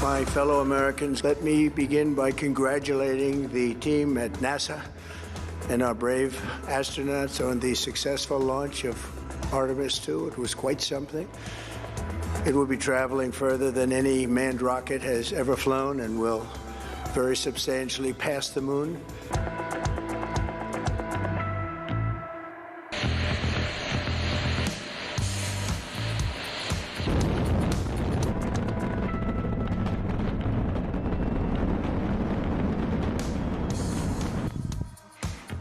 My fellow Americans, let me begin by congratulating the team at NASA and our brave astronauts on the successful launch of Artemis 2. It was quite something. It will be traveling further than any manned rocket has ever flown and will very substantially pass the moon.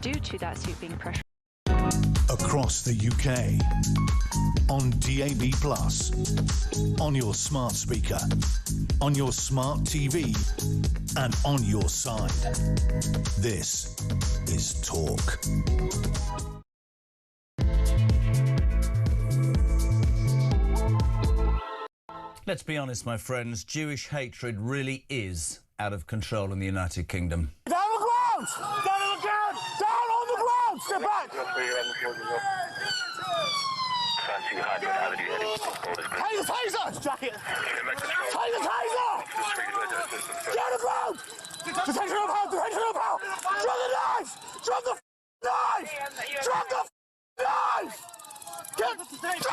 Due to that suit being pressured across the UK, on DAB+, on your smart speaker, on your smart TV, and on your side. This is Talk. Let's be honest, my friends, Jewish hatred really is out of control in the United Kingdom. Down on the ground! Down on the ground! Down on the ground! Step back! Take the taser! Jacket! Take the taser! Get on the ground! Detention of power! Detention of power! Drop the knife! Drop the knife! Drop the knife! Drop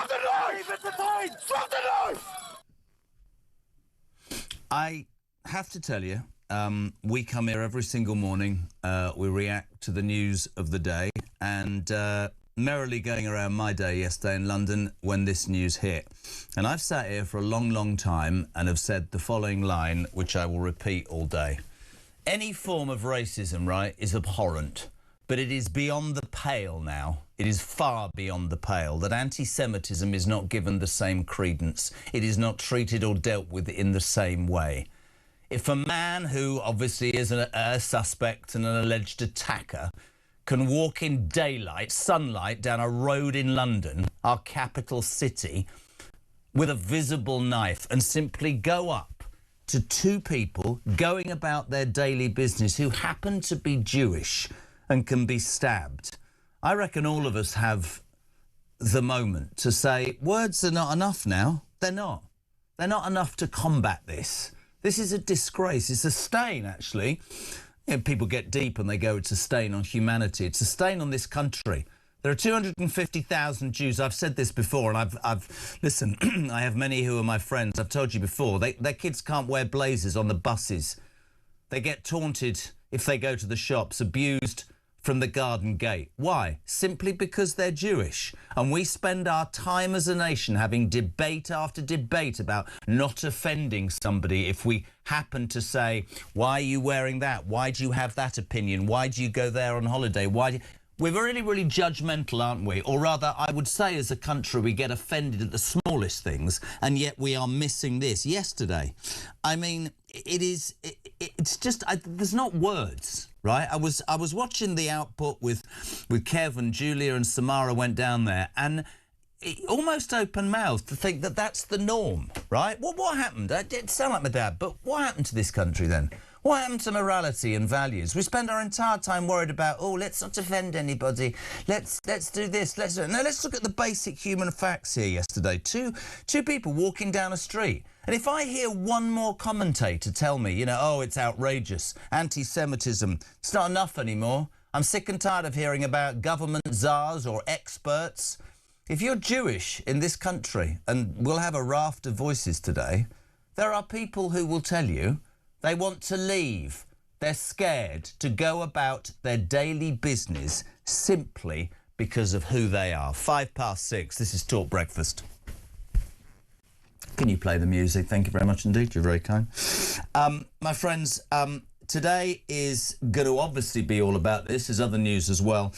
the knife! Drop the knife! I have to tell you, we come here every single morning, we react to the news of the day, and merrily going around my day yesterday in London when this news hit. And I've sat here for a long, long time and have said the following line, which I will repeat all day. Any form of racism, right, is abhorrent, but it is beyond the pale now. It is far beyond the pale that anti-Semitism is not given the same credence. It is not treated or dealt with in the same way. If a man who obviously is a suspect and an alleged attacker can walk in daylight, sunlight, down a road in London, our capital city, with a visible knife and simply go up to two people going about their daily business who happen to be Jewish and can be stabbed, I reckon all of us have the moment to say, words are not enough now. They're not. They're not enough to combat this. This is a disgrace. It's a stain, actually. You know, people get deep and they go, it's a stain on humanity. It's a stain on this country. There are 250,000 Jews. I've said this before, and listen, I have many who are my friends. I've told you before, their kids can't wear blazers on the buses. They get taunted if they go to the shops, abused from the garden gate. Why? Simply because they're Jewish. And we spend our time as a nation having debate after debate about not offending somebody if we happen to say, why are you wearing that? Why do you have that opinion? Why do you go there on holiday? We're really, really judgmental, aren't we? Or rather, I would say as a country, we get offended at the smallest things, and yet we are missing this. Yesterday, I mean, it's just, there's not words, right? I was watching the output with Kev and Julia, and Samara went down there, and almost open-mouthed to think that that's the norm, right? What happened? It didn't sound like my dad, but what happened to this country then? What happened to morality and values? We spend our entire time worried about, oh, let's not offend anybody. Let's do this. No, let's look at the basic human facts here yesterday. Two people walking down a street. And if I hear one more commentator tell me, you know, oh, it's outrageous, anti-Semitism, it's not enough anymore. I'm sick and tired of hearing about government czars or experts. If you're Jewish in this country, and we'll have a raft of voices today, there are people who will tell you they want to leave. They're scared to go about their daily business simply because of who they are. 6:05. This is Talk Breakfast. Can you play the music? Thank you very much indeed. You're very kind. My friends, today is going to obviously be all about this. There's other news as well.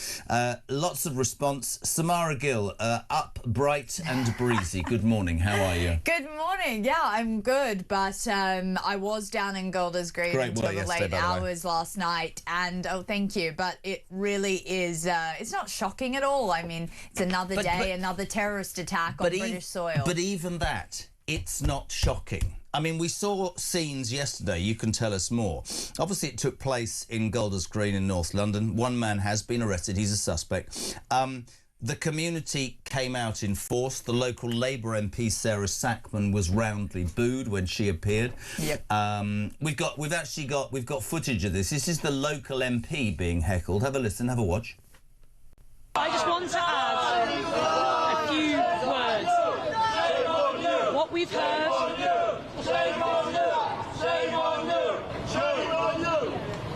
Lots of response. Samara Gill, up, bright and breezy. Good morning. How are you? Good morning. Yeah, I'm good. But I was down in Golders Green until the late hours last night. And, oh, thank you. But it really is, it's not shocking at all. I mean, it's another day, another terrorist attack on British soil. But even that, it's not shocking. I mean, we saw scenes yesterday. You can tell us more. Obviously, it took place in Golders Green in North London. One man has been arrested. He's a suspect. The community came out in force. The local Labour MP Sarah Sackman was roundly booed when she appeared. Yep. We've got footage of this. This is the local MP being heckled. Have a listen. Have a watch. I just want to add a few words. What we've heard.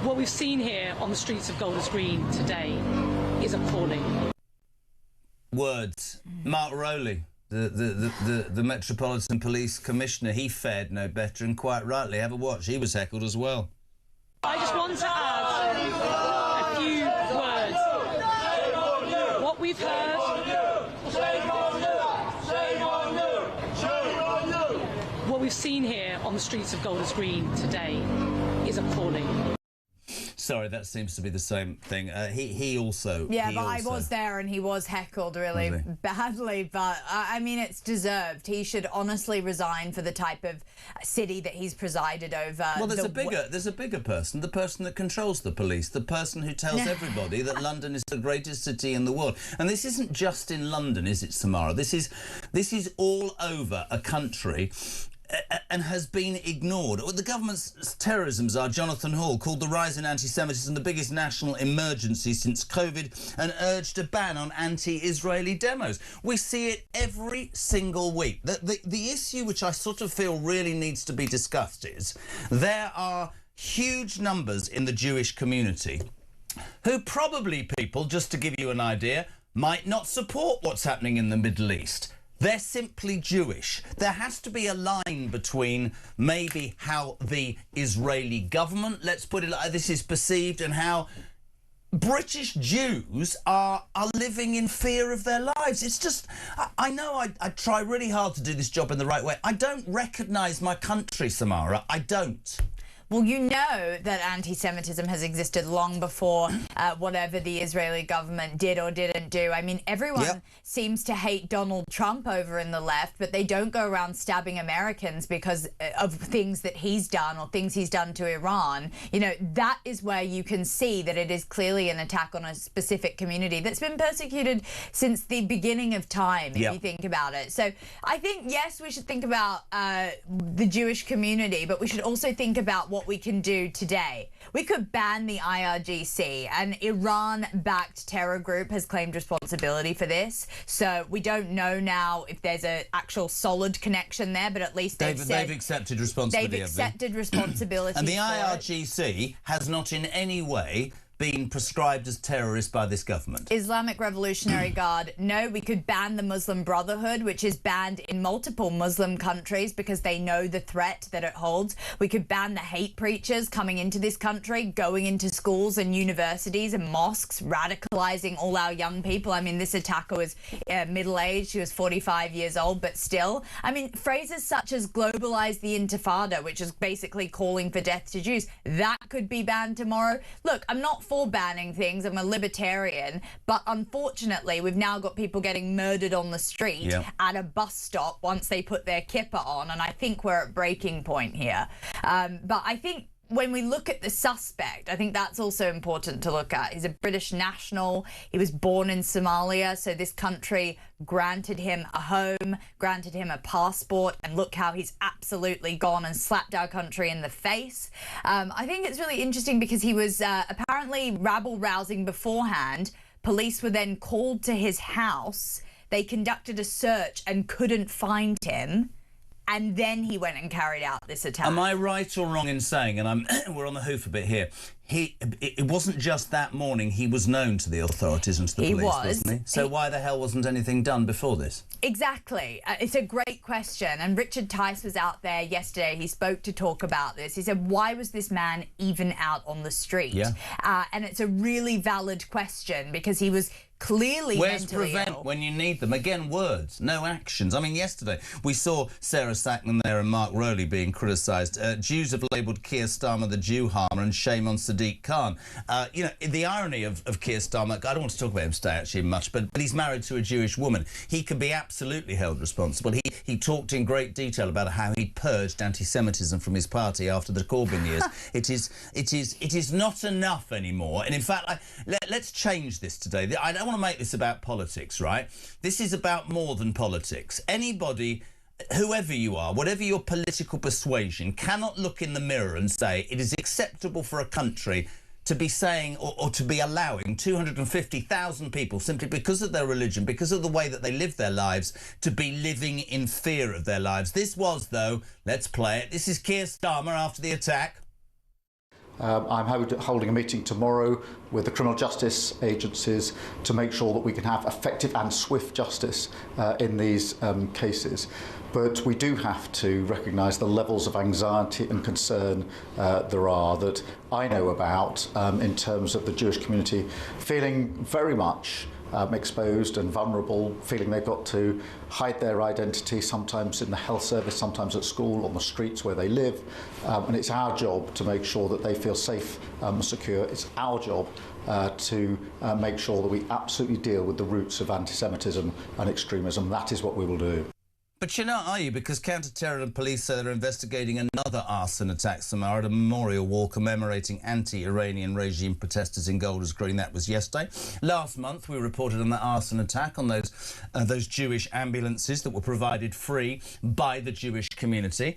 What we've seen here on the streets of Golders Green today is appalling. Words. Mark Rowley, the Metropolitan Police Commissioner, he fared no better, and quite rightly. Have a watch. He was heckled as well. I just want to add a few words. What we've heard. What we've seen here on the streets of Golders Green today is appalling. Sorry, that seems to be the same thing. He also... Yeah, but I was there and he was heckled really badly, but I mean, it's deserved. He should honestly resign for the type of city that he's presided over. Well, there's a bigger person, the person that controls the police, the person who tells everybody that London is the greatest city in the world. And this isn't just in London, is it, Samara? This is all over a country and has been ignored. The government's terrorism czar, Jonathan Hall, called the rise in anti-Semitism the biggest national emergency since COVID and urged a ban on anti-Israeli demos. We see it every single week. The issue which I sort of feel really needs to be discussed is there are huge numbers in the Jewish community who probably, people, just to give you an idea, might not support what's happening in the Middle East. They're simply Jewish. There has to be a line between maybe how the Israeli government, let's put it like this, is perceived, and how British Jews are living in fear of their lives. It's just, I know I try really hard to do this job in the right way. I don't recognise my country, Samara. I don't. Well, you know that anti-Semitism has existed long before whatever the Israeli government did or didn't do. I mean, everyone seems to hate Donald Trump over in the left, but they don't go around stabbing Americans because of things that he's done or things he's done to Iran. You know, that is where you can see that it is clearly an attack on a specific community that's been persecuted since the beginning of time, if you think about it. So I think, yes, we should think about the Jewish community, but we should also think about what we can do today. We could ban the IRGC. An Iran-backed terror group has claimed responsibility for this. So we don't know now if there's an actual solid connection there, but at least they've accepted responsibility. They've accepted responsibility. And the IRGC has not in any way been prescribed as terrorists by this government. Islamic Revolutionary Guard, no. We could ban the Muslim Brotherhood, which is banned in multiple Muslim countries because they know the threat that it holds. We could ban the hate preachers coming into this country, going into schools and universities and mosques, radicalizing all our young people. I mean, this attacker was middle-aged. She was 45 years old, but still. I mean, phrases such as globalize the intifada, which is basically calling for death to Jews, that could be banned tomorrow. Look, I'm not for banning things. I'm a libertarian, but unfortunately we've now got people getting murdered on the street at a bus stop once they put their kippah on, and I think we're at breaking point here. But I think when we look at the suspect, I think that's also important to look at. He's a British national. He was born in Somalia, so this country granted him a home, granted him a passport, and look how he's absolutely gone and slapped our country in the face. I think it's really interesting because he was apparently rabble-rousing beforehand. Police were then called to his house. They conducted a search and couldn't find him. And then he went and carried out this attack. Am I right or wrong in saying, and we're on the hoof a bit here, it wasn't just that morning he was known to the authorities and to the police, wasn't he? So why the hell wasn't anything done before this? Exactly. It's a great question. And Richard Tice was out there yesterday. He spoke to talk about this. He said, why was this man even out on the street? And it's a really valid question because he was clearly Where's prevent when you need them? Again, words, no actions. I mean, yesterday we saw Sarah Sackman there and Mark Rowley being criticised. Jews have labelled Keir Starmer the Jew harmer and shame on Sadiq Khan. You know, the irony of Keir Starmer, I don't want to talk about him today actually much, but he's married to a Jewish woman. He could be absolutely held responsible. He talked in great detail about how he purged anti-Semitism from his party after the Corbyn years. It is not enough anymore. And in fact, let's change this today. I don't want want to make this about politics, right? This is about more than politics. Anybody, whoever you are, whatever your political persuasion, cannot look in the mirror and say it is acceptable for a country to be saying or to be allowing 250,000 people, simply because of their religion, because of the way that they live their lives, to be living in fear of their lives. This was, though, let's play it. This is Keir Starmer after the attack. I'm holding a meeting tomorrow with the criminal justice agencies to make sure that we can have effective and swift justice in these cases. But we do have to recognise the levels of anxiety and concern there are, that I know about, in terms of the Jewish community feeling very much exposed and vulnerable, feeling they've got to hide their identity, sometimes in the health service, sometimes at school, on the streets where they live. And it's our job to make sure that they feel safe and secure. It's our job to make sure that we absolutely deal with the roots of anti-Semitism and extremism. That is what we will do. But you're not, are you? Because counter-terror and police say they're investigating another arson attack, Samara, at a memorial wall commemorating anti-Iranian regime protesters in Golders Green. That was yesterday. Last month, we reported on that arson attack on those Jewish ambulances that were provided free by the Jewish community.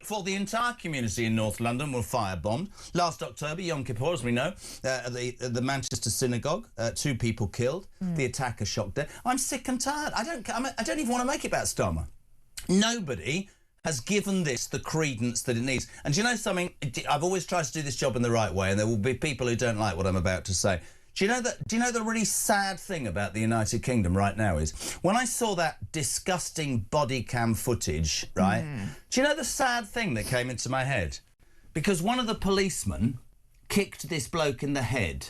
For the entire community in North London were firebombed. Last October, Yom Kippur, as we know, the Manchester synagogue, 2 people killed. The attacker shot dead. I'm sick and tired. I don't even want to make it about Starmer. Nobody has given this the credence that it needs. And do you know something? I've always tried to do this job in the right way, and there will be people who don't like what I'm about to say. Do you know the really sad thing about the United Kingdom right now is when I saw that disgusting body cam footage, right? Do you know the sad thing that came into my head? Because one of the policemen kicked this bloke in the head.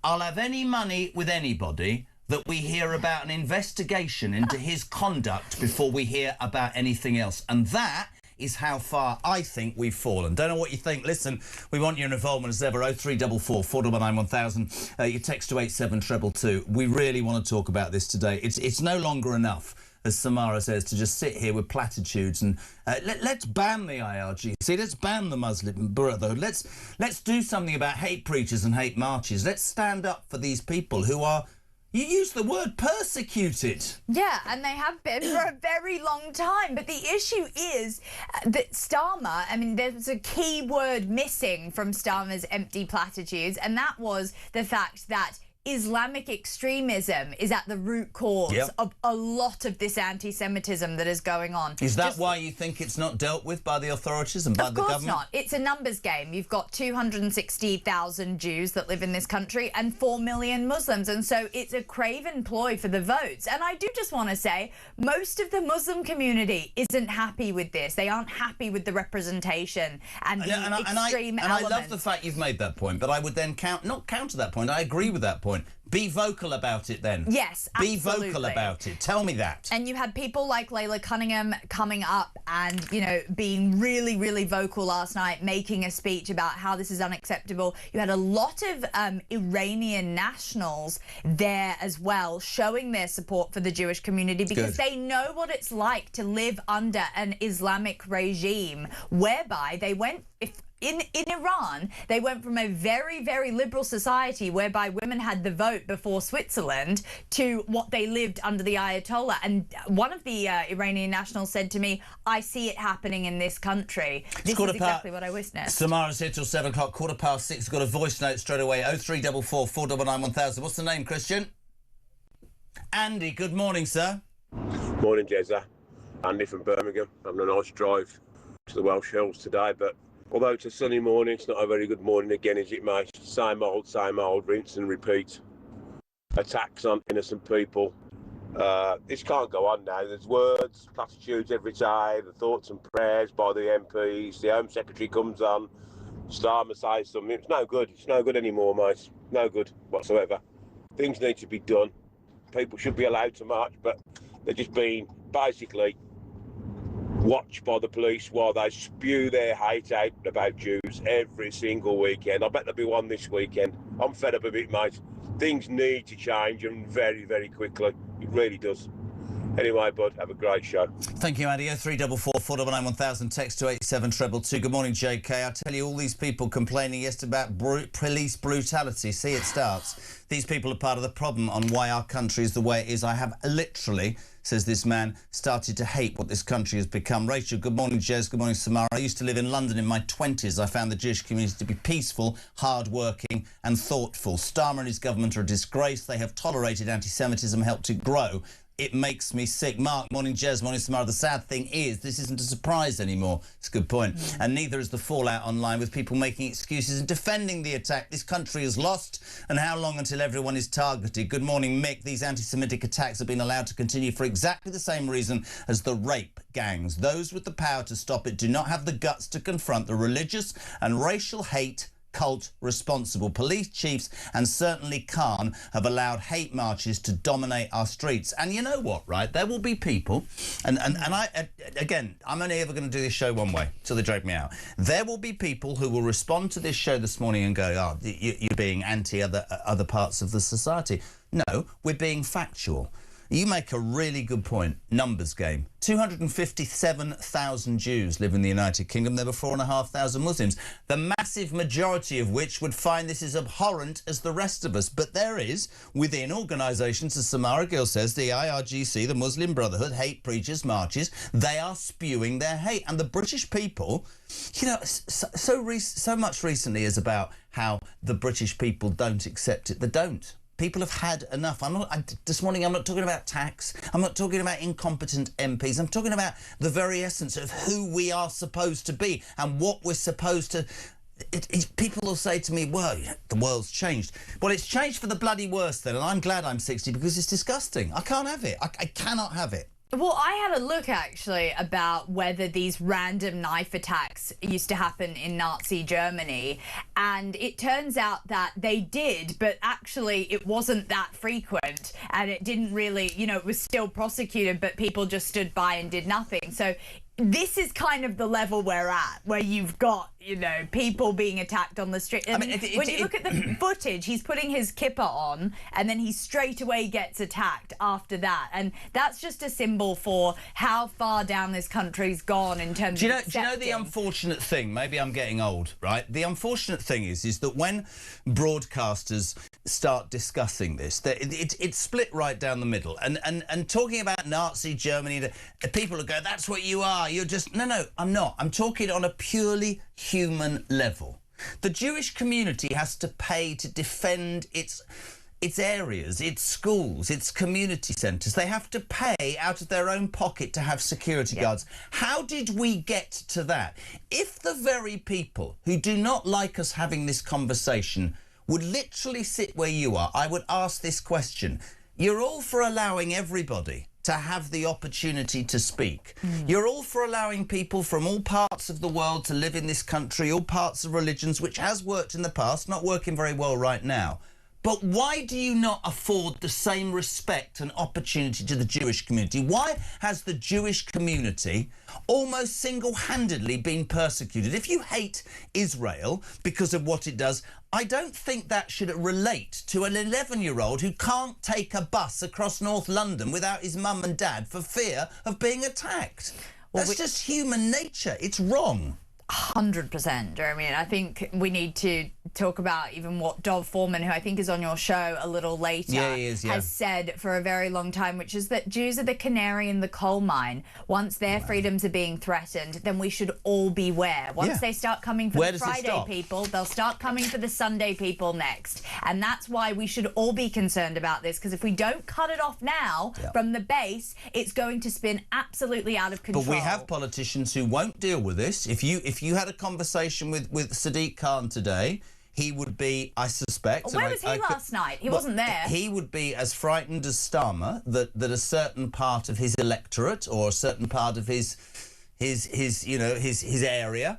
I'll have any money with anybody that we hear about an investigation into his conduct before we hear about anything else. And that is how far I think we've fallen. Don't know what you think. Listen, we want your involvement as ever. 0344 499 1000. You text to 87222. We really want to talk about this today. It's no longer enough, as Samara says, to just sit here with platitudes and let's ban the IRG. See, let's ban the Muslim Brotherhood. Let's do something about hate preachers and hate marches. Let's stand up for these people who are, you use the word persecuted. Yeah, and they have been for a very long time. But the issue is that Starmer, I mean, there's a key word missing from Starmer's empty platitudes, and that was the fact that Islamic extremism is at the root cause of a lot of this anti-Semitism that is going on. Is that why you think it's not dealt with by the authorities and by the government? Of course not. It's a numbers game. You've got 260,000 Jews that live in this country and 4 million Muslims, and so it's a craven ploy for the votes. And I do just want to say, most of the Muslim community isn't happy with this. They aren't happy with the representation and the extreme elements. And I love the fact you've made that point, but I would then not counter that point. I agree with that point. Be vocal about it then. Yes, absolutely. Be vocal about it. Tell me that. And you had people like Layla Cunningham coming up and, you know, being really, really vocal last night, making a speech about how this is unacceptable. You had a lot of Iranian nationals there as well, showing their support for the Jewish community because they know what it's like to live under an Islamic regime whereby they went... In Iran, they went from a very, very liberal society whereby women had the vote before Switzerland to what they lived under the Ayatollah. And one of the Iranian nationals said to me, I see it happening in this country. This is exactly what I witnessed. Samara's here till 7 o'clock, 6:15. Got a voice note straight away. 0344 499 1000. What's the name, Christian? Andy, good morning, sir. Morning, Jezza. Andy from Birmingham. Having a nice drive to the Welsh Hills today, but although it's a sunny morning, it's not a very good morning again, is it, mate? Same old, rinse and repeat. Attacks on innocent people. This can't go on now. There's words, platitudes every day, the thoughts and prayers by the MPs, the Home Secretary comes on, Starmer says something. It's no good. It's no good anymore, mate. No good whatsoever. Things need to be done. People should be allowed to march, but they're just being basically watched by the police while they spew their hate out about Jews every single weekend. I bet there'll be one this weekend. I'm fed up a bit, mate. Things need to change, and very, very quickly. It really does. Anyway, bud, have a great show. Thank you, Andy. 0344 499 1000, text to 87222. Good morning, JK. I tell you, all these people complaining yesterday about police brutality. See, it starts. These people are part of the problem on why our country is the way it is. I have literally, says this man, started to hate what this country has become. Rachel, good morning, Jez. Good morning, Samara. I used to live in London in my 20s. I found the Jewish community to be peaceful, hard-working and thoughtful. Starmer and his government are a disgrace. They have tolerated anti-Semitism, helped it grow. It makes me sick. Mark, morning, Jez, morning, Samara. The sad thing is, this isn't a surprise anymore. It's a good point. And neither is the fallout online with people making excuses and defending the attack. This country is lost. And how long until everyone is targeted? Good morning, Mick. These anti-Semitic attacks have been allowed to continue for exactly the same reason as the rape gangs. Those with the power to stop it do not have the guts to confront the religious and racial hate cult responsible. Police chiefs and certainly Khan have allowed hate marches to dominate our streets. And you know what, right? There will be people, and I, again, I'm only ever going to do this show one way, till they drag me out. There will be people who will respond to this show this morning and go, oh, you're being anti other parts of the society. No, we're being factual. You make a really good point. Numbers game. 257,000 Jews live in the United Kingdom. There were 4,500 Muslims, the massive majority of which would find this as abhorrent as the rest of us. But there is, within organisations, as Samara Gill says, the IRGC, the Muslim Brotherhood, hate preachers, marches, they are spewing their hate. And the British people, you know, so much recently is about how the British people don't accept it. They don't. People have had enough. This morning, I'm not talking about tax. I'm not talking about incompetent MPs. I'm talking about the very essence of who we are supposed to be and what we're supposed to... people will say to me, well, the world's changed. Well, it's changed for the bloody worse then, and I'm glad I'm 60 because it's disgusting. I can't have it. I cannot have it. Well, I had a look, actually, about whether these random knife attacks used to happen in Nazi Germany, and it turns out that they did, but actually it wasn't that frequent, and it didn't really, you know, it was still prosecuted, but people just stood by and did nothing. So this is kind of the level we're at, where you've got, you know, people being attacked on the street. And when you look at the footage, he's putting his kippah on, and then he straight away gets attacked after that. And that's just a symbol for how far down this country's gone in terms of accepting. Do you know the unfortunate thing? Maybe I'm getting old, right? The unfortunate thing is that when broadcasters start discussing this, it's split right down the middle. And talking about Nazi Germany, people will go, that's what you are. You're just... No, I'm not. I'm talking on a purely human level. The Jewish community has to pay to defend its areas, its schools, its community centres. They have to pay out of their own pocket to have security guards. How did we get to that? If the very people who do not like us having this conversation would literally sit where you are, I would ask this question. You're all for allowing everybody to have the opportunity to speak. You're all for allowing people from all parts of the world to live in this country, all parts of religions, which has worked in the past, not working very well right now. But why do you not afford the same respect and opportunity to the Jewish community? Why has the Jewish community almost single-handedly been persecuted? If you hate Israel because of what it does, I don't think that should relate to an 11-year-old who can't take a bus across North London without his mum and dad for fear of being attacked. Well, that's just human nature. It's wrong. 100%, Jeremy, and I think we need to talk about even what Dov Foreman, who I think is on your show a little later, has said for a very long time, which is that Jews are the canary in the coal mine. Once their freedoms are being threatened, then we should all beware. Once they start coming for the Friday people, they'll start coming for the Sunday people next. And that's why we should all be concerned about this, because if we don't cut it off now from the base, it's going to spin absolutely out of control. But we have politicians who won't deal with this. If you had a conversation with Sadiq Khan today, he would be, I suspect... Where was he last night? He wasn't there. He would be as frightened as Starmer that a certain part of his electorate or a certain part of his area,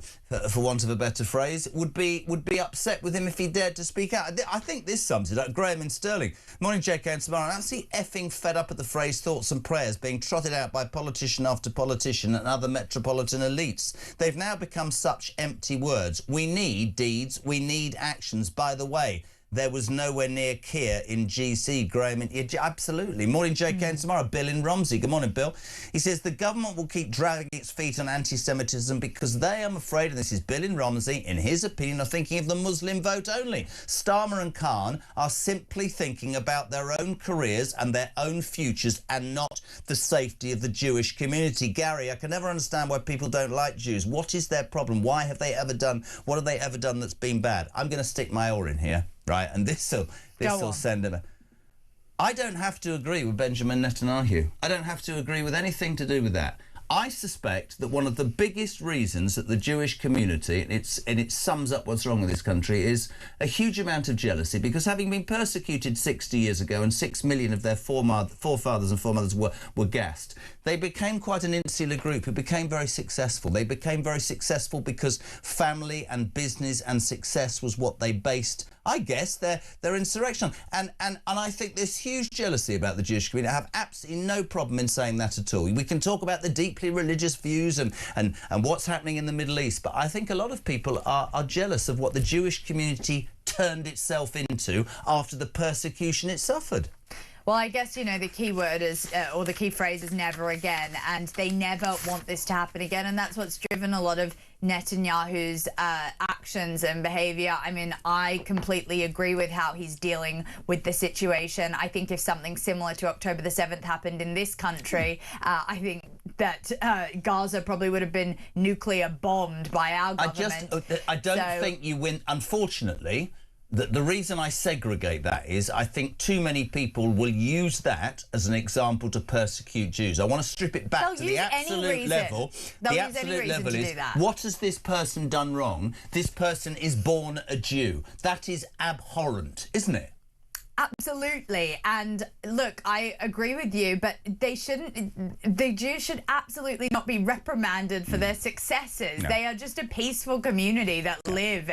for want of a better phrase, would be upset with him if he dared to speak out. I think this sums it up. Graham in Stirling. Morning, JK and Samara. I'm absolutely effing fed up at the phrase thoughts and prayers being trotted out by politician after politician and other metropolitan elites. They've now become such empty words. We need deeds. We need actions. By the way, there was nowhere near Keir in GC. Graham, absolutely. Morning, JK, and tomorrow, Bill in Romsey. Good morning, Bill. He says the government will keep dragging its feet on anti-Semitism because they, I'm afraid, and this is Bill in Romsey, in his opinion, are thinking of the Muslim vote only. Starmer and Khan are simply thinking about their own careers and their own futures and not the safety of the Jewish community. Gary, I can never understand why people don't like Jews. What is their problem? Why have they ever done, what have they ever done that's been bad? I'm going to stick my oar in here, right? And this'll send them. I don't have to agree with Benjamin Netanyahu. I don't have to agree with anything to do with that. I suspect that one of the biggest reasons that the Jewish community, and it sums up what's wrong with this country, is a huge amount of jealousy, because having been persecuted 60 years ago and 6 million of their forefathers and foremothers were gassed, they became quite an insular group who became very successful. They became very successful because family and business and success was what they based, I guess, their insurrection. And I think there's huge jealousy about the Jewish community. I have absolutely no problem in saying that at all. We can talk about the deeply religious views and what's happening in the Middle East, but I think a lot of people are jealous of what the Jewish community turned itself into after the persecution it suffered. Well, I guess, you know, the key word is, or the key phrase is never again, and they never want this to happen again, and that's what's driven a lot of Netanyahu's actions and behaviour. I mean, I completely agree with how he's dealing with the situation. I think if something similar to October the 7th happened in this country, I think that Gaza probably would have been nuclear bombed by our government. I don't think you win, unfortunately. The reason I segregate that is I think too many people will use that as an example to persecute Jews. I want to strip it back to the absolute level. The absolute level is, what has this person done wrong? This person is born a Jew. That is abhorrent, isn't it? Absolutely. And look, I agree with you, but the Jews should absolutely not be reprimanded for their successes. No. They are just a peaceful community that live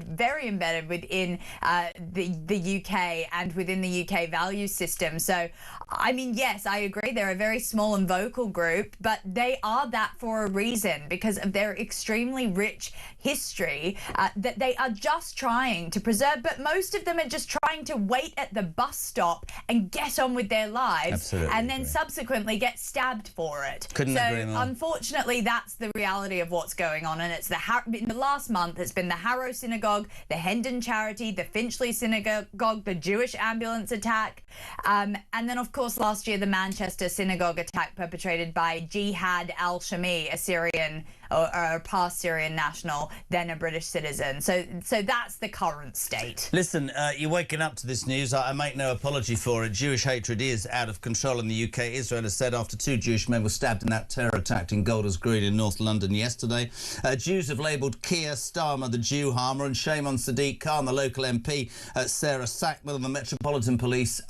very embedded within the UK and within the UK value system. So, I mean, yes, I agree. They're a very small and vocal group, but they are that for a reason, because of their extremely rich history that they are just trying to preserve. But most of them are just trying to wait at the bus stop and get on with their lives. Absolutely, and then subsequently get stabbed for it. Couldn't agree more. Unfortunately, that's the reality of what's going on, and it's in the last month it's been the Harrow Synagogue, the Hendon Charity, the Finchley Synagogue, the Jewish ambulance attack, and then of course last year the Manchester Synagogue attack perpetrated by Jihad al-Shami, a Syrian or a past Syrian national, then a British citizen. So that's the current state. Listen, you're waking up to this news. I make no apology for it. Jewish hatred is out of control in the UK. Israel has said after 2 Jewish men were stabbed in that terror attack in Golders Green in North London yesterday. Jews have labelled Keir Starmer the Jew harmer, and shame on Sadiq Khan, the local MP, Sarah Sackman, and the Metropolitan Police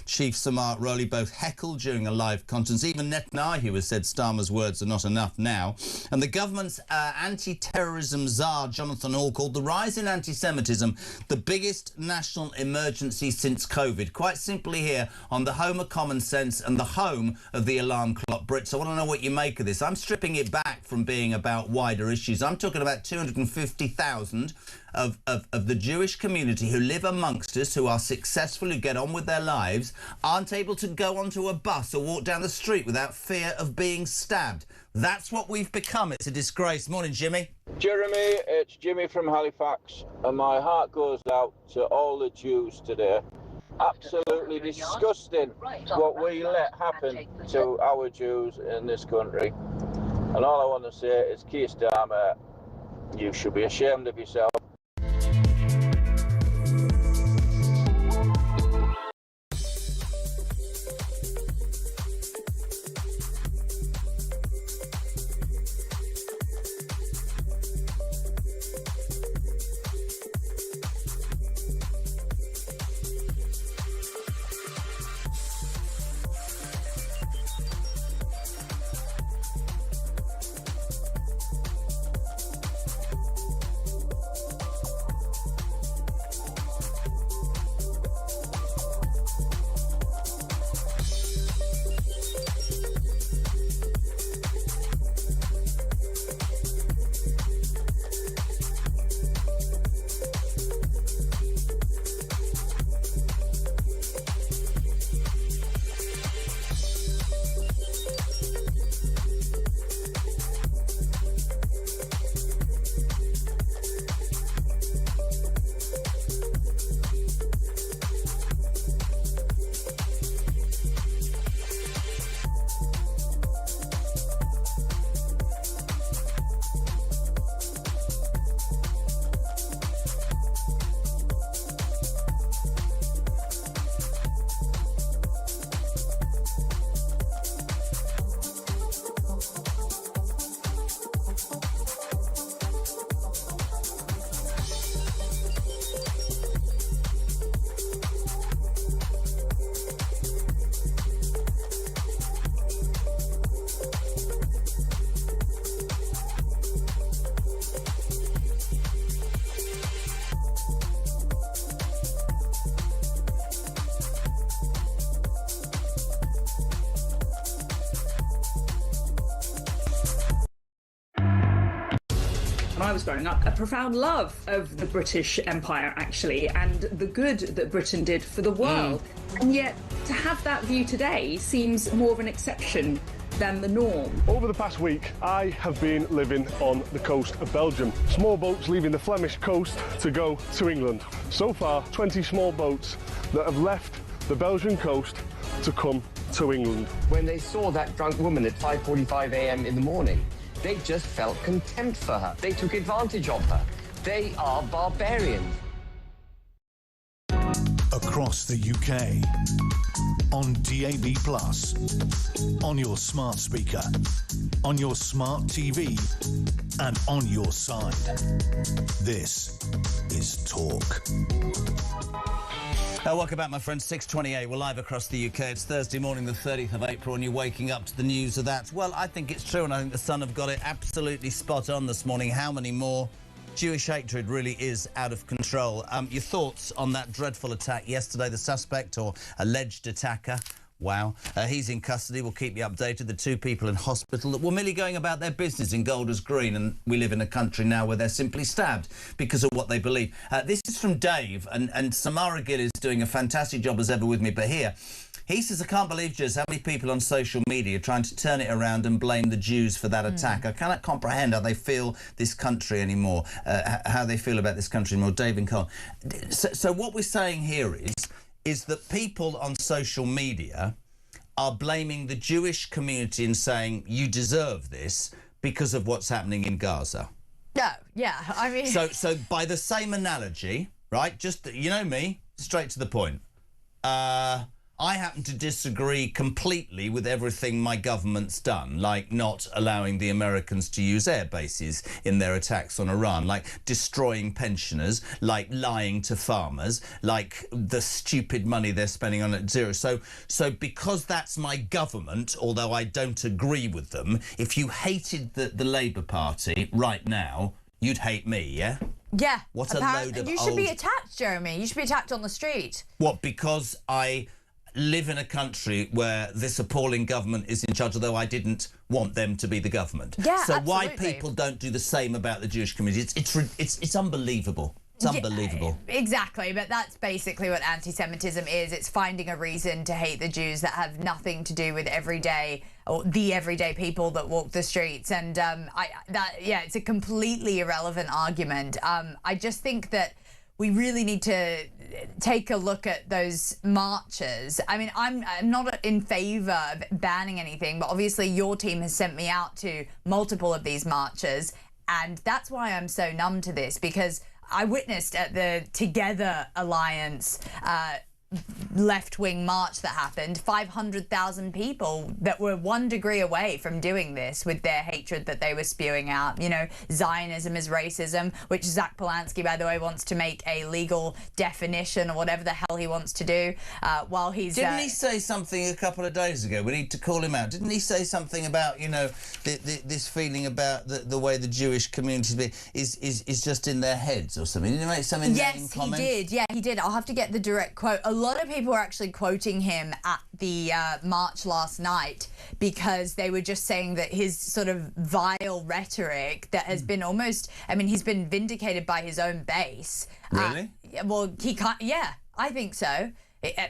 Chief Samar Rowley, both heckled during a live conference. Even Netanyahu has said Starmer's words are not enough now. And the government's anti-terrorism czar, Jonathan Hall, called the rise in anti-Semitism the biggest national emergency since COVID. Quite simply here on the home of common sense and the home of the alarm clock Brits. I want to know what you make of this. I'm stripping it back from being about wider issues. I'm talking about 250,000 of the Jewish community who live amongst us, who are successful, who get on with their lives, aren't able to go onto a bus or walk down the street without fear of being stabbed. That's what we've become. It's a disgrace. Morning, Jimmy. Jeremy, it's Jimmy from Halifax, and my heart goes out to all the Jews today. Absolutely disgusting what we let happen to our Jews in this country. And all I want to say is, Keir Starmer, you should be ashamed of yourself. I was growing up, a profound love of the British Empire, actually, and the good that Britain did for the world. And yet, to have that view today seems more of an exception than the norm. Over the past week, I have been living on the coast of Belgium. Small boats leaving the Flemish coast to go to England. So far, 20 small boats that have left the Belgian coast to come to England. When they saw that drunk woman at 5:45 a.m. in the morning, they just felt contempt for her. They took advantage of her. They are barbarians. Across the UK, on DAB+, on your smart speaker, on your smart TV, and on your side. This is Talk. Welcome back, my friends. 6:28. We're live across the UK. It's Thursday morning, the 30th of April, and you're waking up to the news of that. Well, I think it's true, and I think the Sun have got it absolutely spot on this morning. How many more? Jewish hatred really is out of control. Your thoughts on that dreadful attack yesterday? The suspect, or alleged attacker, wow, he's in custody. We'll keep you updated. The two people in hospital that were merely going about their business in Golders Green, and we live in a country now where they're simply stabbed because of what they believe. This is from Dave, and Samara Gill is doing a fantastic job as ever with me, but here, he says, I can't believe just how many people on social media are trying to turn it around and blame the Jews for that attack. I cannot comprehend how they feel this country anymore, how they feel about this country anymore. Dave and Cole. So what we're saying here is that people on social media are blaming the Jewish community and saying, you deserve this because of what's happening in Gaza. Yeah, I mean... So by the same analogy, right, just, you know me, straight to the point. I happen to disagree completely with everything my government's done, like not allowing the Americans to use air bases in their attacks on Iran, like destroying pensioners, like lying to farmers, like the stupid money they're spending on Net Zero. So because that's my government, although I don't agree with them, if you hated the Labour Party right now, you'd hate me, yeah? Yeah. What a load of You should be attacked, Jeremy. You should be attacked on the street. What, because I live in a country where this appalling government is in charge, although I didn't want them to be the government. Yeah, so absolutely. Why people don't do the same about the Jewish community? It's unbelievable. It's unbelievable. Yeah, exactly, but that's basically what anti-Semitism is. It's finding a reason to hate the Jews that have nothing to do with everyday or the everyday people that walk the streets. And it's a completely irrelevant argument. I just think that we really need to take a look at those marches. I mean, I'm not in favour of banning anything, but obviously your team has sent me out to multiple of these marches, and that's why I'm so numb to this, because I witnessed at the Together Alliance left-wing march that happened, 500,000 people that were 1 degree away from doing this with their hatred that they were spewing out. You know, Zionism is racism, which Zach Polanski, by the way, wants to make a legal definition or whatever the hell he wants to do while he's... Didn't he say something a couple of days ago? We need to call him out. Didn't he say something about, you know, this feeling about the way the Jewish community is just in their heads or something? Didn't he make some inane comment? Yes, he did. Yeah, he did. I'll have to get the direct quote. A lot of people were actually quoting him at the march last night because they were just saying that his sort of vile rhetoric that has been almost, I mean, he's been vindicated by his own base. Really? Well, he can't, yeah, I think so.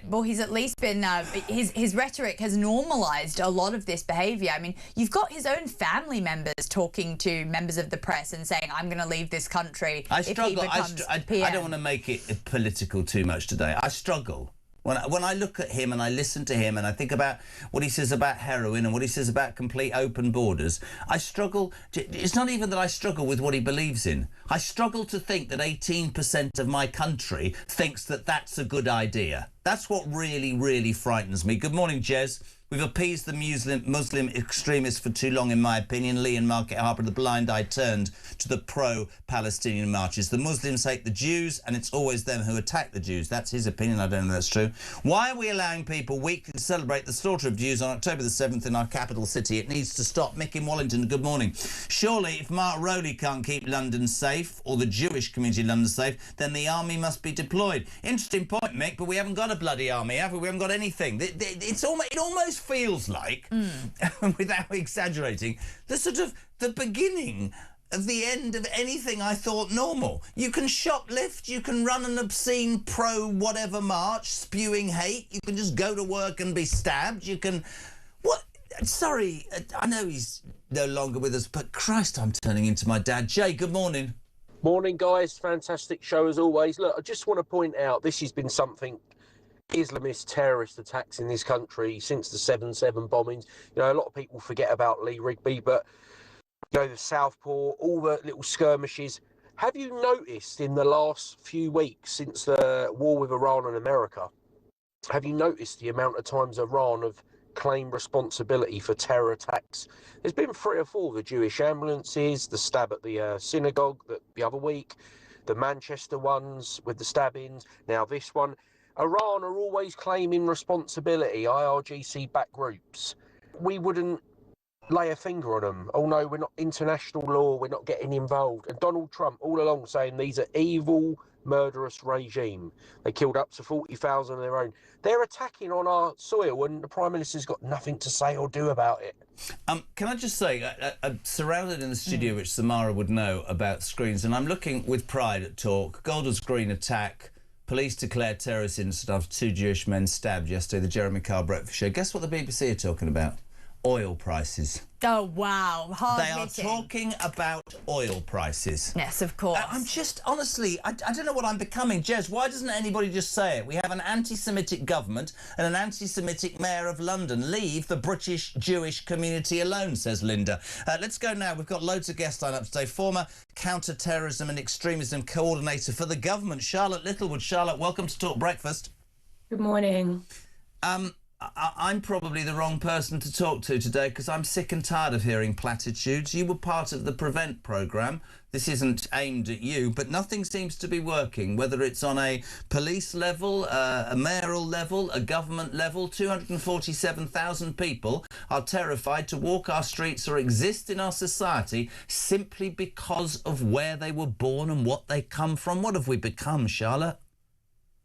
Well, he's at least been, his rhetoric has normalised a lot of this behaviour. I mean, you've got his own family members talking to members of the press and saying, I'm going to leave this country if he becomes PM. I don't want to make it political too much today. I struggle. When I look at him and I listen to him and I think about what he says about heroin and what he says about complete open borders, I struggle. It's not even that I struggle with what he believes in. I struggle to think that 18% of my country thinks that that's a good idea. That's what really, really frightens me. Good morning, Jez. We've appeased the Muslim extremists for too long, in my opinion. Lee and Market Harbour, the blind eye turned to the pro-Palestinian marches. The Muslims hate the Jews, and it's always them who attack the Jews. That's his opinion. I don't know if that's true. Why are we allowing people weekly to celebrate the slaughter of Jews on October the 7th in our capital city? It needs to stop. Mick in Wallington, good morning. Surely, if Mark Rowley can't keep London safe, or the Jewish community in London safe, then the army must be deployed. Interesting point, Mick, but we haven't got a bloody army, have we? We haven't got anything. It almost feels like, without exaggerating, the beginning of the end of anything I thought normal. You can shoplift, you can run an obscene pro-whatever march, spewing hate, you can just go to work and be stabbed, you can... What? Sorry, I know he's no longer with us, but Christ, I'm turning into my dad. Jay, good morning. Morning, guys. Fantastic show as always. Look, I just want to point out this has been something... Islamist terrorist attacks in this country since the 7/7 bombings. You know, a lot of people forget about Lee Rigby, but, you know, the Southport, all the little skirmishes. Have you noticed in the last few weeks since the war with Iran and America, have you noticed the amount of times Iran have claimed responsibility for terror attacks? There's been 3 or 4, the Jewish ambulances, the stab at the synagogue the other week, the Manchester ones with the stabbings, now this one. Iran are always claiming responsibility, IRGC-backed groups. We wouldn't lay a finger on them. Oh no, we're not international law, we're not getting involved. And Donald Trump all along saying these are evil, murderous regime. They killed up to 40,000 of their own. They're attacking on our soil and the Prime Minister's got nothing to say or do about it. Can I just say, I'm surrounded in the studio, which Samara would know about screens, and I'm looking with pride at Talk. Golders Green attack. Police declared terrorist incident after 2 Jewish men stabbed yesterday, the Jeremy Kyle breakfast show. Guess what the BBC are talking about? Oil prices. Oh, wow. Hard They are talking about oil prices. Yes, of course. I'm just, honestly, I don't know what I'm becoming. Jez, why doesn't anybody just say it? We have an anti-Semitic government and an anti-Semitic mayor of London. Leave the British Jewish community alone, says Linda. Let's go now. We've got loads of guests lined up today. Former counter-terrorism and extremism coordinator for the government, Charlotte Littlewood. Charlotte, welcome to Talk Breakfast. Good morning. I'm probably the wrong person to talk to today because I'm sick and tired of hearing platitudes. You were part of the Prevent programme. This isn't aimed at you, but nothing seems to be working, whether it's on a police level, a mayoral level, a government level. 247,000 people are terrified to walk our streets or exist in our society simply because of where they were born and what they come from. What have we become, Charlotte?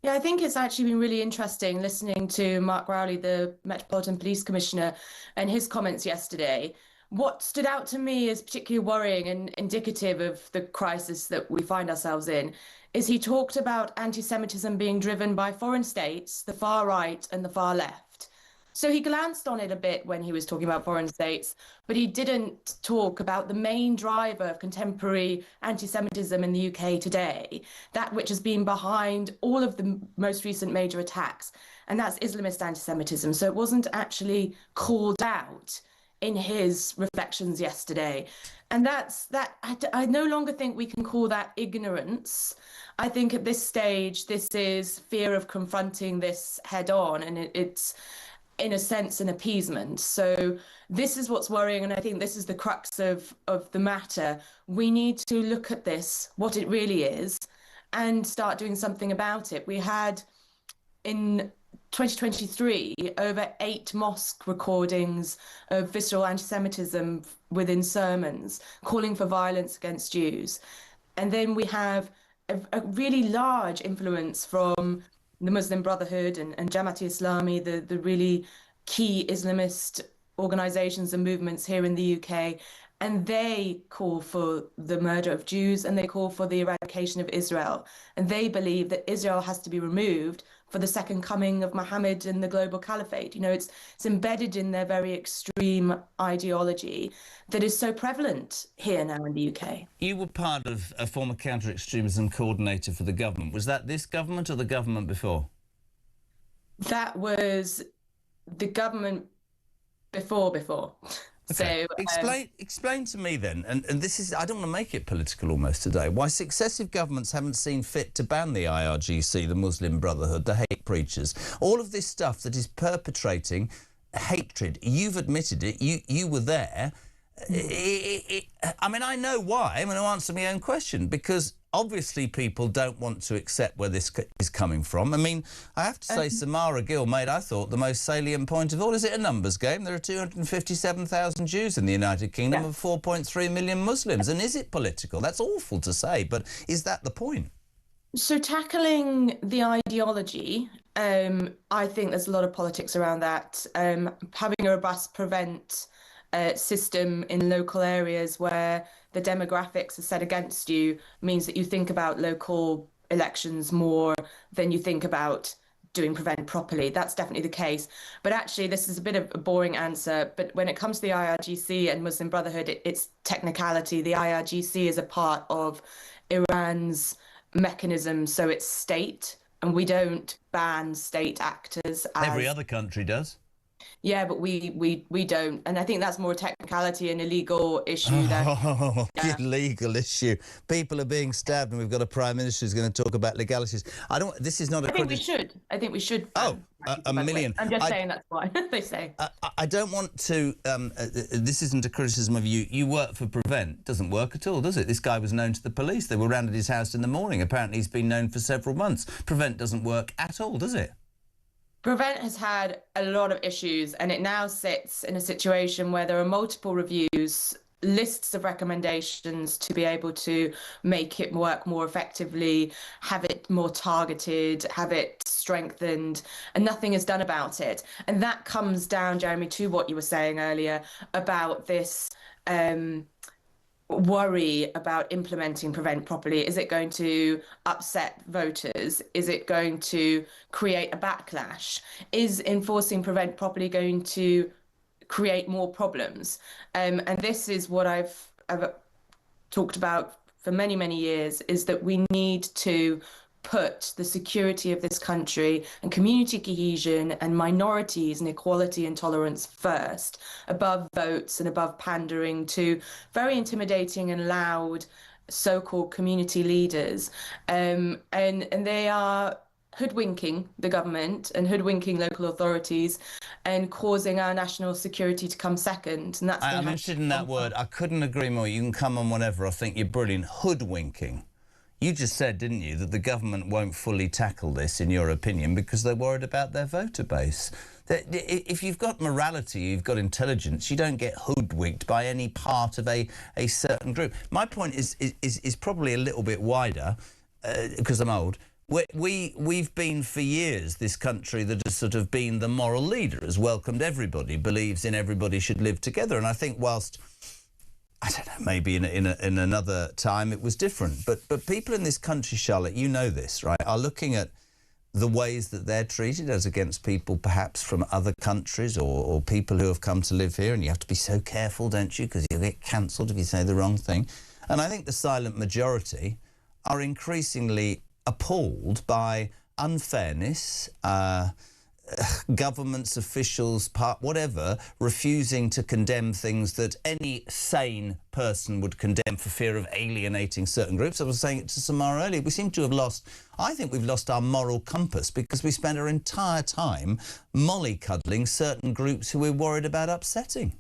Yeah, I think it's actually been really interesting listening to Mark Rowley, the Metropolitan Police Commissioner, and his comments yesterday. What stood out to me as particularly worrying and indicative of the crisis that we find ourselves in is he talked about anti-Semitism being driven by foreign states, the far right and the far left. So he glanced on it a bit when he was talking about foreign states, but he didn't talk about the main driver of contemporary anti-Semitism in the UK today, that which has been behind all of the most recent major attacks, and that's Islamist anti-Semitism. So it wasn't actually called out in his reflections yesterday. And I no longer think we can call that ignorance. I think at this stage, this is fear of confronting this head on, and it's in a sense, an appeasement. So this is what's worrying, and I think this is the crux of the matter. We need to look at this, what it really is, and start doing something about it. We had, in 2023, over 8 mosque recordings of visceral anti-Semitism within sermons, calling for violence against Jews. And then we have a really large influence from the Muslim Brotherhood and Jamaat-e-Islami, the really key Islamist organisations and movements here in the UK, and they call for the murder of Jews and they call for the eradication of Israel. And they believe that Israel has to be removed for the second coming of Muhammad and the global caliphate. You know, it's embedded in their very extreme ideology that is so prevalent here now in the UK. You were part of a former counter-extremism coordinator for the government. Was that this government or the government before? That was the government before. Okay. So explain to me then, and this is, I don't want to make it political almost today, why successive governments haven't seen fit to ban the IRGC, the Muslim Brotherhood, the hate preachers, all of this stuff that is perpetrating hatred. You've admitted it. You were there. I mean, I know why. I'm going to answer my own question, because obviously people don't want to accept where this is coming from. I mean, I have to say Samara Gill made, I thought, the most salient point of all. Is it a numbers game? There are 257,000 Jews in the United Kingdom of 4.3 million Muslims. And is it political? That's awful to say, but is that the point? So tackling the ideology, I think there's a lot of politics around that. Having a robust Prevent system in local areas where the demographics are set against you means that you think about local elections more than you think about doing prevent properly. That's definitely the case. But actually, this is a bit of a boring answer. But when it comes to the IRGC and Muslim Brotherhood, it's technicality. The IRGC is a part of Iran's mechanism, so it's state, and we don't ban state actors. Every other country does. Yeah, but we don't, and I think that's more a technicality and a legal issue. Legal issue. People are being stabbed, and we've got a prime minister who's going to talk about legalities. This is not. I think we should. Oh, a million. I'm just saying that's why they say. I don't want to. This isn't a criticism of you. You work for Prevent. Doesn't work at all, does it? This guy was known to the police. They were round at his house in the morning. Apparently, he's been known for several months. Prevent doesn't work at all, does it? Prevent has had a lot of issues, and it now sits in a situation where there are multiple reviews, lists of recommendations to be able to make it work more effectively, have it more targeted, have it strengthened, and nothing is done about it. And that comes down, Jeremy, to what you were saying earlier about this worry about implementing Prevent properly. Is it going to upset voters? Is it going to create a backlash? Is enforcing Prevent properly going to create more problems? And this is what I've talked about for many, many years, is that we need to put the security of this country and community cohesion and minorities and equality and tolerance first, above votes and above pandering to very intimidating and loud so-called community leaders. And they are hoodwinking the government and hoodwinking local authorities and causing our national security to come second. And that's I'm interested in that word. I couldn't agree more. You can come on whenever. I think you're brilliant. Hoodwinking. You just said, didn't you, that the government won't fully tackle this, in your opinion, because they're worried about their voter base. If you've got morality, you've got intelligence, you don't get hoodwinked by any part of a certain group. My point is probably a little bit wider, because I'm old. We've been for years this country that has sort of been the moral leader, has welcomed everybody, believes in everybody should live together. And I think whilst, I don't know, maybe in another time it was different. But people in this country, Charlotte, you know this, right, are looking at the ways that they're treated as against people perhaps from other countries or people who have come to live here. And you have to be so careful, don't you, because you'll get cancelled if you say the wrong thing. And I think the silent majority are increasingly appalled by unfairness, governments, officials, whatever, refusing to condemn things that any sane person would condemn for fear of alienating certain groups. I was saying it to Samara earlier. We seem to have lost, I think we've lost our moral compass because we spend our entire time mollycoddling certain groups who we're worried about upsetting.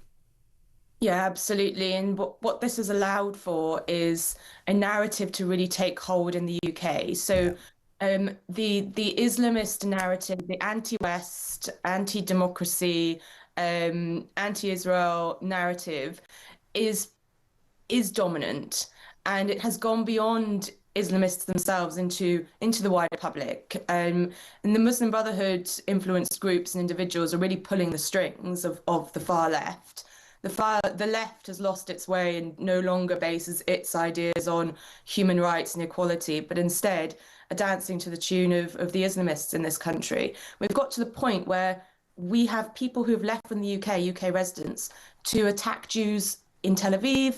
Yeah, absolutely. And what this has allowed for is a narrative to really take hold in the UK. So the Islamist narrative, the anti-West, anti-democracy, anti-Israel narrative is dominant, and it has gone beyond Islamists themselves into the wider public. And the Muslim Brotherhood influenced groups and individuals are really pulling the strings of the far left. The left has lost its way and no longer bases its ideas on human rights and equality, but instead are dancing to the tune of the Islamists in this country. We've got to the point where we have people who have left from the UK residents, to attack Jews in Tel Aviv,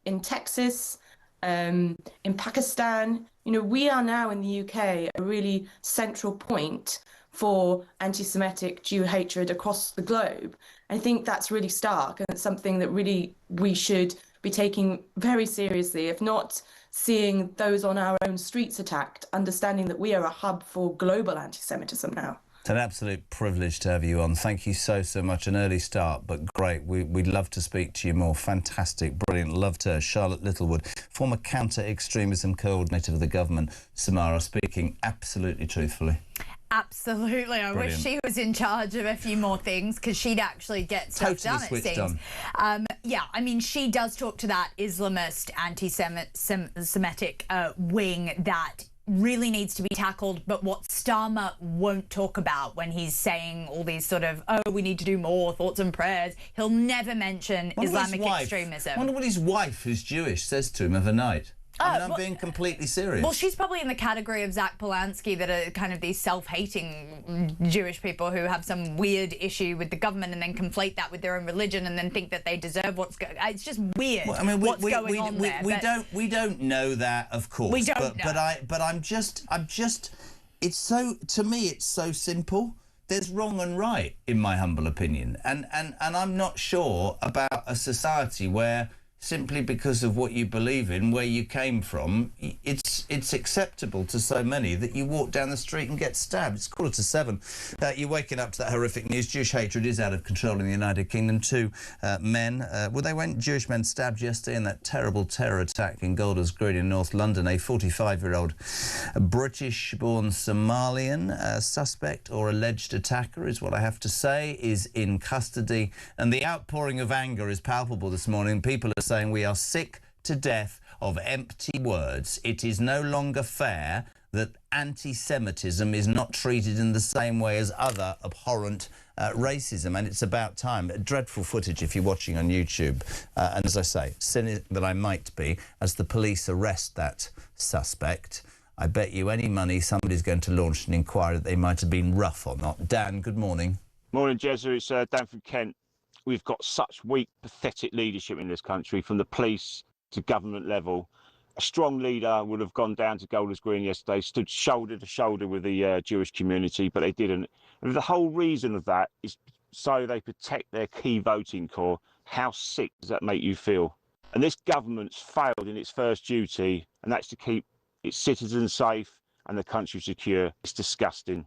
in Texas, in Pakistan. You know, we are now in the UK a really central point for anti-Semitic Jew hatred across the globe. I think that's really stark, and it's something that really we should be taking very seriously, if not seeing those on our own streets attacked, understanding that we are a hub for global anti-Semitism now. It's an absolute privilege to have you on. Thank you so much. An early start, but great. We'd love to speak to you more. Fantastic, brilliant. Loved her. Charlotte Littlewood, former counter-extremism coordinator of the government. Samara, speaking absolutely truthfully. Absolutely. I wish she was in charge of a few more things, because she'd actually get stuff done, it seems. Yeah, I mean, she does talk to that Islamist, anti-Semitic wing that really needs to be tackled, but what Starmer won't talk about when he's saying all these sort of, oh, we need to do more, thoughts and prayers, he'll never mention Islamic extremism. I wonder what his wife, who's Jewish, says to him of a night. I mean, I'm being completely serious. Well, she's probably in the category of Zach Polanski, that are kind of these self-hating Jewish people who have some weird issue with the government and then conflate that with their own religion and then think that they deserve what's going. It's just weird. Well, I mean, what's going on there. We don't know that, of course. We don't know. But I'm just. It's so, to me, it's so simple. There's wrong and right, in my humble opinion, and I'm not sure about a society where, simply because of what you believe in, where you came from, it's acceptable to so many that you walk down the street and get stabbed. It's 7:15. You're waking up to that horrific news. Jewish hatred is out of control in the United Kingdom. Two men, Jewish men stabbed yesterday in that terrible terror attack in Golders Green in North London. A 45-year-old British-born Somalian suspect or alleged attacker, is what I have to say, is in custody. And the outpouring of anger is palpable this morning. People are saying we are sick to death of empty words. It is no longer fair that anti-Semitism is not treated in the same way as other abhorrent racism, and it's about time. Dreadful footage if you're watching on YouTube. And as I say, cynic that I might be, as the police arrest that suspect, I bet you any money somebody's going to launch an inquiry that they might have been rough or not. Dan, good morning. Morning, Jezza. It's Dan from Kent. We've got such weak, pathetic leadership in this country, from the police to government level. A strong leader would have gone down to Golders Green yesterday, stood shoulder to shoulder with the Jewish community, but they didn't. And the whole reason of that is so they protect their key voting core. How sick does that make you feel? And this government's failed in its first duty, and that's to keep its citizens safe and the country secure. It's disgusting.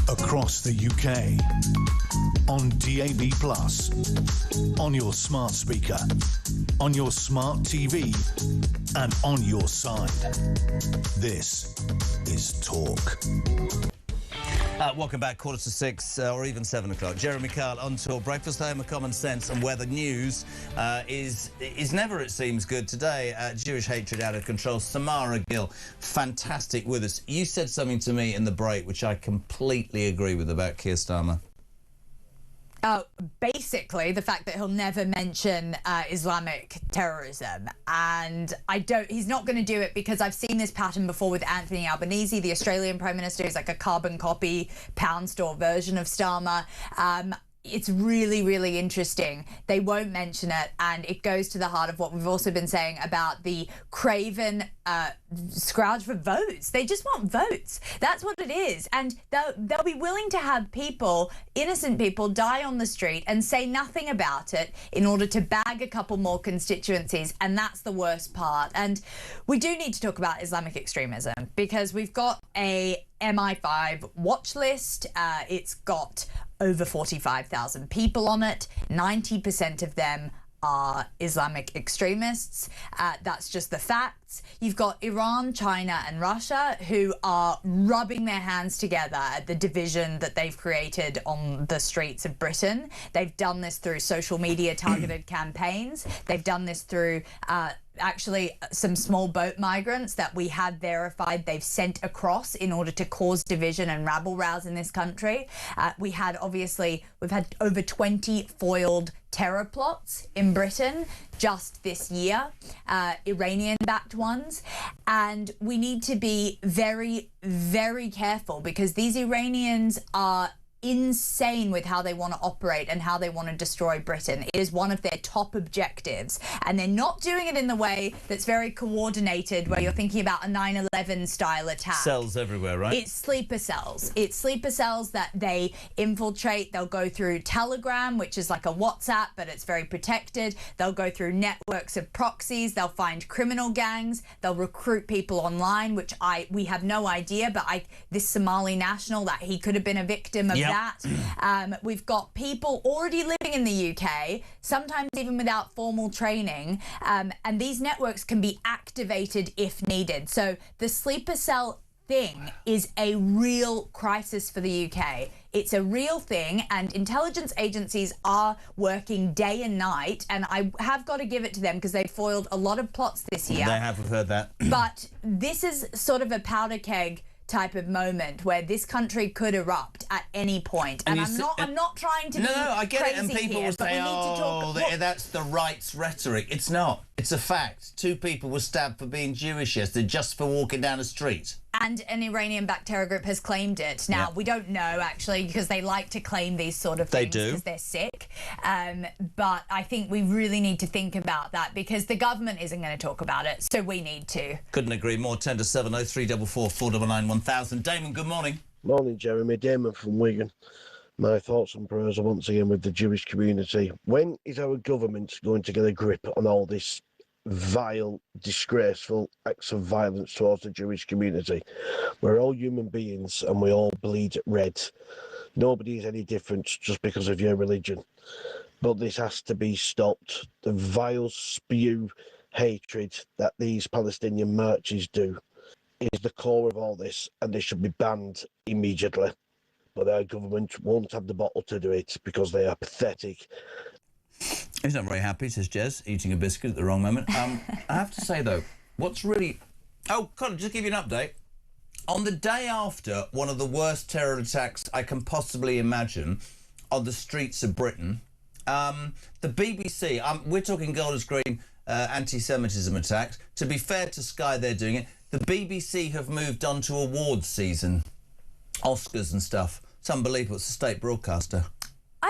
Across the UK, on DAB+, on your smart speaker, on your smart TV, and on your side. This is Talk. Welcome back, 6:15, or even 7 o'clock. Jeremy Kyle on Talk, breakfast home of common sense and where the news is never, it seems, good. Today, Jewish hatred out of control. Samara Gill, fantastic with us. You said something to me in the break which I completely agree with about Keir Starmer. Basically, the fact that he'll never mention Islamic terrorism, and he's not going to do it because I've seen this pattern before with Anthony Albanese, the Australian Prime Minister, who's like a carbon copy, pound store version of Starmer. it's really, really interesting. They won't mention it, and it goes to the heart of what we've also been saying about the craven scrounge for votes. They just want votes. That's what it is. And they'll be willing to have people, innocent people, die on the street and say nothing about it in order to bag a couple more constituencies, and that's the worst part. And we do need to talk about Islamic extremism, because we've got a MI5 watch list. It's got over 45,000 people on it. 90% of them are Islamic extremists. That's just the facts. You've got Iran, China and Russia, who are rubbing their hands together at the division that they've created on the streets of Britain. They've done this through social media targeted campaigns. They've done this through actually some small boat migrants that we had verified they've sent across in order to cause division and rabble-rouse in this country. We've had over 20 foiled terror plots in Britain just this year, Iranian-backed ones. And we need to be very, very careful, because these Iranians are insane with how they want to operate and how they want to destroy Britain. It is one of their top objectives, and they're not doing it in the way that's very coordinated, where you're thinking about a 9/11 style attack. Cells everywhere, right? It's sleeper cells. It's sleeper cells that they infiltrate. They'll go through Telegram, which is like a WhatsApp, but it's very protected. They'll go through networks of proxies. They'll find criminal gangs. They'll recruit people online, which we have no idea, but this Somali national, that he could have been a victim of that. We've got people already living in the UK, sometimes even without formal training, and these networks can be activated if needed. So the sleeper cell thing is a real crisis for the UK. It's a real thing, and intelligence agencies are working day and night, and I have got to give it to them, because they foiled a lot of plots this year. They have, we've heard that. But this is sort of a powder keg type of moment where this country could erupt at any point. And I'm not trying to be No, I get it. And people here, will say, that's the right's rhetoric. It's not. It's a fact. 2 people were stabbed for being Jewish yesterday, just for walking down a street. And an Iranian-backed terror group has claimed it. Now, we don't know, actually, because they like to claim these sort of things because they're sick. But I think we really need to think about that, because the government isn't going to talk about it, so we need to. Couldn't agree more. 10 to 7 0344 499 1000. Damon, good morning. Morning, Jeremy. Damon from Wigan. My thoughts and prayers are once again with the Jewish community. When is our government going to get a grip on all this vile, disgraceful acts of violence towards the Jewish community? We're all human beings and we all bleed red. Nobody is any different just because of your religion. But this has to be stopped. The vile spew hatred that these Palestinian marches do is the core of all this, and they should be banned immediately. But our government won't have the bottle to do it, because they are pathetic. He's not very happy, says Jez, eating a biscuit at the wrong moment. I have to say, though, what's really... Oh, Colin, just give you an update. On the day after one of the worst terror attacks I can possibly imagine on the streets of Britain, the BBC, we're talking Golders Green anti-Semitism attacks. To be fair to Sky, they're doing it. The BBC have moved on to awards season, Oscars and stuff. It's unbelievable. It's a state broadcaster.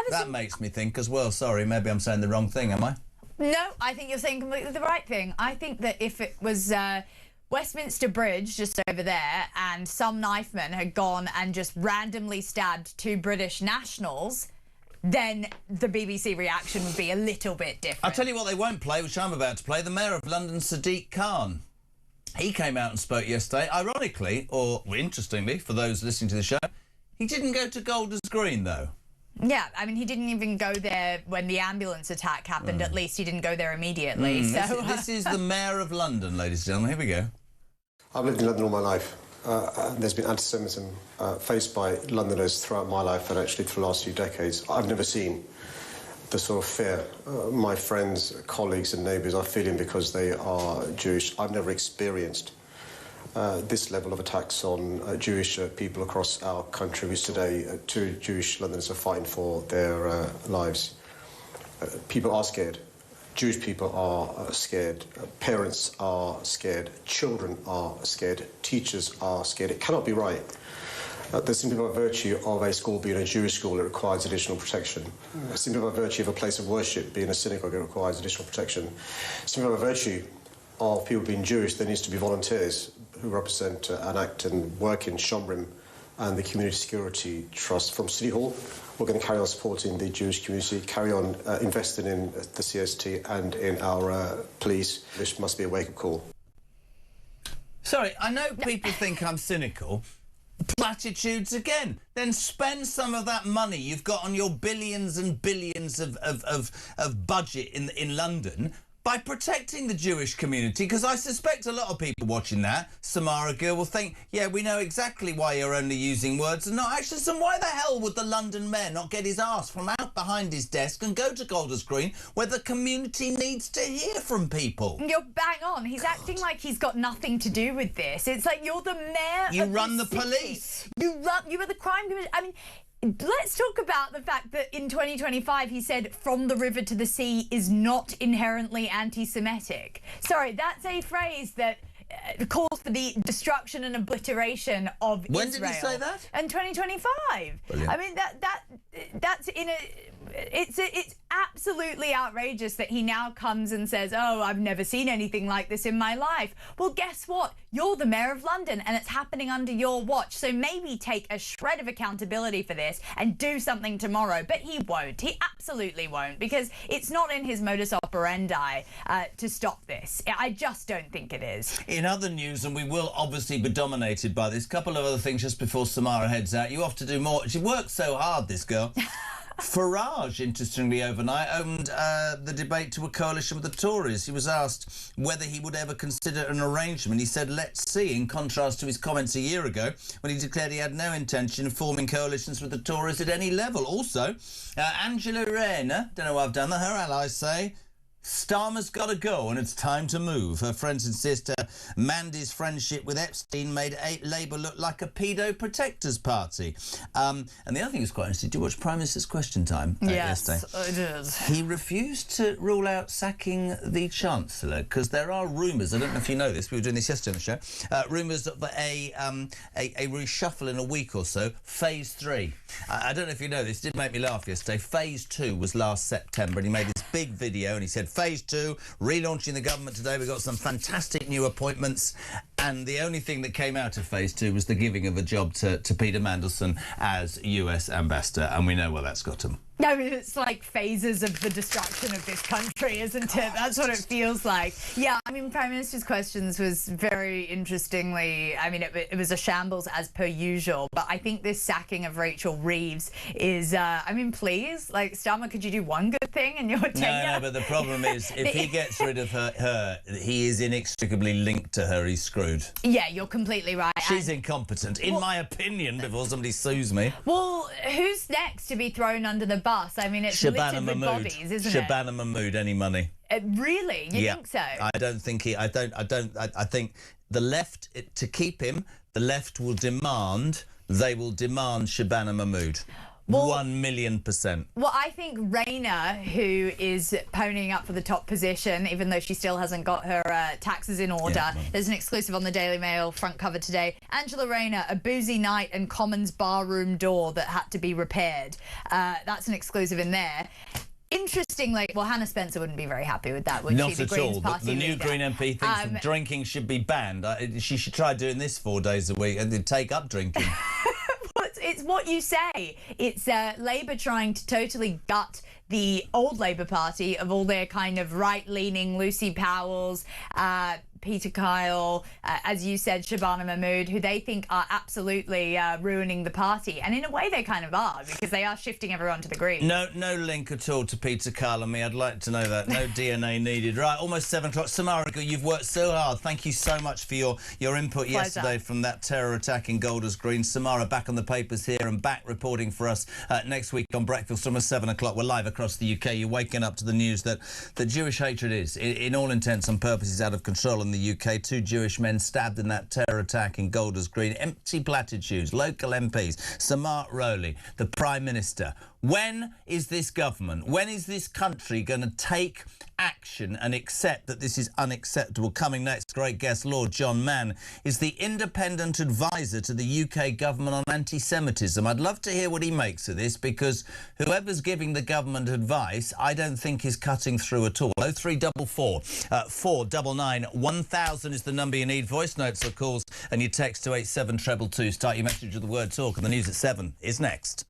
That makes me think as well. Sorry, maybe I'm saying the wrong thing, am I? No, I think you're saying completely the right thing. I think that if it was Westminster Bridge just over there and some knifeman had gone and just randomly stabbed 2 British nationals, then the BBC reaction would be a little bit different. I'll tell you what they won't play, which I'm about to play. The Mayor of London, Sadiq Khan. He came out and spoke yesterday. Ironically, or interestingly, for those listening to the show, he didn't go to Golders Green, though. Yeah, I mean, he didn't even go there when the ambulance attack happened. At least he didn't go there immediately. So this is the Mayor of London, ladies and gentlemen. Here we go. I've lived in London all my life. There's been anti-Semitism faced by Londoners throughout my life, and actually for the last few decades. I've never seen the sort of fear my friends, colleagues and neighbours are feeling because they are Jewish. I've never experienced this level of attacks on Jewish people across our country, which today 2 Jewish Londoners are fighting for their lives. People are scared. Jewish people are scared. Parents are scared. Children are scared. Teachers are scared. It cannot be right Simply by virtue of a school being a Jewish school, it requires additional protection. Simply by virtue of a place of worship being a synagogue, it requires additional protection. Simply by virtue of people being Jewish, there needs to be volunteers who represent and act and work in Shomrim and the Community Security Trust from City Hall. We're going to carry on supporting the Jewish community, carry on investing in the CST and in our police. This must be a wake-up call. Sorry, I know people think I'm cynical. Platitudes again. Then spend some of that money you've got on your billions and billions of budget in London by protecting the Jewish community, because I suspect a lot of people watching that, Samara Gill, will think, yeah, we know exactly why you're only using words and not actions, and why the hell would the London mayor not get his arse from out behind his desk and go to Golders Green, where the community needs to hear from people? You're bang on. He's acting like he's got nothing to do with this. It's like you're the mayor You of run the city. police. You are the crime commissioner. I mean, let's talk about the fact that in 2025 he said from the river to the sea is not inherently anti-Semitic. Sorry, that's a phrase that calls for the destruction and obliteration of Israel. When did he say that? In 2025. Brilliant. I mean, that's in a... It's absolutely outrageous that he now comes and says, oh, I've never seen anything like this in my life. Well, guess what? You're the mayor of London and it's happening under your watch. So maybe take a shred of accountability for this and do something tomorrow. But he won't. He absolutely won't, because it's not in his modus operandi to stop this. I just don't think it is. In other news, and we will obviously be dominated by this, couple of other things just before Samara heads out. You have to do more. She works so hard, this girl. Farage, interestingly, overnight opened the debate to a coalition with the Tories. He was asked whether he would ever consider an arrangement. He said, let's see, in contrast to his comments a year ago when he declared he had no intention of forming coalitions with the Tories at any level. Also, Angela Rayner, don't know why I've done that, her allies say, Starmer's got to go and it's time to move. Her friends insist Mandy's friendship with Epstein made Labour look like a pedo protectors party. And the other thing is quite interesting. Did you watch Prime Minister's Question Time yesterday? Yes, I did. He refused to rule out sacking the Chancellor because there are rumours, I don't know if you know this, we were doing this yesterday on the show, rumours of a reshuffle in a week or so, Phase 3. I don't know if you know this, it did make me laugh yesterday. Phase 2 was last September and he made this big video and he said, Phase 2, relaunching the government today. We've got some fantastic new appointments. And the only thing that came out of Phase 2 was the giving of a job to Peter Mandelson as US ambassador. And we know where that's got him. I mean, it's like phases of the destruction of this country, isn't it? That's what it feels like. Yeah, I mean, Prime Minister's Questions was very interestingly, I mean, it was a shambles as per usual, but I think this sacking of Rachel Reeves is, I mean, please, like, Starmer, could you do one good thing in your tenure? No, but the problem is, if he gets rid of her, he is inextricably linked to her, he's screwed. Yeah, you're completely right. She's incompetent, in my opinion, before somebody sues me. Well, who's next to be thrown under the bus? I mean, it's littered with bodies, isn't it? Shabana Mahmood, any money. Really? You think so? I don't think he... I think the left, to keep him, the left will demand... They will demand Shabana Mahmood. Well, 1,000,000%. Well, I think Rayner, who is ponying up for the top position, even though she still hasn't got her taxes in order. Yeah, there's an exclusive on the Daily Mail front cover today. Angela Rayner, a boozy night and Commons barroom door that had to be repaired. That's an exclusive in there. Interestingly, well, Hannah Spencer wouldn't be very happy with that, would Not she? The at Greens all. Party The new leader. Green MP thinks that drinking should be banned. She should try doing this 4 days a week and take up drinking. It's what you say. It's Labour trying to totally gut the old Labour Party of all their kind of right-leaning Lucy Powells, Peter Kyle, as you said, Shabana Mahmood, who they think are absolutely ruining the party. And in a way, they kind of are, because they are shifting everyone to the Greens. No link at all to Peter Kyle and me. I'd like to know that. No DNA needed. Right, almost 7 o'clock. Samara, you've worked so hard. Thank you so much for your input yesterday from that terror attack in Golders Green. Samara back on the papers here and back reporting for us next week on Breakfast from 7 o'clock. We're live across the UK. You're waking up to the news that Jewish hatred is, in all intents and purposes, out of control in the UK. 2 Jewish men stabbed in that terror attack in Golders Green. Empty platitudes. Local MPs. Samart Rowley, the Prime Minister. When is this government, when is this country going to take action and accept that this is unacceptable? Coming next, great guest Lord John Mann is the independent advisor to the UK government on anti-Semitism. I'd love to hear what he makes of this, because whoever's giving the government advice, I don't think is cutting through at all. 0344 499 1000 is the number you need. Voice notes or calls, and you text to 87222. Start your message with the word talk, and the news at 7 is next.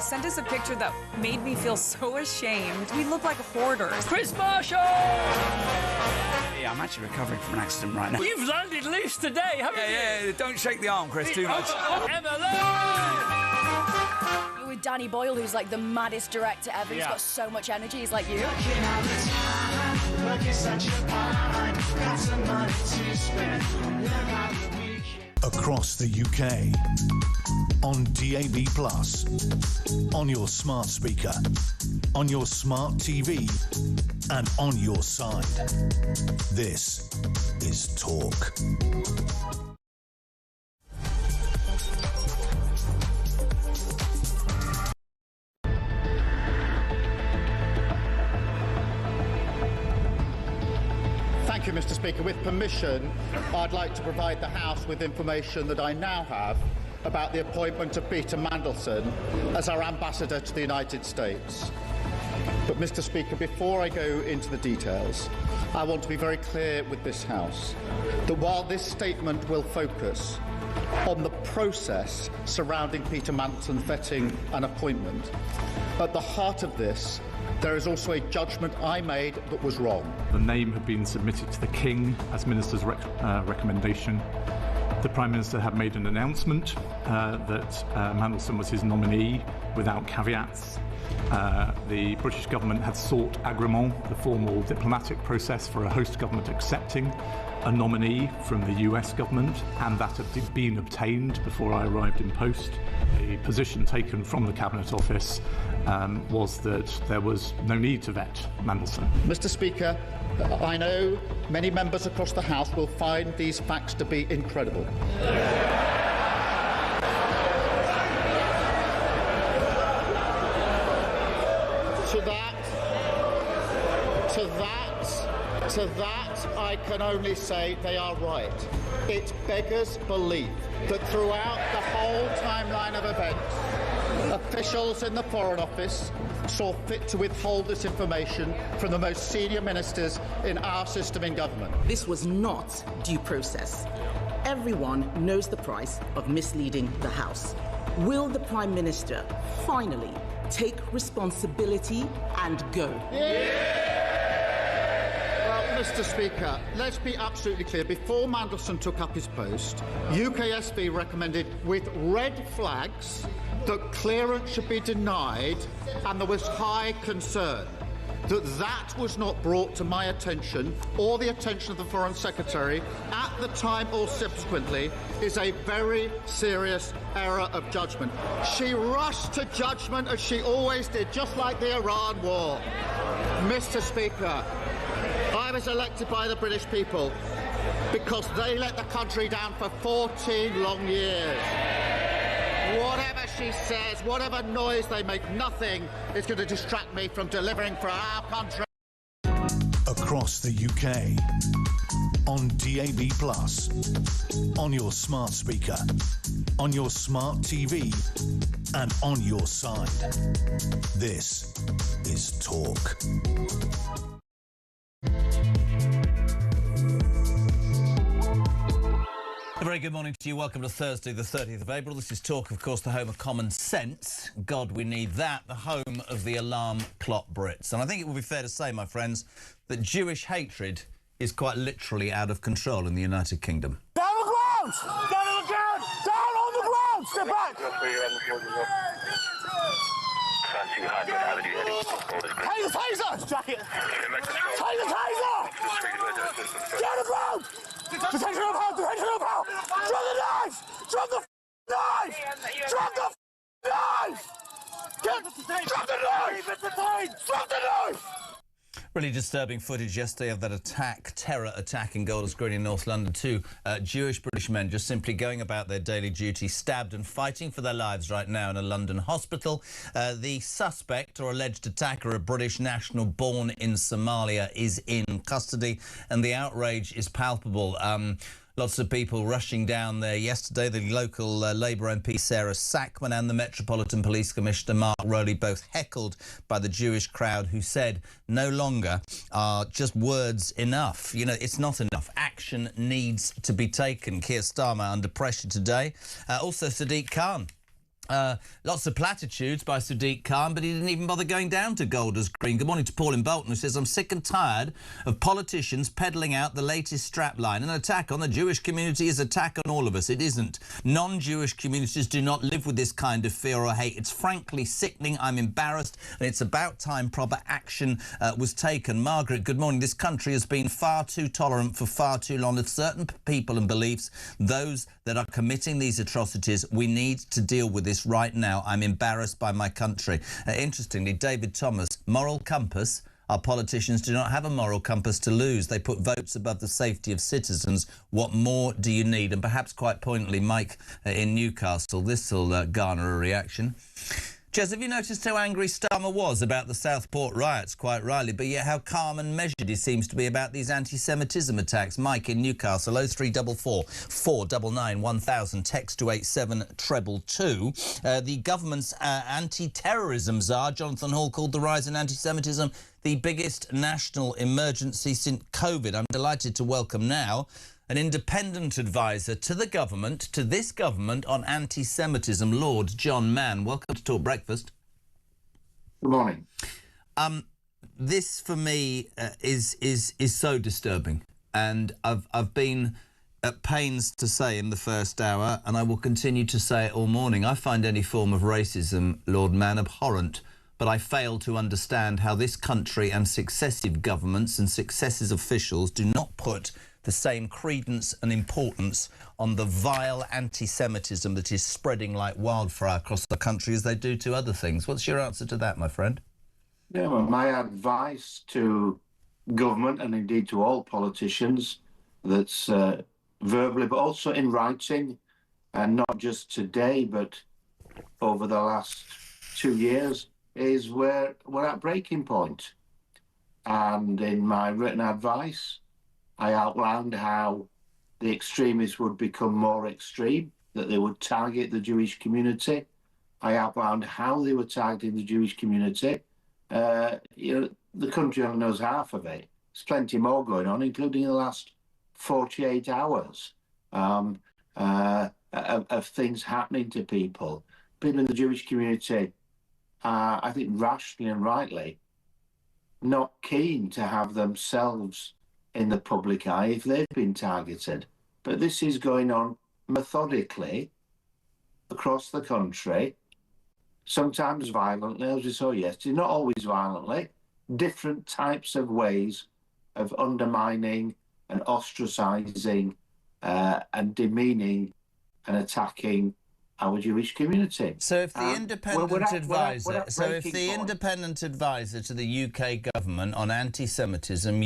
Sent us a picture that made me feel so ashamed. We look like hoarders. Chris Marshall! Yeah, I'm actually recovering from an accident right now. You've landed loose today, haven't you? Yeah, don't shake the arm, Chris, too much. You're with Danny Boyle, who's like the maddest director ever. He's got so much energy. He's like you. Across the UK, on DAB+, on your smart speaker, on your smart TV, and on your side. This is Talk. Thank you, Mr. Speaker. With permission, I'd like to provide the House with information that I now have about the appointment of Peter Mandelson as our ambassador to the United States. But, Mr. Speaker, before I go into the details, I want to be very clear with this House that while this statement will focus on the process surrounding Peter Mandelson's vetting and appointment, at the heart of this, there is also a judgment I made that was wrong. The name had been submitted to the King as Minister's recommendation. The Prime Minister had made an announcement that Mandelson was his nominee without caveats. The British government had sought agrément, the formal diplomatic process for a host government accepting a nominee from the US government, and that had been obtained before I arrived in post. The position taken from the Cabinet Office was that there was no need to vet Mandelson. Mr. Speaker, I know many members across the House will find these facts to be incredible. To that, I can only say they are right. It beggars belief that throughout the whole timeline of events, officials in the Foreign Office saw fit to withhold this information from the most senior ministers in our system in government. This was not due process. Everyone knows the price of misleading the House. Will the Prime Minister finally take responsibility and go? Mr. Speaker, let's be absolutely clear. Before Mandelson took up his post, UKSV recommended with red flags that clearance should be denied, and there was high concern. that was not brought to my attention or the attention of the Foreign Secretary at the time or subsequently is a very serious error of judgment. She rushed to judgment as she always did, just like the Iran war. Mr. Speaker, I was elected by the British people because they let the country down for 14 long years. Whatever she says, whatever noise they make, nothing is going to distract me from delivering for our country. Across the UK, on DAB+, on your smart speaker, on your smart TV, and on your side. This is Talk. A very good morning to you. Welcome to Thursday, the 30th of April. This is Talk, of course, the home of common sense. God, we need that. The home of the alarm clock Brits. And I think it would be fair to say, my friends, that Jewish hatred is quite literally out of control in the United Kingdom. Down on the ground! Down on the ground! Down on the ground! Step back! Take the taser! Jacket! Take the taser! Get on the ground! Detention of power! Detention of power! Drop the knife! Drop the knife! Drop the knife! Drop the knife! Drop the knife! Really disturbing footage yesterday of that terror attack in Golders Green in North London. Two Jewish British men just simply going about their daily duty, stabbed and fighting for their lives right now in a London hospital. The suspect or alleged attacker, a British national born in Somalia, is in custody, and the outrage is palpable. Lots of people rushing down there yesterday. The local Labour MP Sarah Sackman and the Metropolitan Police Commissioner Mark Rowley both heckled by the Jewish crowd, who said no longer are just words enough. You know, it's not enough. Action needs to be taken. Keir Starmer under pressure today. Also Sadiq Khan. Lots of platitudes by Sadiq Khan, but he didn't even bother going down to Golders Green. Good morning to Paul in Bolton, who says, I'm sick and tired of politicians peddling out the latest strapline. An attack on the Jewish community is an attack on all of us. It isn't. Non-Jewish communities do not live with this kind of fear or hate. It's frankly sickening. I'm embarrassed, and it's about time proper action was taken. Margaret, good morning. This country has been far too tolerant for far too long with certain people and beliefs, those that are committing these atrocities. We need to deal with this right now. I'm embarrassed by my country. Interestingly, David Thomas, moral compass. Our politicians do not have a moral compass to lose. They put votes above the safety of citizens. What more do you need? And perhaps quite poignantly, Mike in Newcastle, this will garner a reaction. Jez, have you noticed how angry Starmer was about the Southport riots, quite rightly, but yet how calm and measured he seems to be about these anti-Semitism attacks? Mike in Newcastle, 0344 499 1000, text to 87222. The government's anti-terrorism czar, Jonathan Hall, called the rise in anti-Semitism the biggest national emergency since COVID. I'm delighted to welcome now an independent advisor to the government, to this government, on anti-Semitism, Lord John Mann. Welcome to Talk Breakfast. Good morning. This, for me, is so disturbing, and I've been at pains to say in the first hour, and I will continue to say it all morning, I find any form of racism, Lord Mann, abhorrent. But I fail to understand how this country and successive governments and successive officials do not put the same credence and importance on the vile anti-Semitism that is spreading like wildfire across the country as they do to other things. What's your answer to that, my friend? Yeah, well, my advice to government and indeed to all politicians, that's verbally but also in writing, and not just today but over the last 2 years, is we're at breaking point. And in my written advice, I outlined how the extremists would become more extreme, that they would target the Jewish community. I outlined how they were targeting the Jewish community. The country only knows half of it. There's plenty more going on, including in the last 48 hours of things happening to people. People in the Jewish community are, I think, rationally and rightly not keen to have themselves in the public eye if they've been targeted. But this is going on methodically across the country, sometimes violently, as we saw yesterday, not always violently, different types of ways of undermining and ostracising and demeaning and attacking our Jewish community. So if the independent advisor to the UK government on anti-Semitism,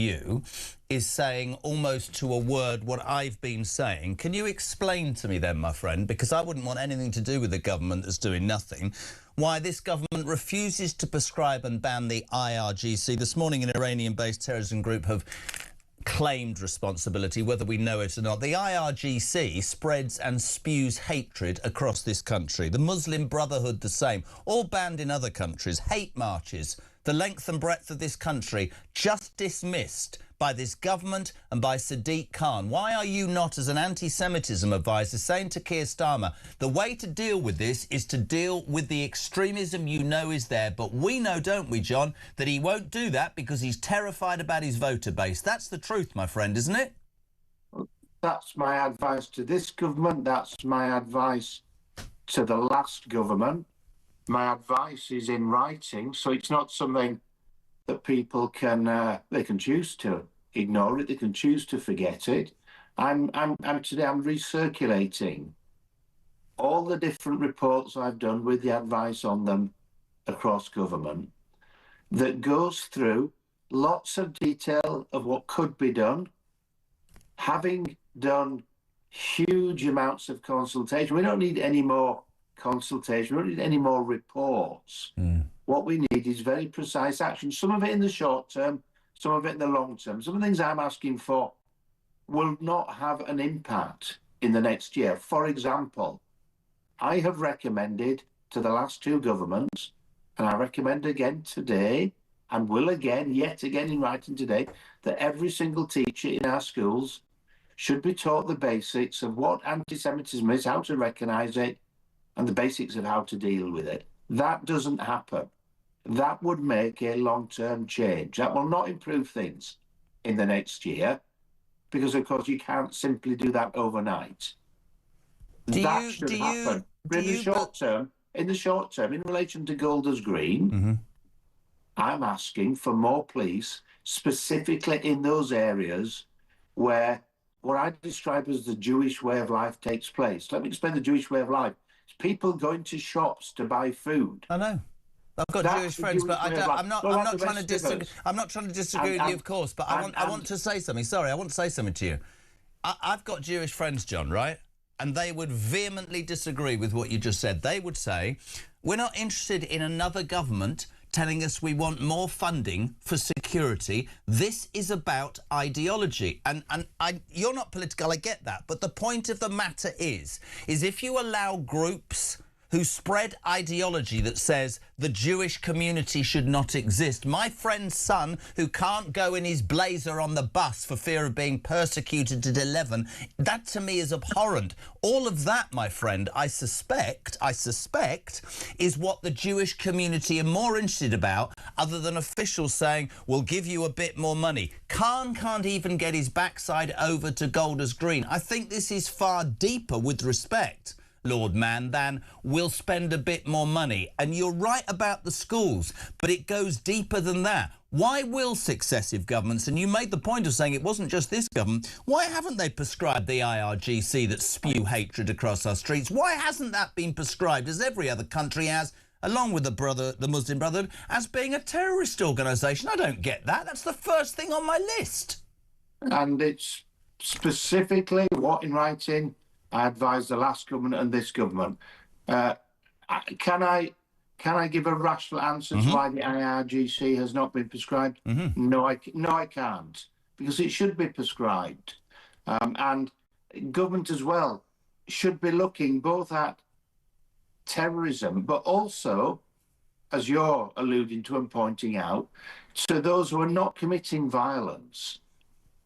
is saying almost to a word what I've been saying, can you explain to me then, my friend, because I wouldn't want anything to do with the government that's doing nothing, why this government refuses to prescribe and ban the IRGC? This morning, an Iranian-based terrorism group have claimed responsibility, whether we know it or not. The IRGC spreads and spews hatred across this country. The Muslim Brotherhood the same, all banned in other countries. Hate marches, the length and breadth of this country, just dismissed by this government and by Sadiq Khan. Why are you not, as an anti-Semitism advisor, saying to Keir Starmer, the way to deal with this is to deal with the extremism you know is there, but we know, don't we, John, that he won't do that because he's terrified about his voter base. That's the truth, my friend, isn't it? That's my advice to this government. That's my advice to the last government. My advice is in writing, so it's not something that people can they can choose to ignore it. They can choose to forget it. I'm recirculating all the different reports I've done with the advice on them across government that goes through lots of detail of what could be done. Having done huge amounts of consultation, we don't need any more consultation. We don't need any more reports. What we need is very precise action, some of it in the short term, some of it in the long term. Some of the things I'm asking for will not have an impact in the next year. For example, I have recommended to the last two governments, and I recommend again today, and will again, yet again in writing today, that every single teacher in our schools should be taught the basics of what anti-Semitism is, how to recognise it, and the basics of how to deal with it. That doesn't happen. That would make a long-term change. That will not improve things in the next year, because of course you can't simply do that overnight. That should happen. But in the short term, in relation to Golders Green, I'm asking for more police, specifically in those areas where what I describe as the Jewish way of life takes place. Let me explain the Jewish way of life. It's people going to shops to buy food. I know. I've got Jewish friends, but I'm not trying to disagree. I'm not trying to disagree with you, of course. But I want to say something. Sorry, I want to say something to you. I've got Jewish friends, John, right? And they would vehemently disagree with what you just said. They would say, we're not interested in another government telling us we want more funding for security. This is about ideology. And you're not political, I get that. But the point of the matter is if you allow groups who spread ideology that says the Jewish community should not exist. My friend's son, who can't go in his blazer on the bus for fear of being persecuted at 11, that to me is abhorrent. All of that, my friend, I suspect, is what the Jewish community are more interested about, other than officials saying, we'll give you a bit more money. Khan can't even get his backside over to Golders Green. I think this is far deeper, with respect, Lord Mann, than we'll spend a bit more money. And you're right about the schools, but it goes deeper than that. Why will successive governments, and you made the point of saying it wasn't just this government, why haven't they prescribed the IRGC that spew hatred across our streets? Why hasn't that been prescribed, as every other country has, along with the Muslim Brotherhood, as being a terrorist organisation? I don't get that. That's the first thing on my list. And it's specifically what in writing I advise the last government and this government. Can I give a rational answer to why the IRGC has not been prescribed? No, I can't, because it should be prescribed. And government as well should be looking both at terrorism, but also, as you're alluding to and pointing out, to those who are not committing violence,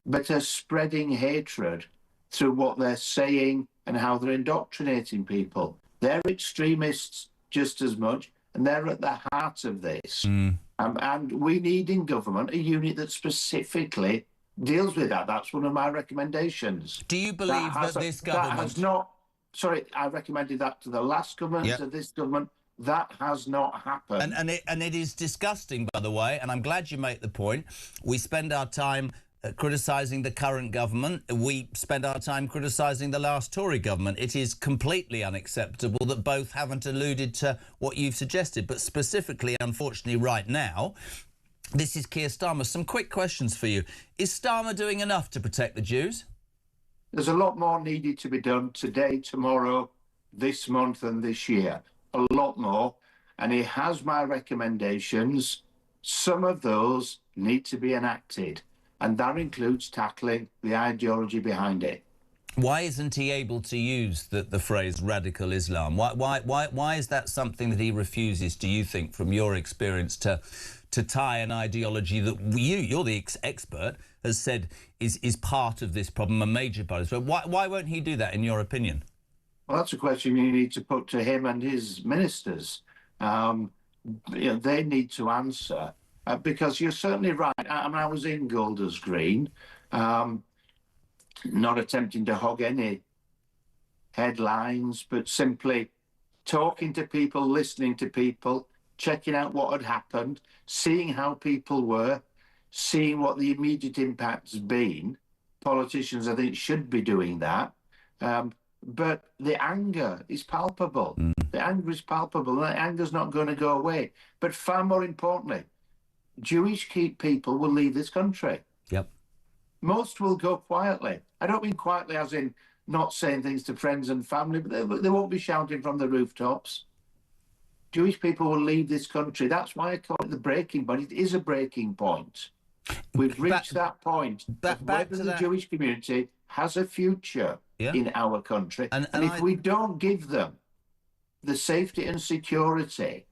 but are spreading hatred through what they're saying and how they're indoctrinating people. They're extremists just as much, and they're at the heart of this. And we need in government a unit that specifically deals with that. That's one of my recommendations. Do you believe that this government... I recommended that to the last government, to this government. that has not happened. And it is disgusting, by the way, and I'm glad you make the point. We spend our time criticising the current government. We spend our time criticising the last Tory government. It is completely unacceptable that both haven't alluded to what you've suggested, but specifically, unfortunately, right now, this is Keir Starmer. Some quick questions for you. Is Starmer doing enough to protect the Jews? There's a lot more needed to be done today, tomorrow, this month and this year. A lot more. And he has my recommendations. Some of those need to be enacted. And that includes tackling the ideology behind it. Why isn't he able to use the phrase radical Islam? Why is that something that he refuses, do you think, from your experience, to tie an ideology that you're the expert, has said is part of this problem, a major part of this problem? Why won't he do that, in your opinion? Well, that's a question you need to put to him and his ministers. They need to answer, because you're certainly right. I was in Golders Green, not attempting to hog any headlines, but simply talking to people, listening to people, checking out what had happened, seeing how people were, seeing what the immediate impact's been. Politicians, I think, should be doing that. But the anger is palpable. The anger is palpable. The anger's not going to go away. But far more importantly, Jewish people will leave this country. Yep. Most will go quietly. I don't mean quietly as in not saying things to friends and family, but they won't be shouting from the rooftops. Jewish people will leave this country. That's why I call it the breaking point. It is a breaking point. We've reached that point. Whether the Jewish community has a future in our country. And if we don't give them the safety and security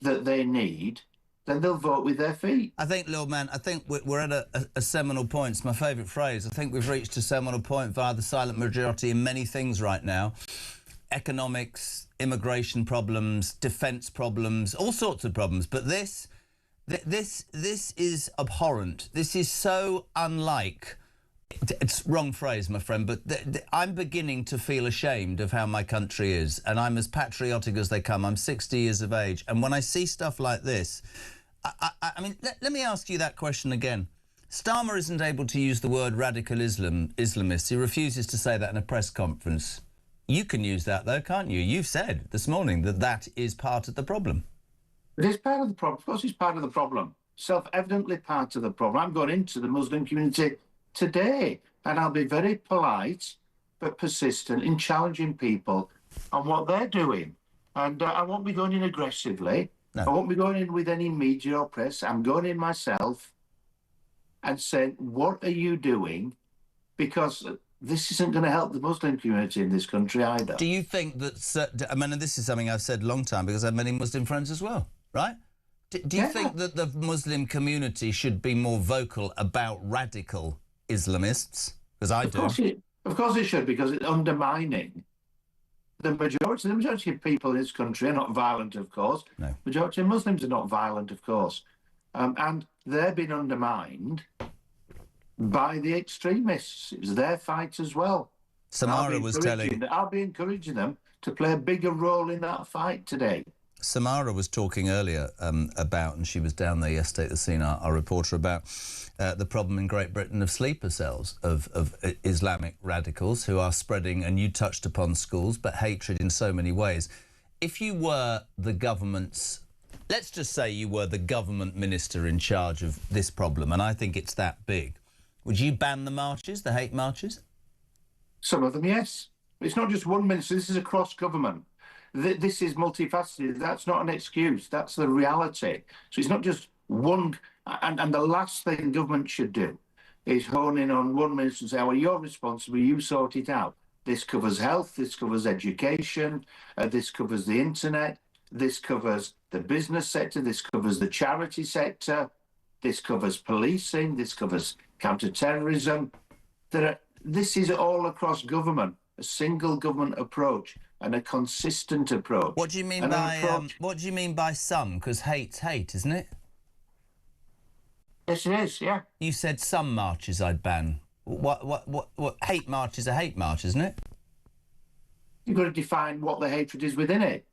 that they need, then they'll vote with their feet. I think, Lord Man, I think we're at a seminal point. It's my favourite phrase. I think we've reached a seminal point via the silent majority in many things right now. Economics, immigration problems, defence problems, all sorts of problems. But this is abhorrent. This is so unlike... It's wrong phrase, my friend, but I'm beginning to feel ashamed of how my country is, and I'm as patriotic as they come. I'm 60 years of age, and when I see stuff like this, I mean, let me ask you that question again. Starmer isn't able to use the word radical Islamist. He refuses to say that in a press conference. You can use that, though, can't you? You've said this morning that that is part of the problem. It is part of the problem. Of course it's part of the problem. Self-evidently part of the problem. I'm going into the Muslim community today, and I'll be very polite but persistent in challenging people on what they're doing. And I won't be going in aggressively. No. I won't be going in with any media or press. I'm going in myself and saying, what are you doing? Because this isn't going to help the Muslim community in this country either. Do you think that... I mean, this is something I've said a long time because I have many Muslim friends as well, right? Do you think that the Muslim community should be more vocal about radical Islamists? Because I do. Of course it should, because it's undermining the majority of people in this country are not violent, of course. No. Majority of Muslims are not violent, of course. And they're being undermined by the extremists. It's their fight as well. Samara was telling... I'll be encouraging them to play a bigger role in that fight today. Samara was talking earlier about, and she was down there yesterday at the scene, our reporter, about the problem in Great Britain of sleeper cells of Islamic radicals who are spreading, and you touched upon schools, but hatred in so many ways. If you were the government's, let's just say you were the government minister in charge of this problem, and I think it's that big, would you ban the marches, the hate marches? Some of them, yes. It's not just one minister, this is across government. This is multifaceted. That's not an excuse. That's the reality. So it's not just one. And the last thing government should do is hone in on one minister and say, well, you're responsible, you sort it out. This covers health, this covers education, this covers the internet, this covers the business sector, this covers the charity sector, this covers policing, this covers counter-terrorism. This is all across government, a single government approach. And a consistent approach. What do you mean what do you mean by some? Because hate's hate, isn't it? Yes, it is. Yeah. You said some marches I'd ban. What hate march is a hate march, isn't it? You've got to define what the hatred is within it.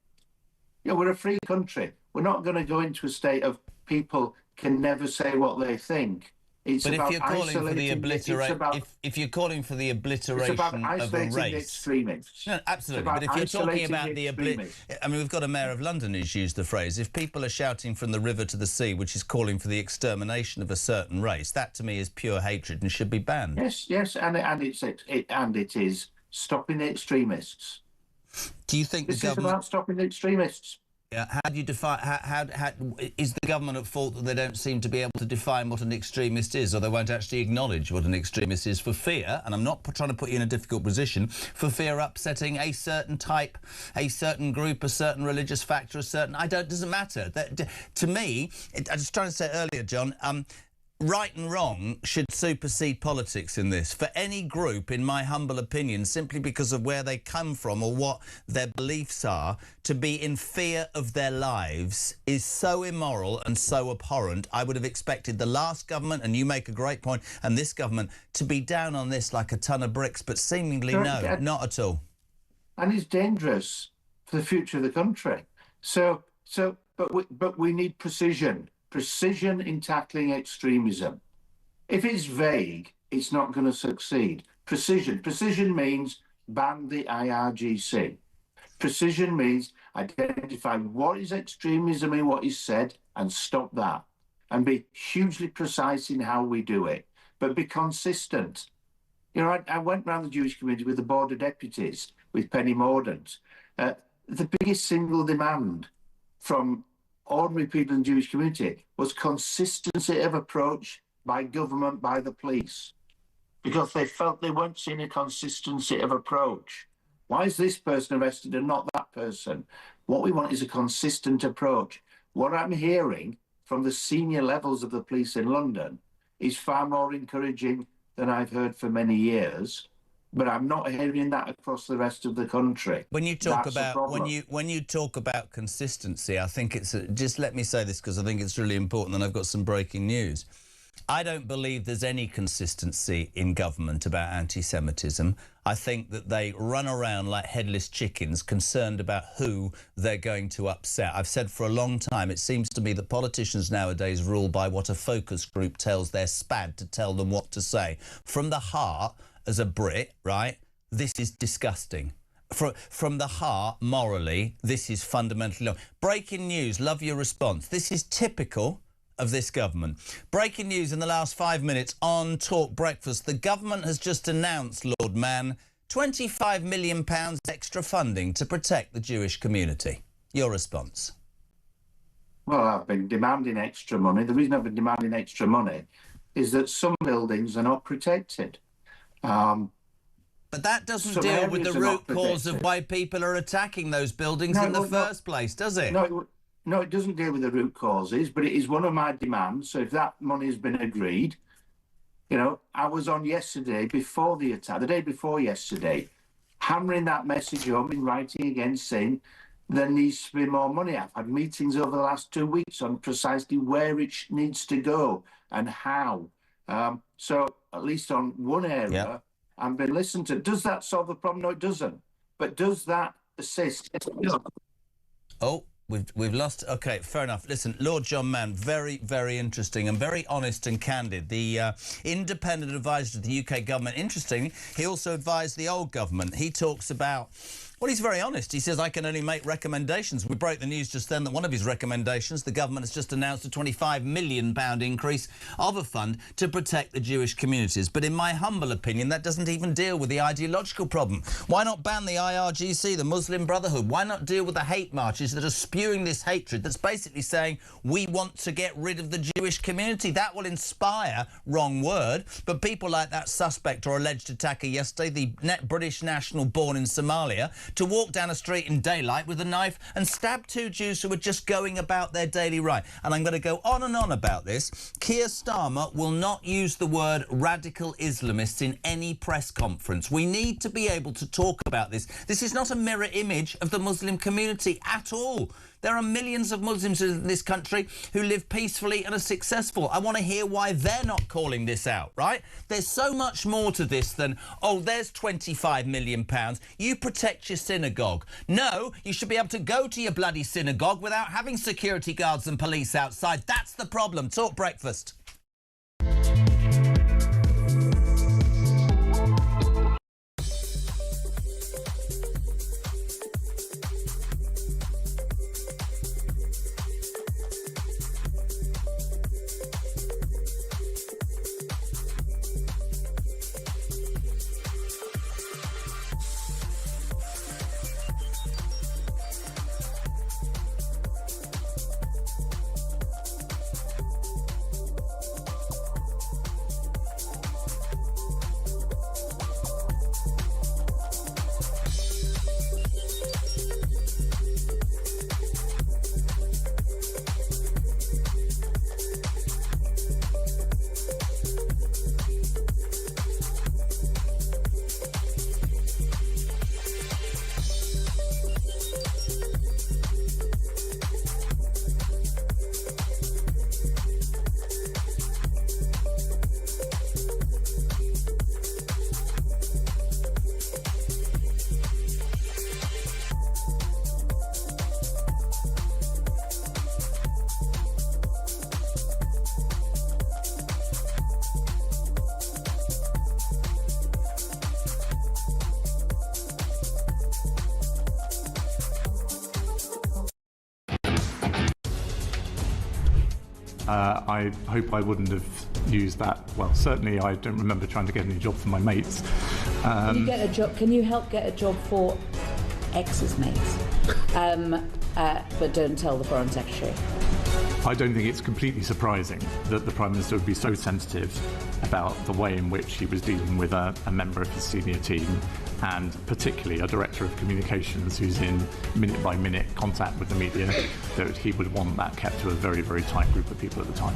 You know, we're a free country. We're not going to go into a state of people can never say what they think. It's but about if you're calling for the if you're calling for the obliteration of a race, the extremists. No, absolutely. But if you're talking about the I mean, we've got a mayor of London who's used the phrase. If people are shouting from the river to the sea, which is calling for the extermination of a certain race, that to me is pure hatred and should be banned. Yes, and it is stopping the extremists. Do you think this the government is about stopping the extremists? Yeah, how do you define? How is the government at fault that they don't seem to be able to define what an extremist is, or they won't actually acknowledge what an extremist is for fear? And I'm not trying to put you in a difficult position, for fear of upsetting a certain type, a certain group, a certain religious factor, a certain. Doesn't matter. To me, I was trying to say earlier, John. Right and wrong should supersede politics in this. For any group, in my humble opinion, simply because of where they come from or what their beliefs are, to be in fear of their lives is so immoral and so abhorrent. I would have expected the last government, and you make a great point, and this government, to be down on this like a ton of bricks, but seemingly no, not at all. And it's dangerous for the future of the country. But we need precision. Precision in tackling extremism. If it's vague, it's not going to succeed. Precision. Precision means ban the IRGC. Precision means identify what is extremism in what is said and stop that. And be hugely precise in how we do it. But be consistent. You know, I went around the Jewish community with the Board of Deputies, with Penny Mordaunt. The biggest single demand from ordinary people in the Jewish community was consistency of approach by government, by the police, because they felt they weren't seeing a consistency of approach. Why is this person arrested and not that person? What we want is a consistent approach. What I'm hearing from the senior levels of the police in London is far more encouraging than I've heard for many years. But I'm not hearing that across the rest of the country. When you talk when you talk about consistency, I think it's just let me say this because I think it's really important, and I've got some breaking news. I don't believe there's any consistency in government about anti-Semitism. I think that they run around like headless chickens, concerned about who they're going to upset. I've said for a long time, it seems to me that politicians nowadays rule by what a focus group tells their spad to tell them what to say. From the heart, as a Brit, right, this is disgusting. From the heart, morally, this is fundamentally wrong. Breaking news, love your response. This is typical of this government. Breaking news in the last 5 minutes on Talk Breakfast. The government has just announced, Lord Mann, £25 million extra funding to protect the Jewish community. Your response? Well, I've been demanding extra money. The reason I've been demanding extra money is that some buildings are not protected. But that doesn't deal with the root cause of why people are attacking those buildings in the first place, does it? No, it doesn't deal with the root causes, but it is one of my demands. So if that money has been agreed, you know, I was on yesterday before the attack, the day before yesterday, hammering that message home in writing again, saying there needs to be more money. I've had meetings over the last 2 weeks on precisely where it needs to go and how. So at least on one area, I've been listened to. Does that solve the problem? No, it doesn't. But does that assist? Oh, we've lost. OK, fair enough. Listen, Lord John Mann, very, very interesting and very honest and candid. The independent advisor to the UK government. Interesting, he also advised the old government. He talks about... Well, he's very honest. He says, I can only make recommendations. We broke the news just then that one of his recommendations, the government has just announced a £25 million increase of a fund to protect the Jewish communities. But in my humble opinion, that doesn't even deal with the ideological problem. Why not ban the IRGC, the Muslim Brotherhood? Why not deal with the hate marches that are spewing this hatred that's basically saying we want to get rid of the Jewish community? That will inspire, wrong word, but people like that suspect or alleged attacker yesterday, the British national born in Somalia, to walk down a street in daylight with a knife and stab 2 Jews who were just going about their daily right. And I'm going to go on and on about this. Keir Starmer will not use the word radical Islamists in any press conference. We need to be able to talk about this. This is not a mirror image of the Muslim community at all. There are millions of Muslims in this country who live peacefully and are successful. I want to hear why they're not calling this out, right? There's so much more to this than, oh, there's £25 million. You protect your synagogue. No, you should be able to go to your bloody synagogue without having security guards and police outside. That's the problem. Talk breakfast. I hope I wouldn't have used that. Well, certainly I don't remember trying to get any job for my mates. Can you get a job? Can you help get a job for ex's mates? But don't tell the Foreign Secretary. I don't think it's completely surprising that the Prime Minister would be so sensitive about the way in which he was dealing with a member of his senior team, and particularly a Director of Communications who's in minute-by-minute contact with the media, that he would want that kept to a very, very tight group of people at the time.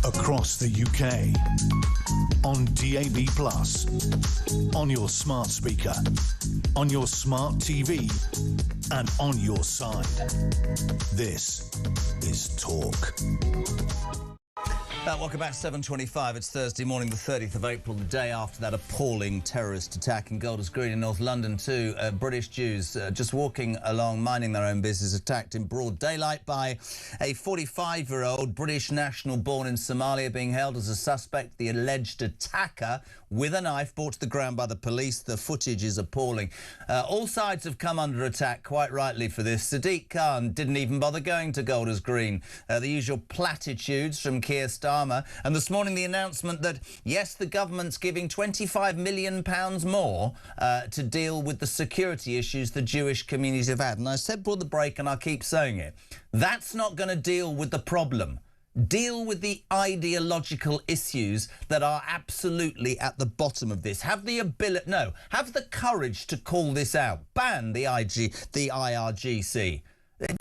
Across the UK, on DAB+, on your smart speaker, on your smart TV, and on your side. This is Talk. Welcome back to 7:25. It's Thursday morning, the 30th of April, the day after that appalling terrorist attack in Golders Green in North London. Two British Jews just walking along, minding their own business, attacked in broad daylight by a 45-year-old British national born in Somalia, being held as a suspect. The alleged attacker, with a knife, brought to the ground by the police. The footage is appalling. All sides have come under attack, quite rightly, for this. Sadiq Khan didn't even bother going to Golders Green. The usual platitudes from Keir Starmer. And this morning, the announcement that, yes, the government's giving £25 million more to deal with the security issues the Jewish communities have had. And I said before the break, and I'll keep saying it, that's not going to deal with the problem. Deal with the ideological issues that are absolutely at the bottom of this. Have the ability, no, have the courage to call this out. Ban the IRGC.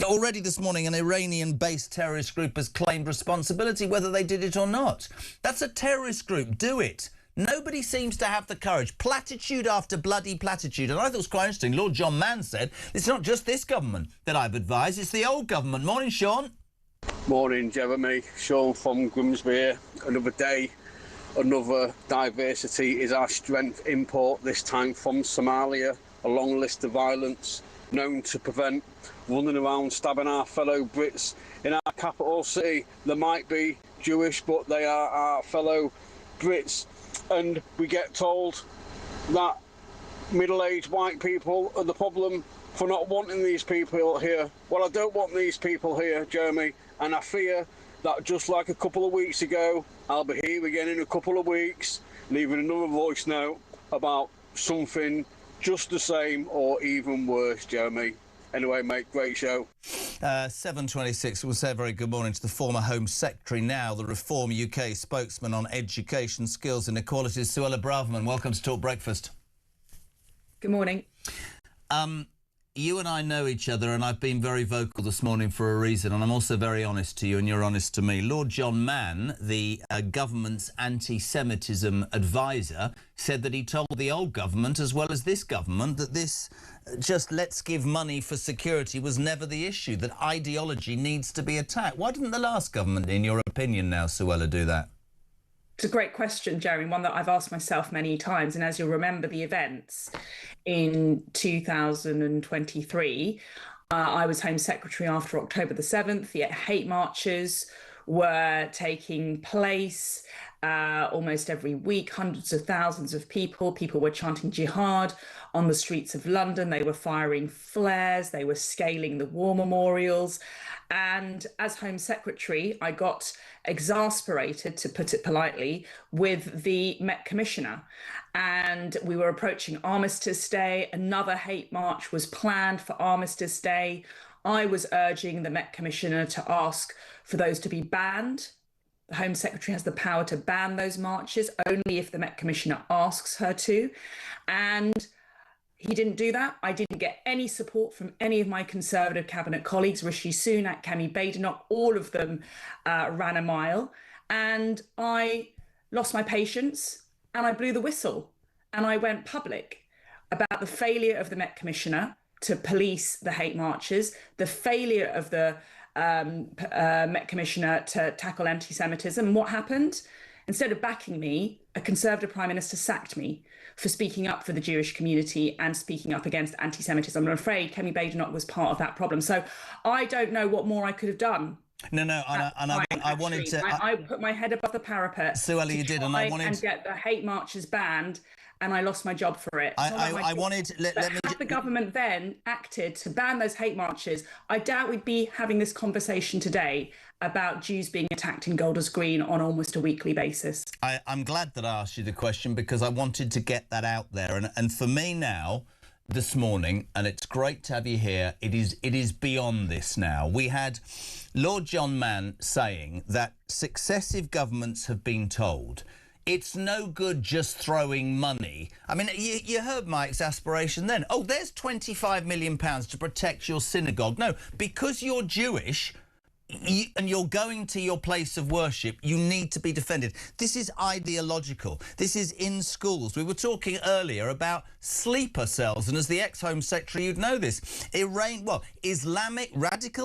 Already this morning, an Iranian-based terrorist group has claimed responsibility, whether they did it or not. That's a terrorist group. Do it. Nobody seems to have the courage. Platitude after bloody platitude. And I thought it was quite interesting. Lord John Mann said, it's not just this government that I've advised, it's the old government. Morning, Sean. Morning, Jeremy. Sean from Grimsby here. Another day, another diversity is our strength. Import, this time from Somalia. A long list of violence known to prevent running around stabbing our fellow Brits in our capital city. They might be Jewish, but they are our fellow Brits. And we get told that middle-aged white people are the problem for not wanting these people here. Well, I don't want these people here, Jeremy, and I fear that just like a couple of weeks ago, I'll be here again in a couple of weeks, leaving another voice note about something just the same or even worse, Jeremy. Anyway, mate, great show. 7:26, we'll say a very good morning to the former Home Secretary, now the Reform UK spokesman on education, skills and equalities, Suella Braverman. Welcome to Talk Breakfast. Good morning. you and I know each other, and I've been very vocal this morning for a reason, and I'm also very honest to you, and you're honest to me. Lord John Mann, the government's anti-Semitism advisor, said that he told the old government, as well as this government, that this just let's give money for security was never the issue, that ideology needs to be attacked. Why didn't the last government, in your opinion now, Suella, do that? It's a great question, Jeremy, one that I've asked myself many times. And as you'll remember the events in 2023, I was Home Secretary after October the 7th, yet hate marches were taking place almost every week. Hundreds of thousands of people were chanting jihad on the streets of London. They were firing flares. They were scaling the war memorials. And as Home Secretary, I got exasperated, to put it politely, with the Met Commissioner. And we were approaching Armistice Day. Another hate march was planned for Armistice Day. I was urging the Met Commissioner to ask for those to be banned. The Home Secretary has the power to ban those marches only if the Met Commissioner asks her to. And he didn't do that. I didn't get any support from any of my Conservative cabinet colleagues, Rishi Sunak, Kemi Badenoch, all of them ran a mile. And I lost my patience and I blew the whistle. And I went public about the failure of the Met Commissioner to police the hate marches, the failure of the Met Commissioner to tackle anti-Semitism. What happened? Instead of backing me, a Conservative Prime Minister sacked me for speaking up for the Jewish community and speaking up against anti-Semitism. I'm afraid Kemi Badenoch was part of that problem. So I don't know what more I could have done. I wanted to... I put my head above the parapet. Suella, you did, and I wanted... and get the hate marches banned, and I lost my job for it. I wanted... Let me... Had the government then acted to ban those hate marches, I doubt we'd be having this conversation today about Jews being attacked in Golders Green on almost a weekly basis. I'm glad that I asked you the question because I wanted to get that out there. And for me now, this morning, and it's great to have you here, it is beyond this now. We had Lord John Mann saying that successive governments have been told it's no good just throwing money. I mean, you heard my exasperation then. Oh, there's £25 million to protect your synagogue. No, because you're Jewish... and you're going to your place of worship, you need to be defended. This is ideological. This is in schools. We were talking earlier about sleeper cells, and as the ex-Home Secretary, you'd know this. Radical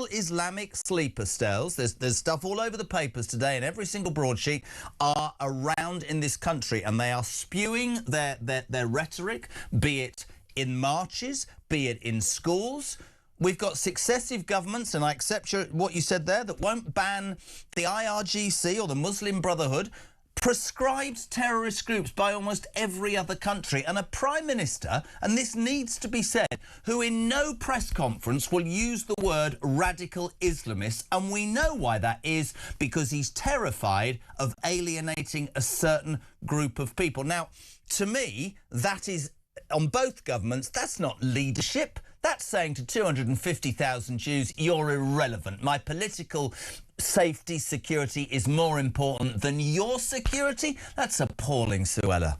Islamic sleeper cells, there's stuff all over the papers today, and every single broadsheet are around in this country, and they are spewing their rhetoric, be it in marches, be it in schools. We've got successive governments, and I accept what you said there, that won't ban the IRGC or the Muslim Brotherhood, prescribed terrorist groups by almost every other country, and a Prime Minister, and this needs to be said, who in no press conference will use the word radical Islamist, and we know why that is, because he's terrified of alienating a certain group of people. Now, to me, that is, on both governments, that's not leadership. That's saying to 250,000 Jews, you're irrelevant. My political safety, security is more important than your security. That's appalling, Suella.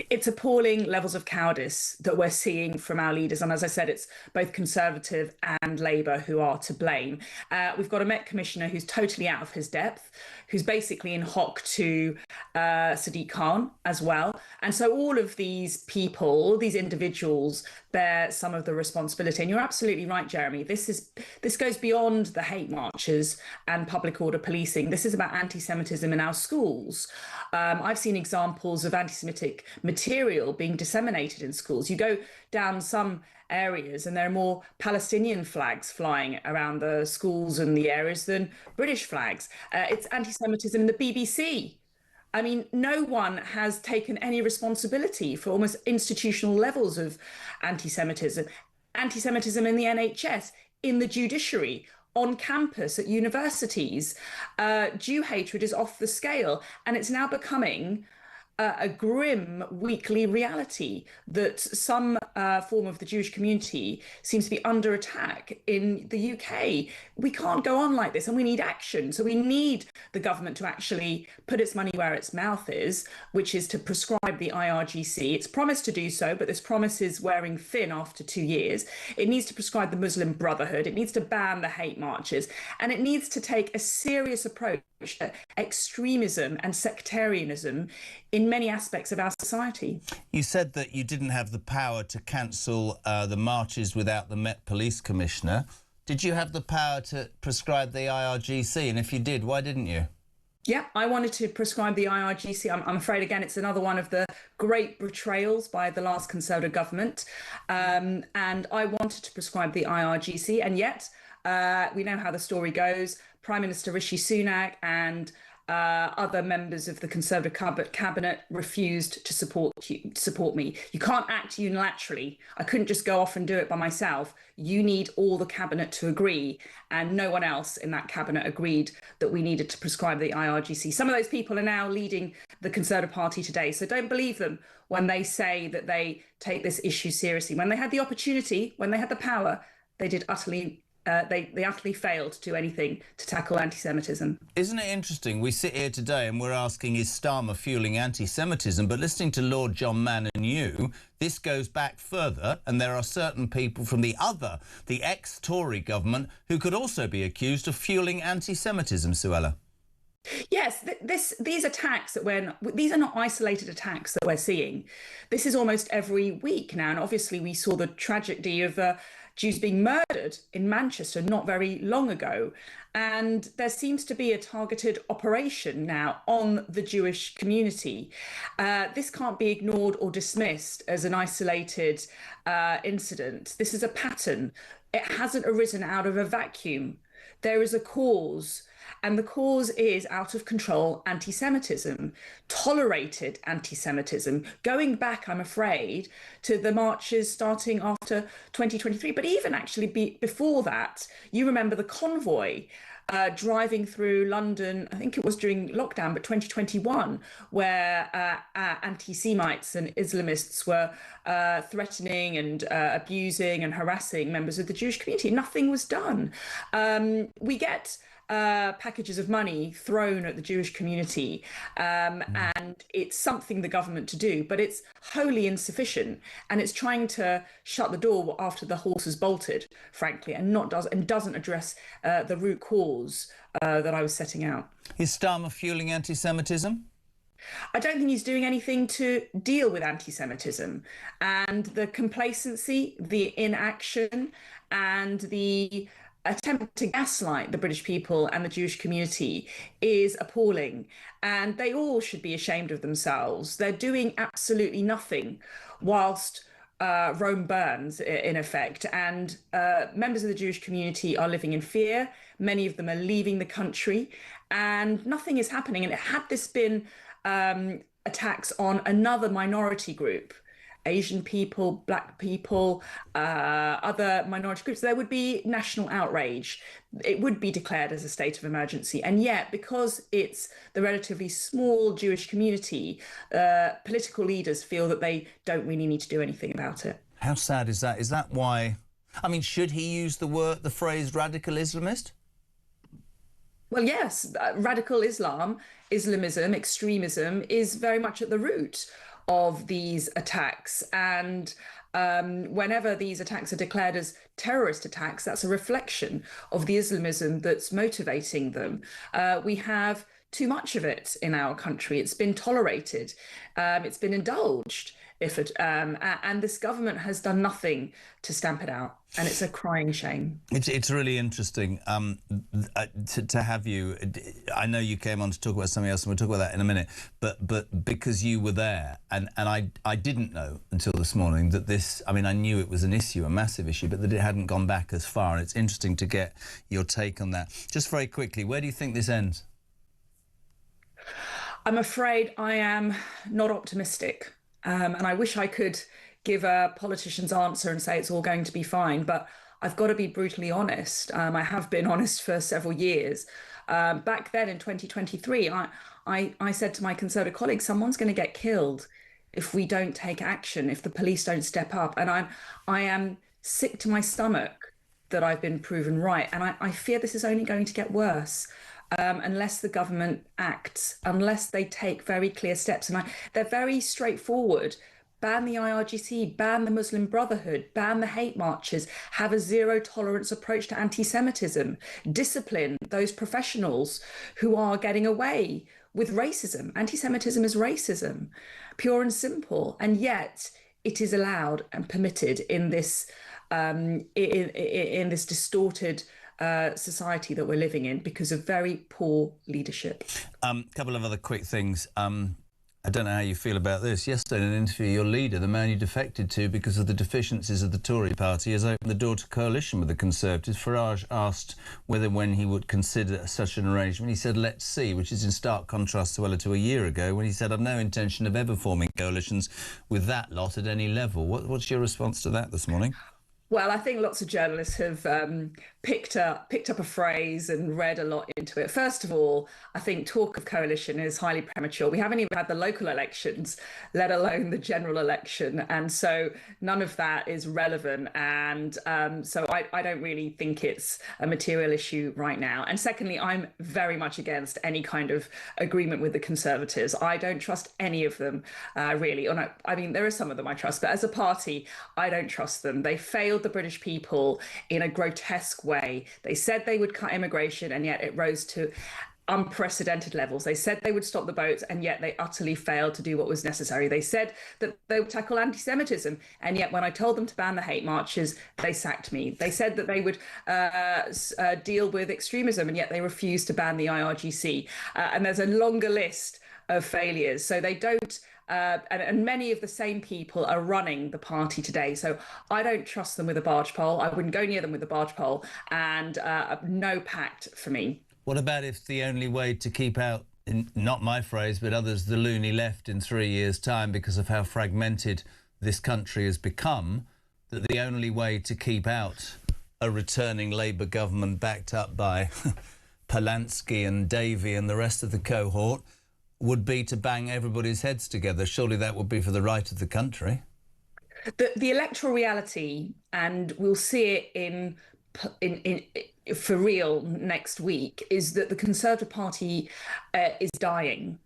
It's appalling levels of cowardice that we're seeing from our leaders. And as I said, it's both Conservative and Labour who are to blame. We've got a Met Commissioner who's totally out of his depth, who's basically in hock to Sadiq Khan as well. And so all of these people, these individuals, bear some of the responsibility. And you're absolutely right, Jeremy. This goes beyond the hate marches and public order policing. This is about anti-Semitism in our schools. I've seen examples of anti-Semitic material being disseminated in schools. You go down some areas and there are more Palestinian flags flying around the schools and the areas than British flags. It's anti-Semitism in the BBC. I mean, no one has taken any responsibility for almost institutional levels of anti-Semitism. Anti-Semitism in the NHS, in the judiciary, on campus, at universities. Jew hatred is off the scale, and it's now becoming a grim weekly reality that some form of the Jewish community seems to be under attack in the UK. We can't go on like this, and we need action. So we need the government to actually put its money where its mouth is, which is to prescribe the IRGC. It's promised to do so, but this promise is wearing thin after 2 years. It needs to prescribe the Muslim Brotherhood. It needs to ban the hate marches, and it needs to take a serious approach to extremism and sectarianism in many aspects of our society. You said that you didn't have the power to cancel the marches without the Met Police Commissioner. Did you have the power to prescribe the IRGC? And if you did, why didn't you? Yeah, I wanted to prescribe the IRGC. I'm afraid, again, it's another one of the great betrayals by the last Conservative government. And I wanted to prescribe the IRGC. And yet, we know how the story goes. Prime Minister Rishi Sunak and other members of the Conservative cabinet refused to support me. You can't act unilaterally. I couldn't just go off and do it by myself. You need all the cabinet to agree, and no one else in that cabinet agreed that we needed to prescribe the IRGC. Some of those people are now leading the Conservative Party today, so don't believe them when they say that they take this issue seriously. When they had the opportunity, when they had the power, they did utterly they utterly failed to do anything to tackle anti-Semitism. Isn't it interesting? We sit here today and we're asking, is Starmer fueling anti-Semitism? But listening to Lord John Mann and you, this goes back further, and there are certain people from the ex-Tory government who could also be accused of fueling anti-Semitism, Suella. Yes, these attacks these are not isolated attacks that we're seeing. This is almost every week now, and obviously we saw the tragedy of Jews being murdered in Manchester not very long ago. And there seems to be a targeted operation now on the Jewish community. This can't be ignored or dismissed as an isolated incident. This is a pattern. It hasn't arisen out of a vacuum. There is a cause. And the cause is out of control anti-Semitism, tolerated anti-Semitism, going back, I'm afraid, to the marches starting after 2023. But even actually before that, you remember the convoy driving through London, I think it was during lockdown, but 2021, where anti-Semites and Islamists were threatening and abusing and harassing members of the Jewish community. Nothing was done. We get packages of money thrown at the Jewish community, and it's something the government to do, but it's wholly insufficient, and it's trying to shut the door after the horse has bolted, frankly, and doesn't address the root cause that I was setting out. Is Starmer fueling anti-Semitism? I don't think he's doing anything to deal with anti-Semitism, and the complacency, the inaction, and the attempt to gaslight the British people and the Jewish community is appalling, and they all should be ashamed of themselves. They're doing absolutely nothing whilst Rome burns, in effect, and members of the Jewish community are living in fear. Many of them are leaving the country, and nothing is happening. And had this been attacks on another minority group, Asian people, black people, other minority groups, there would be national outrage. It would be declared as a state of emergency. And yet, because it's the relatively small Jewish community, political leaders feel that they don't really need to do anything about it. How sad is that? Is that why? I mean, should he use the phrase radical Islamist? Well, yes, radical Islamism, extremism is very much at the root of these attacks, and whenever these attacks are declared as terrorist attacks, that's a reflection of the Islamism that's motivating them. We have too much of it in our country. It's been tolerated, it's been indulged, and this government has done nothing to stamp it out, and it's a crying shame. It's really interesting to have you. I know you came on to talk about something else, and we'll talk about that in a minute, but because you were there, and I didn't know until this morning that this, I mean, I knew it was an issue, a massive issue, but that it hadn't gone back as far, and it's interesting to get your take on that. Just very quickly, where do you think this ends? I'm afraid I am not optimistic. And I wish I could give a politician's answer and say it's all going to be fine, but I've got to be brutally honest. I have been honest for several years. Back then in 2023, I said to my Conservative colleagues, someone's going to get killed if we don't take action, if the police don't step up. And I am sick to my stomach that I've been proven right. And I fear this is only going to get worse. Unless the government acts, unless they take very clear steps. And they're very straightforward. Ban the IRGC, ban the Muslim Brotherhood, ban the hate marches, have a zero tolerance approach to anti-Semitism, discipline those professionals who are getting away with racism. Anti-Semitism is racism, pure and simple. And yet it is allowed and permitted in this in this distorted society that we're living in because of very poor leadership. Couple of other quick things. I don't know how you feel about this. Yesterday in an interview, your leader, the man you defected to because of the deficiencies of the Tory party, has opened the door to coalition with the Conservatives. Farage asked when he would consider such an arrangement. He said, let's see, which is in stark contrast to a year ago when he said, I've no intention of ever forming coalitions with that lot at any level. What's your response to that this morning? Well, I think lots of journalists have picked up a phrase and read a lot into it. First of all, I think talk of coalition is highly premature. We haven't even had the local elections, let alone the general election. And so none of that is relevant. And so I don't really think it's a material issue right now. And secondly, I'm very much against any kind of agreement with the Conservatives. I don't trust any of them, really. Or no, I mean, there are some of them I trust, but as a party, I don't trust them. They failed the British people in a grotesque way. They said they would cut immigration, and yet it rose to unprecedented levels. They said they would stop the boats, and yet they utterly failed to do what was necessary. They said that they would tackle anti-Semitism, and yet when I told them to ban the hate marches, they sacked me. They said that they would deal with extremism, and yet they refused to ban the IRGC. And there's a longer list of failures. So they don't and many of the same people are running the party today. So I don't trust them with a barge pole. I wouldn't go near them with a barge pole, and no pact for me. What about if the only way to keep out, not my phrase, but others, the loony left in 3 years' time because of how fragmented this country has become, that the only way to keep out a returning Labour government backed up by Polanski and Davey and the rest of the cohort would be to bang everybody's heads together? Surely that would be for the right of the country. The electoral reality, and we'll see it in for real next week, is that the Conservative Party is dying.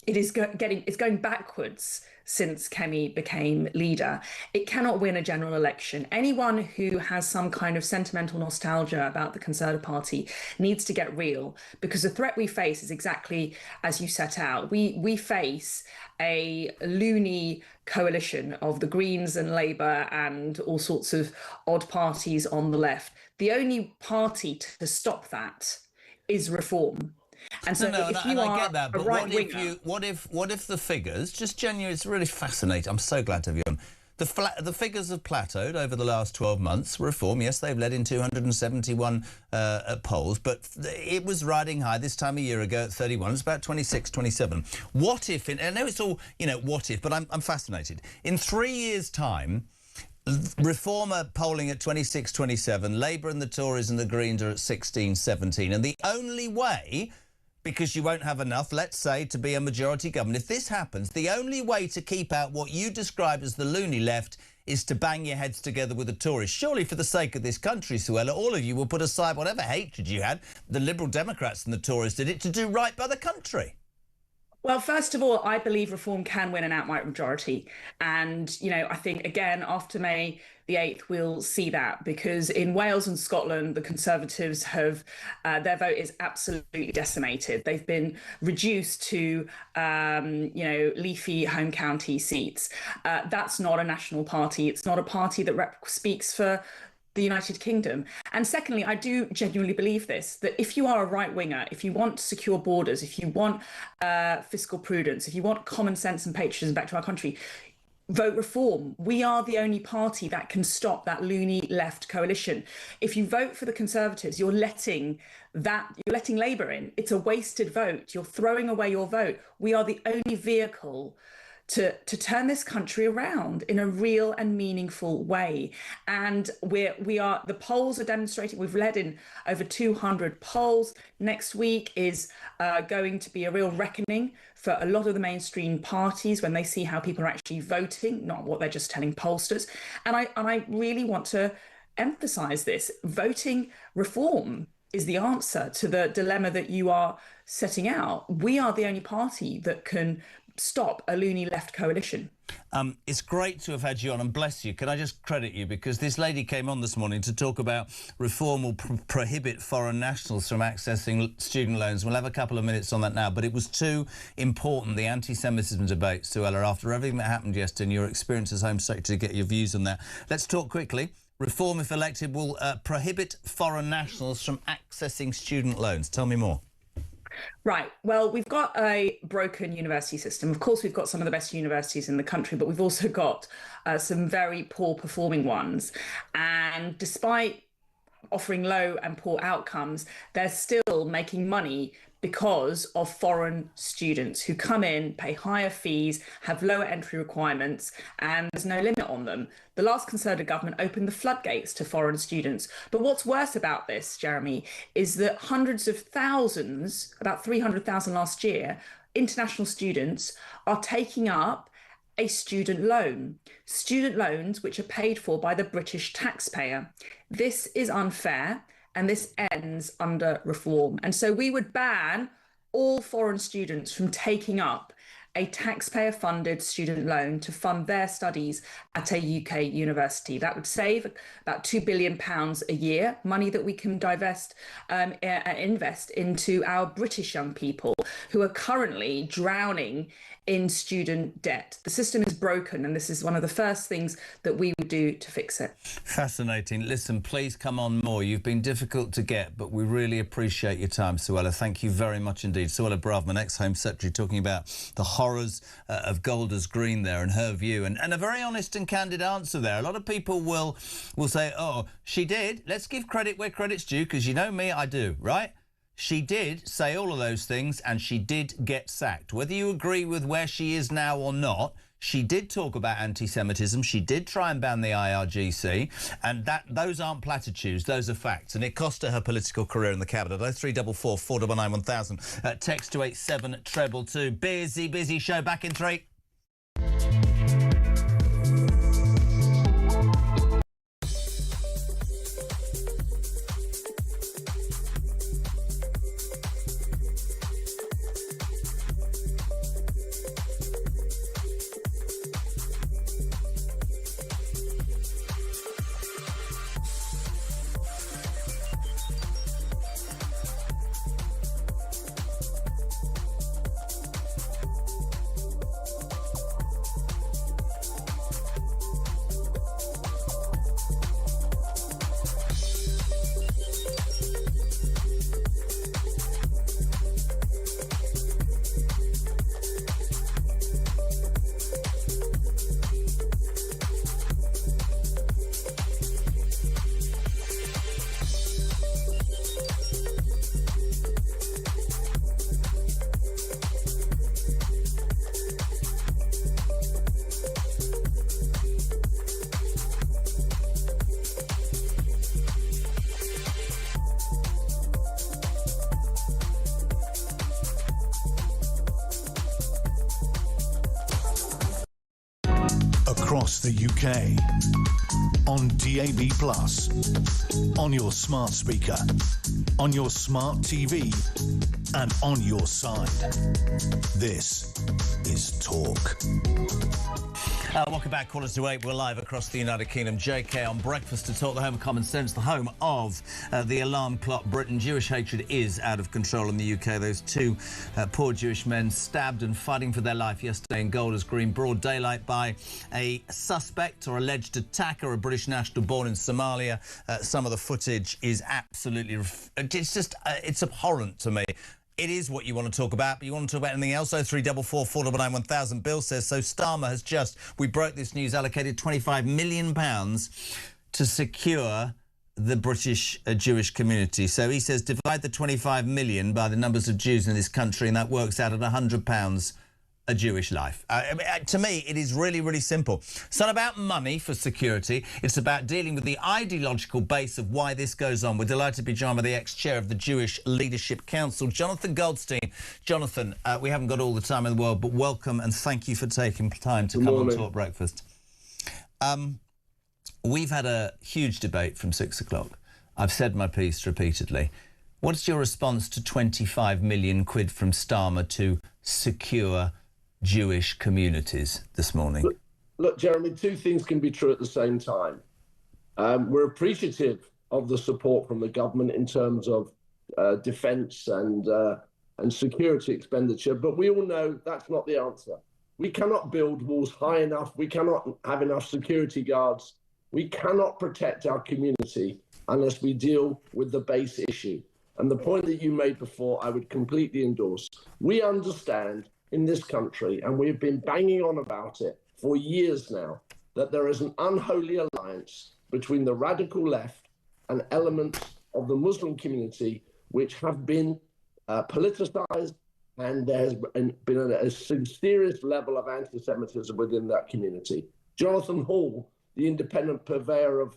It is it's going backwards since Kemi became leader. It cannot win a general election. Anyone who has some kind of sentimental nostalgia about the Conservative Party needs to get real, because the threat we face is exactly as you set out. We face a loony coalition of the Greens and Labour and all sorts of odd parties on the left. The only party to stop that is Reform. And so if you are I get that, but what if the figures, just genuinely, it's really fascinating. I'm so glad to have you on. The figures have plateaued over the last 12 months. Reform, yes, they've led in 271 polls, but it was riding high this time a year ago at 31. It's about 26, 27. What if, I know it's all, what if, but I'm fascinated. In 3 years' time, Reform are polling at 26, 27. Labour and the Tories and the Greens are at 16, 17. And the only way, because you won't have enough, let's say, to be a majority government, if this happens, the only way to keep out what you describe as the loony left is to bang your heads together with the Tories. Surely, for the sake of this country, Suella, all of you will put aside whatever hatred you had. The Liberal Democrats and the Tories did it to do right by the country. Well, first of all, I believe Reform can win an outright majority. And, I think, again, after May the 8th, we'll see that, because in Wales and Scotland, the Conservatives have, their vote is absolutely decimated. They've been reduced to, leafy home county seats. That's not a national party. It's not a party that speaks for the United Kingdom. And secondly, I do genuinely believe this, that if you are a right-winger, if you want secure borders, if you want fiscal prudence, if you want common sense and patriotism back to our country, vote Reform. We are the only party that can stop that loony left coalition. If you vote for the Conservatives, you're letting Labour in. It's a wasted vote. You're throwing away your vote. We are the only vehicle to turn this country around in a real and meaningful way. And the polls are demonstrating. We've led in over 200 polls. Next week is going to be a real reckoning for a lot of the mainstream parties when they see how people are actually voting, not what they're just telling pollsters. And I really want to emphasize this. Voting reform is the answer to the dilemma that you are setting out. We are the only party that can stop a loony left coalition. It's great to have had you on, and bless you. Can I just credit you, because this lady came on this morning to talk about reform will prohibit foreign nationals from accessing student loans. We'll have a couple of minutes on that now, but it was too important, the anti-Semitism debate, Suella, after everything that happened yesterday and your experience as Home Secretary, to get your views on that. Let's talk quickly. Reform, if elected, will prohibit foreign nationals from accessing student loans. Tell me more. Right. Well, we've got a broken university system. Of course, we've got some of the best universities in the country, but we've also got some very poor performing ones. And despite offering low and poor outcomes, they're still making money because of foreign students who come in, pay higher fees, have lower entry requirements, and there's no limit on them. The last Conservative government opened the floodgates to foreign students. But what's worse about this, Jeremy, is that hundreds of thousands, about 300,000 last year, international students are taking up a student loans which are paid for by the British taxpayer. This is unfair, and this ends under reform. And so we would ban all foreign students from taking up a taxpayer-funded student loan to fund their studies at a UK university. That would save about £2 billion a year, money that we can divest and invest into our British young people who are currently drowning in student debt. The system is broken, and this is one of the first things that we would do to fix it. Fascinating. Listen, please come on more. You've been difficult to get, but we really appreciate your time, Suella. Thank you very much indeed. Suella Braverman, ex-Home Secretary, talking about the horrors of Golders Green there and her view, and a very honest and candid answer there. A lot of people will say, oh, she did. Let's give credit where credit's due, because you know me, I do, right? She did say all of those things, and she did get sacked. Whether you agree with where she is now or not, she did talk about anti-Semitism. She did try and ban the IRGC, and those aren't platitudes. Those are facts, and it cost her political career in the cabinet. 0344 499 1000. Text to 87222. Busy show. Back in 3. Across the UK, on DAB+, on your smart speaker, on your smart TV, and on your side. This is Talk. Welcome back, quarters to 8. We're live across the United Kingdom. JK on Breakfast to Talk, the home of common sense, the home of the alarm clock Britain. Jewish hatred is out of control in the UK. Those two poor Jewish men stabbed and fighting for their life yesterday in Golders Green, broad daylight, by a suspect or alleged attacker, a British national born in Somalia. Some of the footage is absolutely... it's abhorrent to me. It is what you want to talk about, but you want to talk about anything else? 0344 499 1000. Bill says, so Starmer has just, we broke this news, allocated £25 million to secure the British Jewish community. So he says, divide the 25 million by the numbers of Jews in this country, and that works out at £100 a Jewish life. To me, it is really, really simple. It's not about money for security. It's about dealing with the ideological base of why this goes on. We're delighted to be joined by the ex-chair of the Jewish Leadership Council, Jonathan Goldstein. Jonathan, we haven't got all the time in the world, but welcome and thank you for taking time to come on Talk Breakfast. We've had a huge debate from 6 o'clock. I've said my piece repeatedly. What's your response to 25 million quid from Starmer to secure Jewish communities this morning? Look, Jeremy, two things can be true at the same time. We're appreciative of the support from the government in terms of defence and security expenditure, but we all know that's not the answer. We cannot build walls high enough. We cannot have enough security guards. We cannot protect our community unless we deal with the base issue. And the point that you made before, I would completely endorse. We understand in this country, and we've been banging on about it for years now, that there is an unholy alliance between the radical left and elements of the Muslim community which have been politicized, and there has been a serious level of anti-Semitism within that community. Jonathan Hall, the independent purveyor of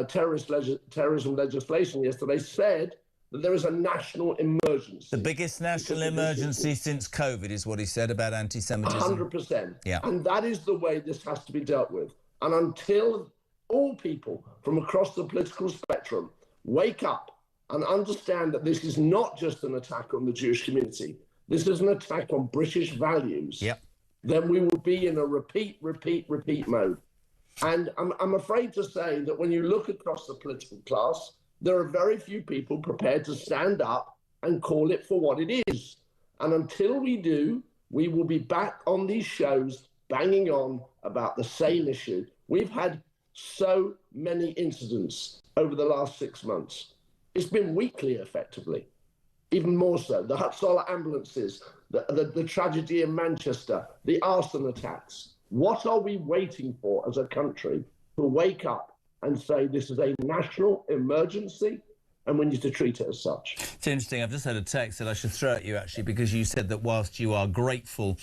terrorism legislation yesterday, said that there is a national emergency. The biggest national emergency since COVID is what he said about anti-Semitism. 100%. Yeah. And that is the way this has to be dealt with. And until all people from across the political spectrum wake up and understand that this is not just an attack on the Jewish community, this is an attack on British values, then we will be in a repeat mode. And I'm afraid to say that when you look across the political class, there are very few people prepared to stand up and call it for what it is. And until we do, we will be back on these shows banging on about the same issue. We've had so many incidents over the last 6 months. It's been weekly, effectively, even more so. The Hatzalah ambulances, the tragedy in Manchester, the arson attacks. What are we waiting for as a country to wake up and say this is a national emergency and we need to treat it as such? It's interesting. I've just had a text that I should throw at you, actually, because you said that whilst you are grateful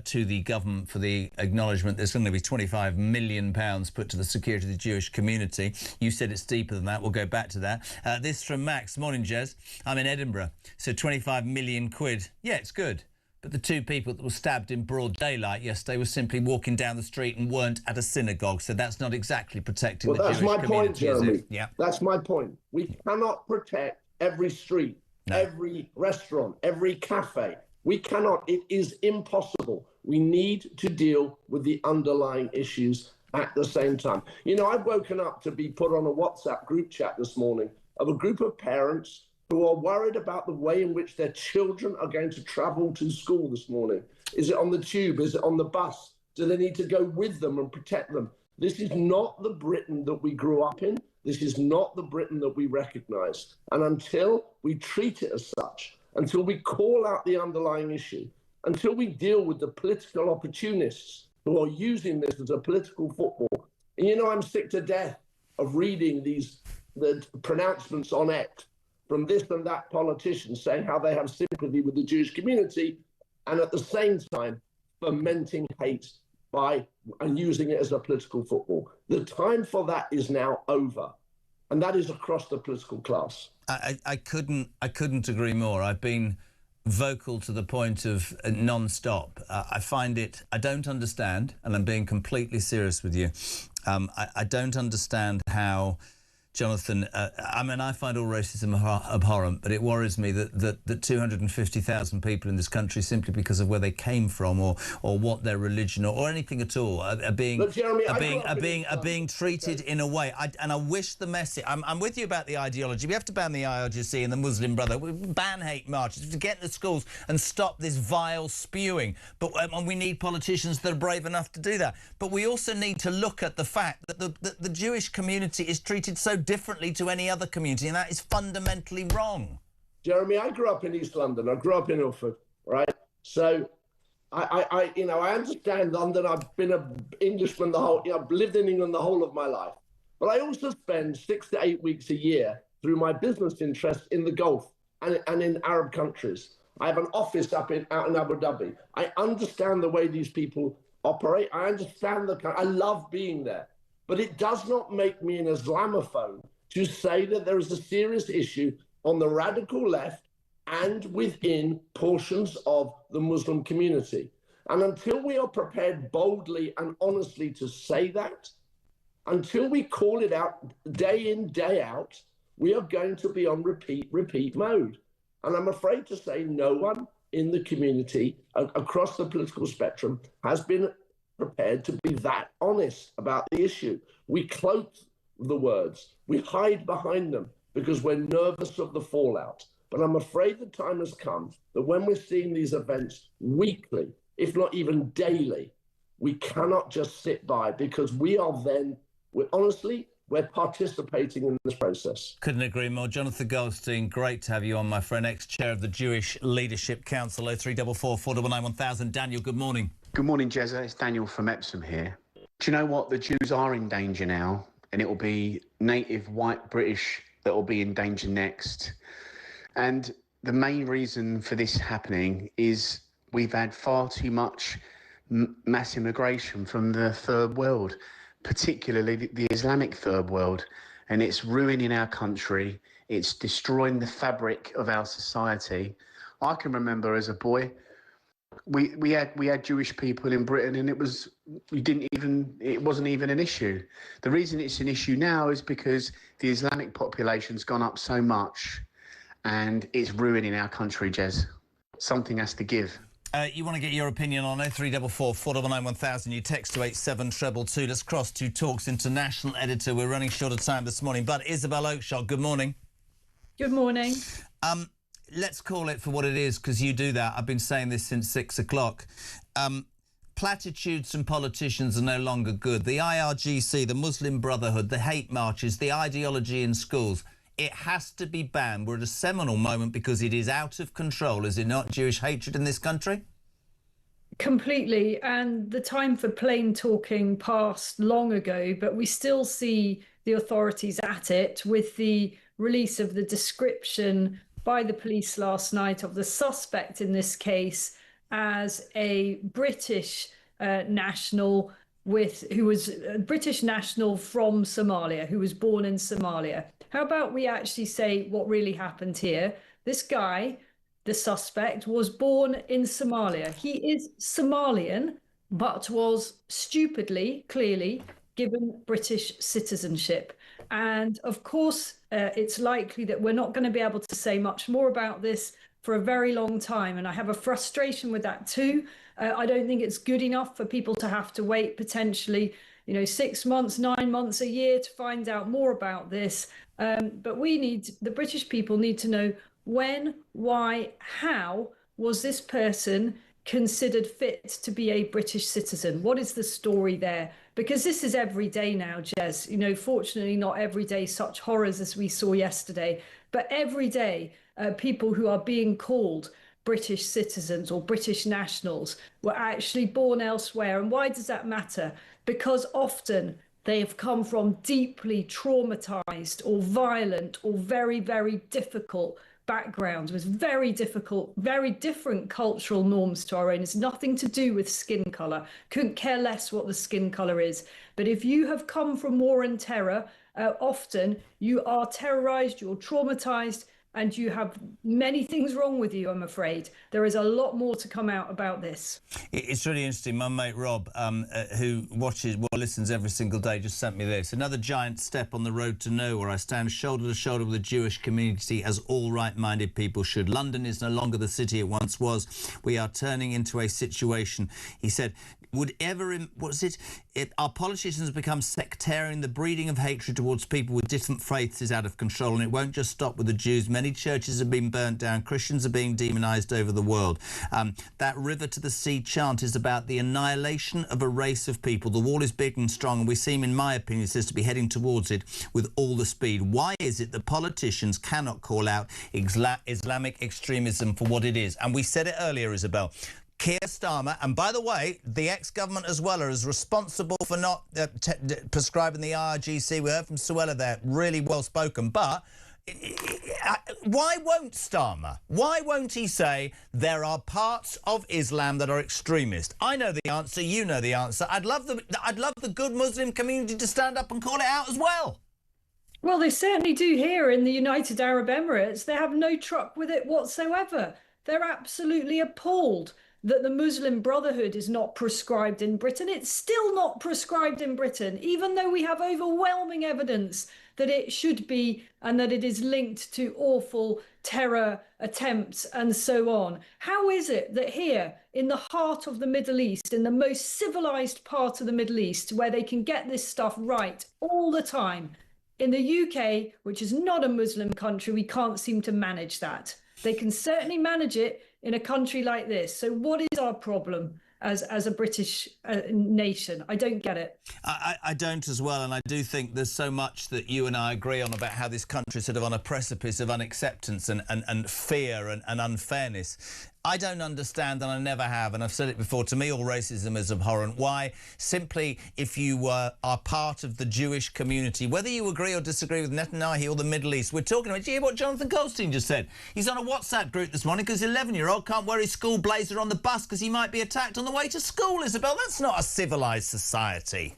to the government for the acknowledgement there's going to be £25 million put to the security of the Jewish community, you said it's deeper than that. We'll go back to that. This from Max. Morning, Jez. I'm in Edinburgh. So 25 million quid. Yeah, it's good. But the two people that were stabbed in broad daylight yesterday were simply walking down the street and weren't at a synagogue. So that's not exactly protecting the Jewish community. Well, that's my point, Jeremy. Yeah. That's my point. We cannot protect every street, every restaurant, every cafe. We cannot. It is impossible. We need to deal with the underlying issues at the same time. You know, I've woken up to be put on a WhatsApp group chat this morning of a group of parents who are worried about the way in which their children are going to travel to school this morning. Is it on the tube? Is it on the bus? Do they need to go with them and protect them? This is not the Britain that we grew up in. This is not the Britain that we recognise. And until we treat it as such, until we call out the underlying issue, until we deal with the political opportunists who are using this as a political football. And you know, I'm sick to death of reading the pronouncements on X from this and that politician saying how they have sympathy with the Jewish community and at the same time fomenting hate and using it as a political football. The time for that is now over, and that is across the political class. I couldn't agree more. I've been vocal to the point of non-stop. I find it, I don't understand, and I'm being completely serious with you, I don't understand how Jonathan, I mean, I find all racism abhorrent, but it worries me that 250,000 people in this country, simply because of where they came from or what their religion or anything at all, are being treated in a way. And I wish the message. I'm with you about the ideology. We have to ban the IRGC and the Muslim Brotherhood. Ban hate marches to get in the schools and stop this vile spewing. But and we need politicians that are brave enough to do that. But we also need to look at the fact that the Jewish community is treated so differently to any other community, and that is fundamentally wrong. Jeremy, I grew up in East London. I grew up in Ilford, right? So I understand London. I've been an Englishman I've lived in England the whole of my life. But I also spend 6 to 8 weeks a year through my business interests in the Gulf and in Arab countries. I have an office out in Abu Dhabi. I understand the way these people operate. I understand I love being there. But it does not make me an Islamophobe to say that there is a serious issue on the radical left and within portions of the Muslim community. And until we are prepared boldly and honestly to say that, until we call it out day in, day out, we are going to be on repeat mode. And I'm afraid to say no one in the community across the political spectrum has been prepared to be that honest about the issue. We cloak the words, we hide behind them because we're nervous of the fallout. But I'm afraid the time has come that when we're seeing these events weekly, if not even daily, we cannot just sit by because we're participating in this process. Couldn't agree more. Jonathan Goldstein, great to have you on, my friend, ex-chair of the Jewish Leadership Council, 0344 499 1000. Daniel, good morning. Good morning, Jezza. It's Daniel from Epsom here. Do you know what? The Jews are in danger now, and it will be native white British that will be in danger next. And the main reason for this happening is we've had far too much mass immigration from the third world, particularly the Islamic third world, and it's ruining our country. It's destroying the fabric of our society. I can remember as a boy, we had Jewish people in Britain, and it wasn't even an issue. The reason it's an issue now is because the Islamic population's gone up so much, and it's ruining our country, Jez. Something has to give. You want to get your opinion on 0344 499 1000. You text to 87222. Let's cross to Talks International editor. We're running short of time this morning. But Isabel Oakeshott, good morning. Good morning. Let's call it for what it is, because you do that. I've been saying this since 6 o'clock. Platitudes from politicians are no longer good. The IRGC, the Muslim Brotherhood, the hate marches, the ideology in schools. It has to be banned. We're at a seminal moment because it is out of control, is it not? Jewish hatred in this country? Completely. And the time for plain talking passed long ago, but we still see the authorities at it with the release of the description by the police last night of the suspect in this case as a British national who was a British national from Somalia, who was born in Somalia. How about we actually say what really happened here? This guy, the suspect, was born in Somalia. He is Somalian, but was stupidly, clearly, given British citizenship. And of course, it's likely that we're not going to be able to say much more about this for a very long time. And I have a frustration with that too. I don't think it's good enough for people to have to wait potentially, 6 months, 9 months, a year to find out more about this. But the British people need to know when, why, how was this person considered fit to be a British citizen? What is the story there? Because this is every day now, Jez. Fortunately, not every day such horrors as we saw yesterday, but every day people who are being called British citizens or British nationals were actually born elsewhere. And why does that matter? Because often they have come from deeply traumatized or violent or very, very difficult backgrounds with very different cultural norms to our own. It's nothing to do with skin color. Couldn't care less what the skin color is. But if you have come from war and terror, often you are terrorized, you're traumatized, and you have many things wrong with you, I'm afraid. There is a lot more to come out about this. It's really interesting. My mate Rob, who listens every single day, just sent me this. Another giant step on the road to nowhere. I stand shoulder to shoulder with the Jewish community as all right-minded people should. London is no longer the city it once was. We are turning into a situation, he said, our politicians become sectarian. The breeding of hatred towards people with different faiths is out of control, and it won't just stop with the Jews. Many churches have been burnt down. Christians are being demonized over the world. That river to the sea chant is about the annihilation of a race of people. The wall is big and strong, and we seem, in my opinion, to be heading towards it with all the speed. Why is it that politicians cannot call out Islamic extremism for what it is? And we said it earlier, Isabel. Keir Starmer, and by the way, the ex-government as well, are as responsible for not prescribing the IRGC. We heard from Suella there, really well spoken, but Why won't Starmer? Why won't he say there are parts of Islam that are extremist? I know the answer. You know the answer. I'd love the good Muslim community to stand up and call it out as well. Well, they certainly do here in the United Arab Emirates. They have no truck with it whatsoever. They're absolutely appalled that the Muslim Brotherhood is not prescribed in Britain. It's still not prescribed in Britain, even though we have overwhelming evidence that it should be and that it is linked to awful terror attempts and so on. How is it that here, in the heart of the Middle East, in the most civilized part of the Middle East, where they can get this stuff right all the time, in the UK, which is not a Muslim country, we can't seem to manage that? They can certainly manage it in a country like this. So what is our problem as a British nation? I don't get it. I don't as well, and I do think there's so much that you and I agree on about how this country is sort of on a precipice of unacceptance and fear and unfairness. I don't understand, and I never have, and I've said it before, to me all racism is abhorrent. Why? Simply, if you are part of the Jewish community, whether you agree or disagree with Netanyahu or the Middle East, we're talking about, do you hear what Jonathan Goldstein just said? He's on a WhatsApp group this morning because his 11-year-old can't wear his school blazer on the bus because he might be attacked on the way to school, Isabel. That's not a civilised society.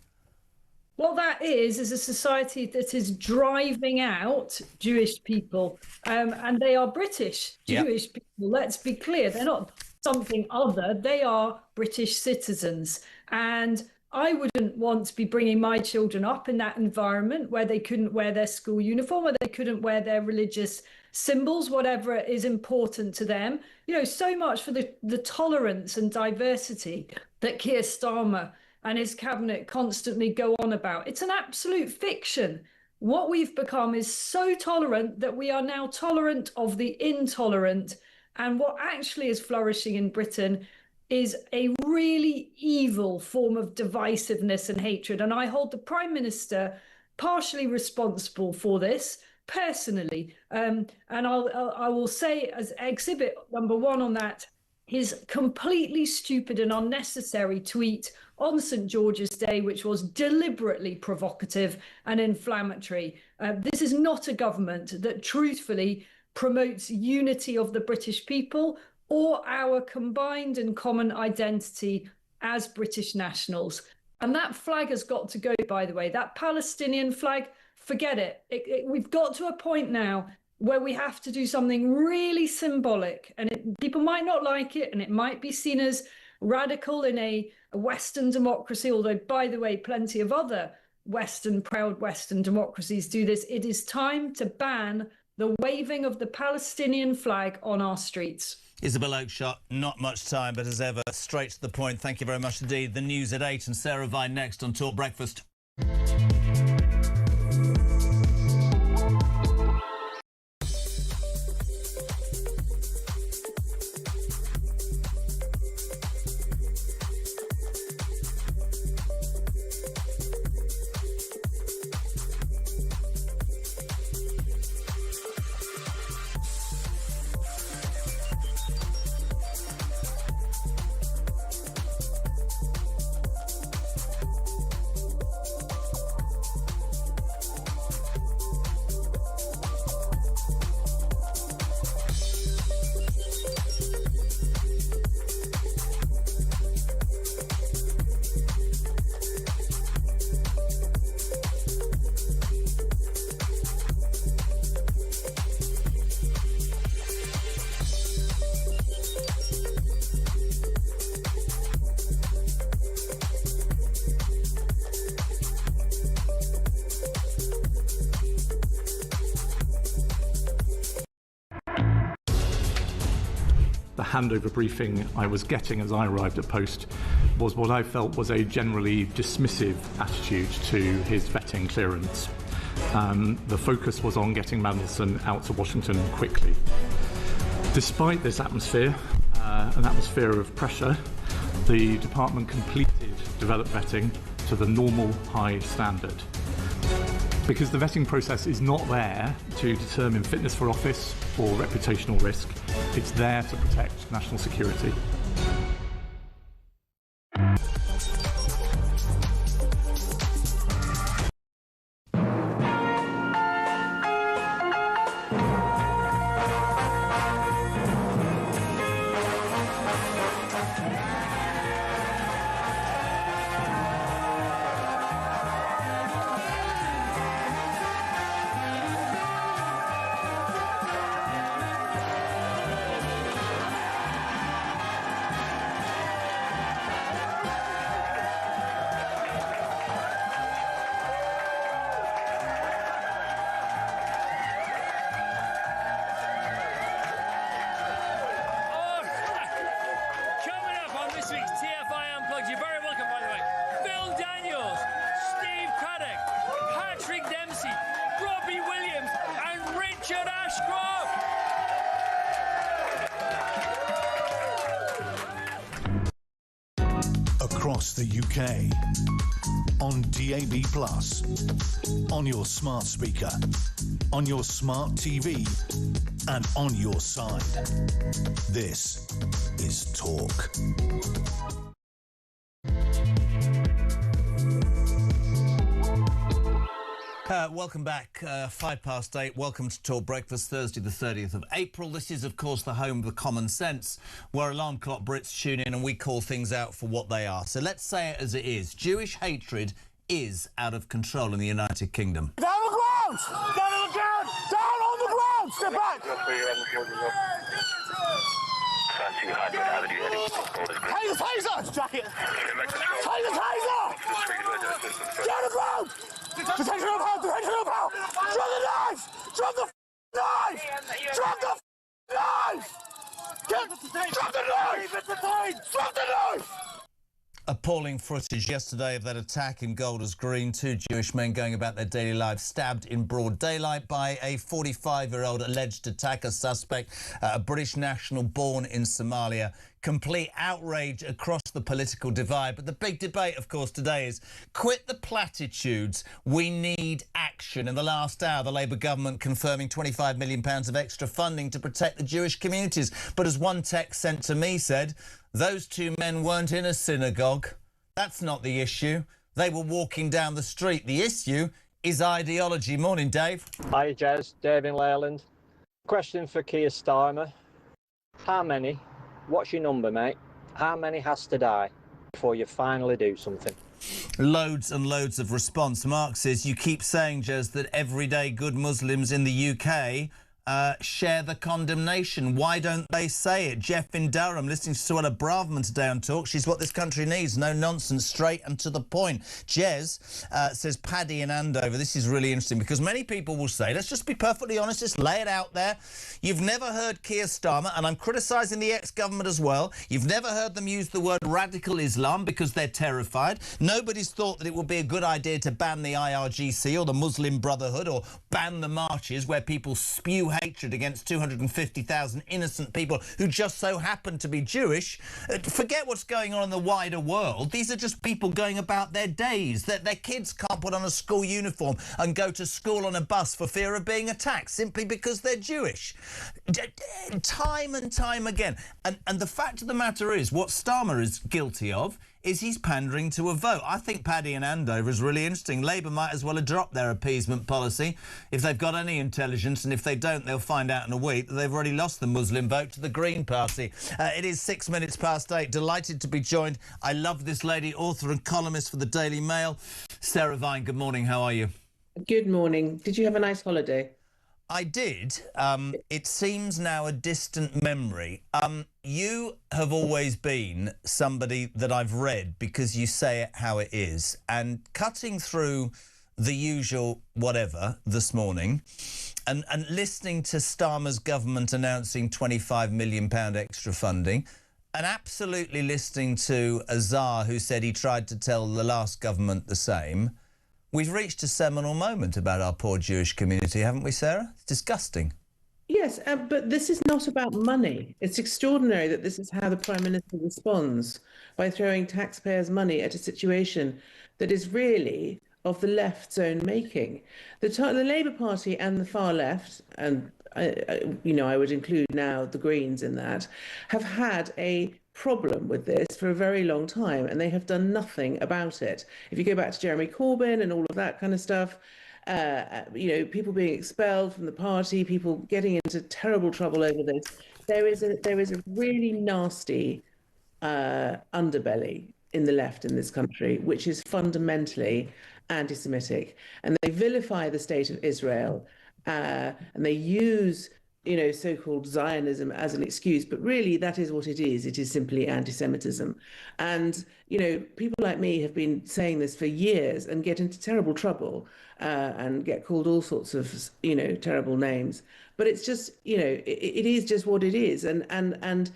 What that is a society that is driving out Jewish people, and they are British Jewish people. Let's be clear, they're not something other. They are British citizens, and I wouldn't want to be bringing my children up in that environment where they couldn't wear their school uniform, where they couldn't wear their religious symbols, whatever is important to them. You know, so much for the tolerance and diversity that Keir Starmer and his cabinet constantly go on about. It's an absolute fiction. What we've become is so tolerant that we are now tolerant of the intolerant. And what actually is flourishing in Britain is a really evil form of divisiveness and hatred. And I hold the Prime Minister partially responsible for this personally. And I will say, as exhibit number one on that, his completely stupid and unnecessary tweet on St. George's Day, which was deliberately provocative and inflammatory. This is not a government that truthfully promotes unity of the British people or our combined and common identity as British nationals. And that flag has got to go, by the way. That Palestinian flag, forget it. We've got to a point now where we have to do something really symbolic, and people might not like it, and it might be seen as radical in a Western democracy, although, by the way, plenty of other proud Western democracies do this. It is time to ban the waving of the Palestinian flag on our streets. Isabel Oakeshott, not much time, but as ever, straight to the point. Thank you very much indeed. The news at 8 and Sarah Vine next on Talk Breakfast. The handover briefing I was getting as I arrived at post was what I felt was a generally dismissive attitude to his vetting clearance. The focus was on getting Mandelson out to Washington quickly. Despite this atmosphere, an atmosphere of pressure, the department completed developed vetting to the normal high standard. Because the vetting process is not there to determine fitness for office or reputational risk, it's there to protect national security. across the UK. On DAB+, on your smart speaker, on your smart TV, and on your side. This is Talk. Welcome back, 8:05. Welcome to Talk Breakfast, Thursday the 30th of April. This is, of course, the home of the common sense, where alarm clock Brits tune in and we call things out for what they are. So let's say it as it is. Jewish hatred is out of control in the United Kingdom. Down on the ground! Down on the ground! Down on the ground! Step back! Take the taser! Jacket! Take the taser! Down the ground! Detention of power! Detention of power! Drop the knife! Drop the knife! Drop the knife! Drop the knife! Drop the knife! Appalling footage yesterday of that attack in Golders Green. 2 Jewish men going about their daily lives stabbed in broad daylight by a 45-year-old alleged attacker suspect, a British national born in Somalia. Complete outrage across the political divide. But the big debate, of course, today is quit the platitudes. We need action. In the last hour, the Labour government confirming £25 million of extra funding to protect the Jewish communities. But as one text sent to me said, those 2 men weren't in a synagogue. That's not the issue. They were walking down the street. The issue is ideology. Morning, Dave. Hi, Jez. Dave in Leyland. Question for Keir Starmer. How many? What's your number, mate? How many has to die before you finally do something? Loads and loads of response. Mark says, you keep saying, Jez, that everyday good Muslims in the UK share the condemnation. Why don't they say it? Jeff in Durham, listening to Suella Braverman today on Talk. She's what this country needs. No nonsense, straight and to the point. Jez says, Paddy in Andover. This is really interesting because many people will say, let's just be perfectly honest, just lay it out there. You've never heard Keir Starmer, and I'm criticising the ex-government as well. You've never heard them use the word radical Islam because they're terrified. Nobody's thought that it would be a good idea to ban the IRGC or the Muslim Brotherhood or ban the marches where people spew hatred against 250,000 innocent people who just so happen to be Jewish. Forget what's going on in the wider world. These are just people going about their days. Their kids can't put on a school uniform and go to school on a bus for fear of being attacked simply because they're Jewish. Time and time again. And the fact of the matter is, what Starmer is guilty of is he's pandering to a vote. I think Paddy in Andover is really interesting. Labour might as well have dropped their appeasement policy if they've got any intelligence, and if they don't, they'll find out in a week that they've already lost the Muslim vote to the Green Party. It is 8:06. Delighted to be joined. I love this lady, author and columnist for the Daily Mail. Sarah Vine, good morning. How are you? Good morning. Did you have a nice holiday? I did. It seems now a distant memory. You have always been somebody that I've read because you say it how it is. And cutting through the usual whatever this morning and listening to Starmer's government announcing £25 million extra funding and absolutely listening to Azar, who said he tried to tell the last government the same, we've reached a seminal moment about our poor Jewish community, haven't we, Sarah? It's disgusting. Yes, but this is not about money. It's extraordinary that this is how the Prime Minister responds, by throwing taxpayers' money at a situation that is really of the left's own making. The Labour Party and the far left, and I would include now the Greens in that, have had a problem with this for a very long time, and they have done nothing about it. If you go back to Jeremy Corbyn and all of that kind of stuff, people being expelled from the party, people getting into terrible trouble over this, there is a really nasty underbelly in the left in this country, which is fundamentally anti-Semitic, and they vilify the state of Israel, and they use so-called Zionism as an excuse, but really that is what it is. It is simply anti-Semitism. And, people like me have been saying this for years and get into terrible trouble and get called all sorts of, terrible names. But it's just, it is just what it is. And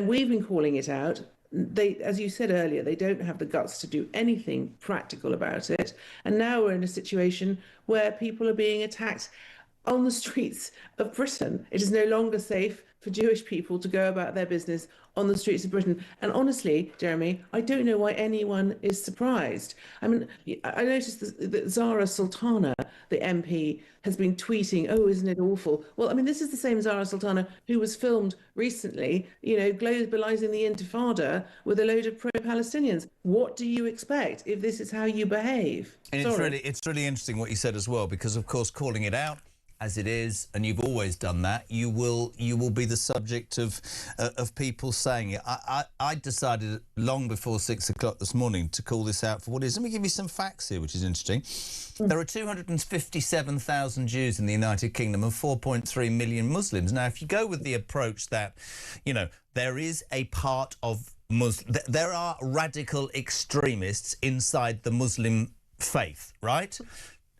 we've been calling it out. They, as you said earlier, they don't have the guts to do anything practical about it. And now we're in a situation where people are being attacked on the streets of Britain. It is no longer safe for Jewish people to go about their business on the streets of Britain. And honestly, Jeremy, I don't know why anyone is surprised. I mean, I noticed that Zara Sultana, the MP, has been tweeting, oh, isn't it awful? Well, I mean, this is the same Zara Sultana who was filmed recently, you know, globalising the Intifada with a load of pro-Palestinians. What do you expect if this is how you behave? And it's really interesting what you said as well, because, of course, calling it out as it is, and you've always done that, you will be the subject of people saying it. I decided long before 6 o'clock this morning to call this out for what it is. Let me give you some facts here, which is interesting. There are 257,000 Jews in the United Kingdom and 4.3 million Muslims. Now, if you go with the approach that, you know, there is a part of there are radical extremists inside the Muslim faith, right?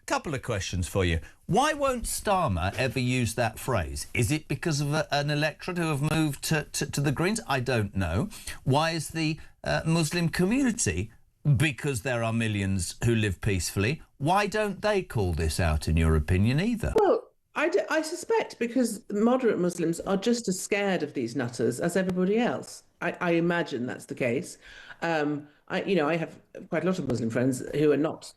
Couple of questions for you. Why won't Starmer ever use that phrase? Is it because of an electorate who have moved to the Greens? I don't know. Why is the Muslim community? Because there are millions who live peacefully. Why don't they call this out, in your opinion, either? Well, I suspect because moderate Muslims are just as scared of these nutters as everybody else. I imagine that's the case. I have quite a lot of Muslim friends who are not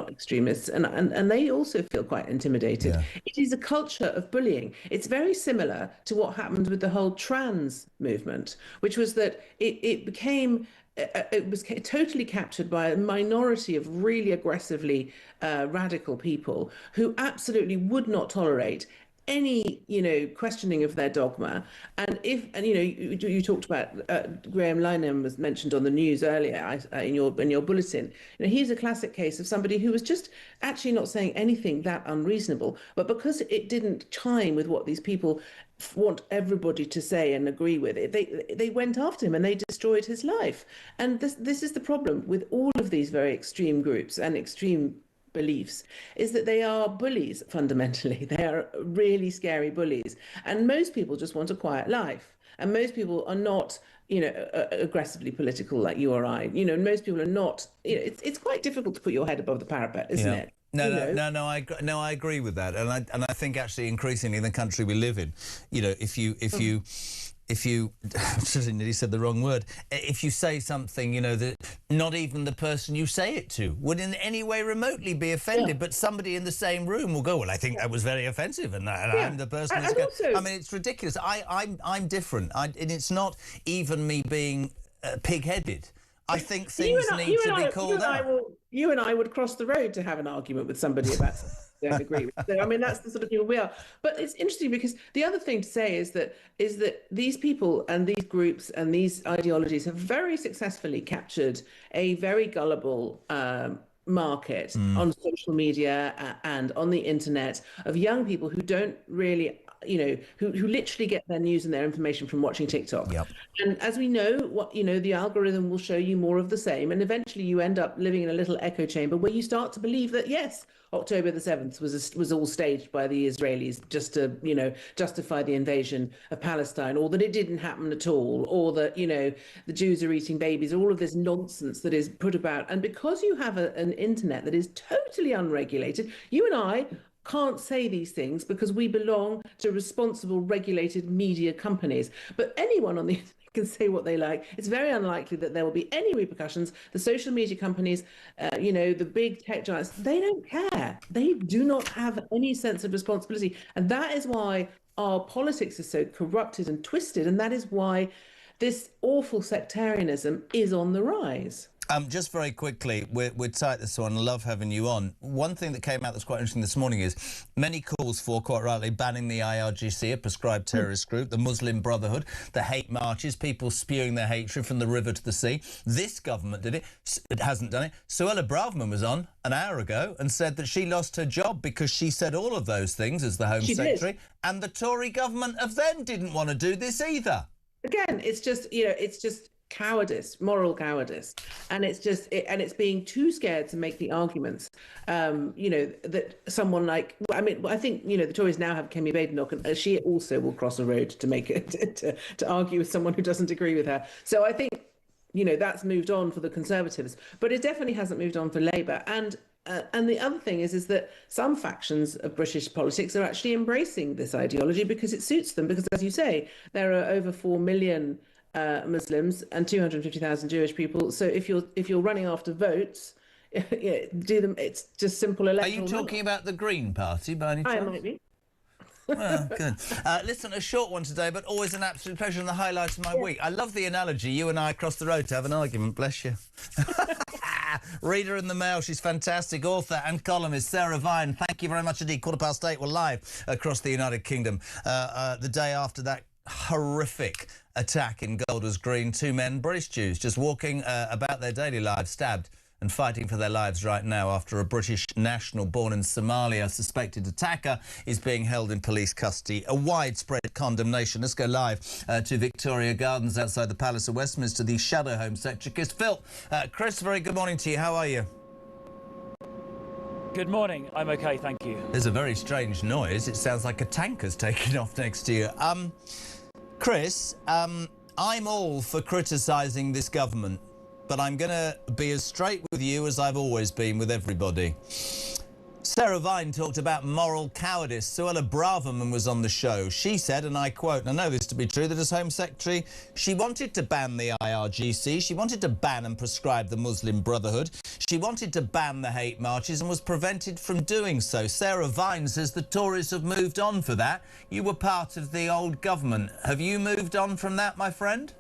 extremists, and they also feel quite intimidated. Yeah. It is a culture of bullying. It's very similar to what happened with the whole trans movement, which was that it was totally captured by a minority of really aggressively radical people who absolutely would not tolerate any questioning of their dogma. And you talked about Graham Lynham was mentioned on the news earlier in your bulletin. He's a classic case of somebody who was just actually not saying anything that unreasonable, but because it didn't chime with what these people want everybody to say and agree with it, they went after him and they destroyed his life. And this is the problem with all of these very extreme groups and extreme beliefs, is that they are bullies. Fundamentally, they are really scary bullies, and most people just want a quiet life, and most people are not aggressively political like you or I. Most people are not. It's quite difficult to put your head above the parapet, isn't it? No, I agree with that, and I think actually increasingly in the country we live in, if you I nearly said the wrong word. If you say something, that not even the person you say it to would in any way remotely be offended, but somebody in the same room will go, well, I think that was very offensive, and I'm the person who's going. I mean, it's ridiculous. I'm different, and it's not even me being pig-headed. I think things need to be called out. You and I would cross the road to have an argument with somebody about something I don't agree with. So, I mean, that's the sort of people we are. But it's interesting because the other thing to say is that these people and these groups and these ideologies have very successfully captured a very gullible market on social media and on the internet of young people who don't really who literally get their news and their information from watching TikTok. Yep. And as we know, the algorithm will show you more of the same, and eventually you end up living in a little echo chamber where you start to believe that yes, October the 7th was all staged by the Israelis just to justify the invasion of Palestine, or that it didn't happen at all, or that the Jews are eating babies, all of this nonsense that is put about. And because you have an internet that is totally unregulated, you and I can't say these things because we belong to responsible, regulated media companies. But anyone on the internet can say what they like. It's very unlikely that there will be any repercussions. The social media companies, the big tech giants, they don't care. They do not have any sense of responsibility. And that is why our politics is so corrupted and twisted. And that is why this awful sectarianism is on the rise. Just very quickly, we're tight this one. I love having you on. One thing that came out that's quite interesting this morning is many calls for, quite rightly, banning the IRGC, a prescribed terrorist group, the Muslim Brotherhood, the hate marches, people spewing their hatred from the river to the sea. This government did it. It hasn't done it. Suella Braverman was on an hour ago and said that she lost her job because she said all of those things as the Home Secretary, and the Tory government of then didn't want to do this either. Again, it's just cowardice, moral cowardice, and it's being too scared to make the arguments. That someone like, I think the Tories now have Kemi Badenoch, and she also will cross a road to make it to argue with someone who doesn't agree with her. So I think that's moved on for the Conservatives, but it definitely hasn't moved on for Labour. And And the other thing is that some factions of British politics are actually embracing this ideology because it suits them. Because, as you say, there are over 4 million Muslims and 250,000 Jewish people. So if you're running after votes, do them. It's just simple electoral. Are you talking about the Green Party by any chance? I might be. Well, good. Listen, a short one today, but always an absolute pleasure and the highlight of my week. I love the analogy. You and I across the road to have an argument. Bless you. Reader in the Mail. She's fantastic. Author and columnist Sarah Vine. Thank you very much indeed. 8:15. We're live across the United Kingdom. The day after that horrific attack in Golders Green, 2 men, British Jews, just walking about their daily lives, stabbed and fighting for their lives right now after a British national born in Somalia, suspected attacker, is being held in police custody. A widespread condemnation. Let's go live to Victoria Gardens outside the Palace of Westminster. The Shadow Home Secretary, Chris Phil. Chris, very good morning to you. How are you? Good morning. I'm OK, thank you. There's a very strange noise. It sounds like a tanker's taking off next to you. Chris, I'm all for criticising this government, but I'm going to be as straight with you as I've always been with everybody. Sarah Vine talked about moral cowardice. Suella Braverman was on the show. She said, and I quote, and I know this to be true, that as Home Secretary, she wanted to ban the IRGC, she wanted to ban and prescribe the Muslim Brotherhood, she wanted to ban the hate marches and was prevented from doing so. Sarah Vine says the Tories have moved on for that. You were part of the old government. Have you moved on from that, my friend?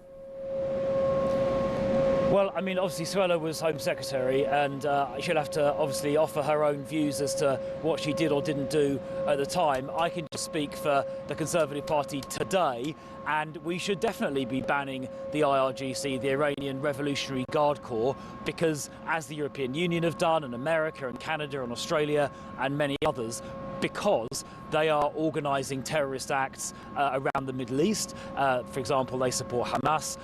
Well, I mean, obviously Suella was Home Secretary and she'll have to obviously offer her own views as to what she did or didn't do at the time. I can just speak for the Conservative Party today, and we should definitely be banning the IRGC, the Iranian Revolutionary Guard Corps, because as the European Union have done, and America and Canada and Australia and many others, because they are organising terrorist acts around the Middle East. For example, they support Hamas,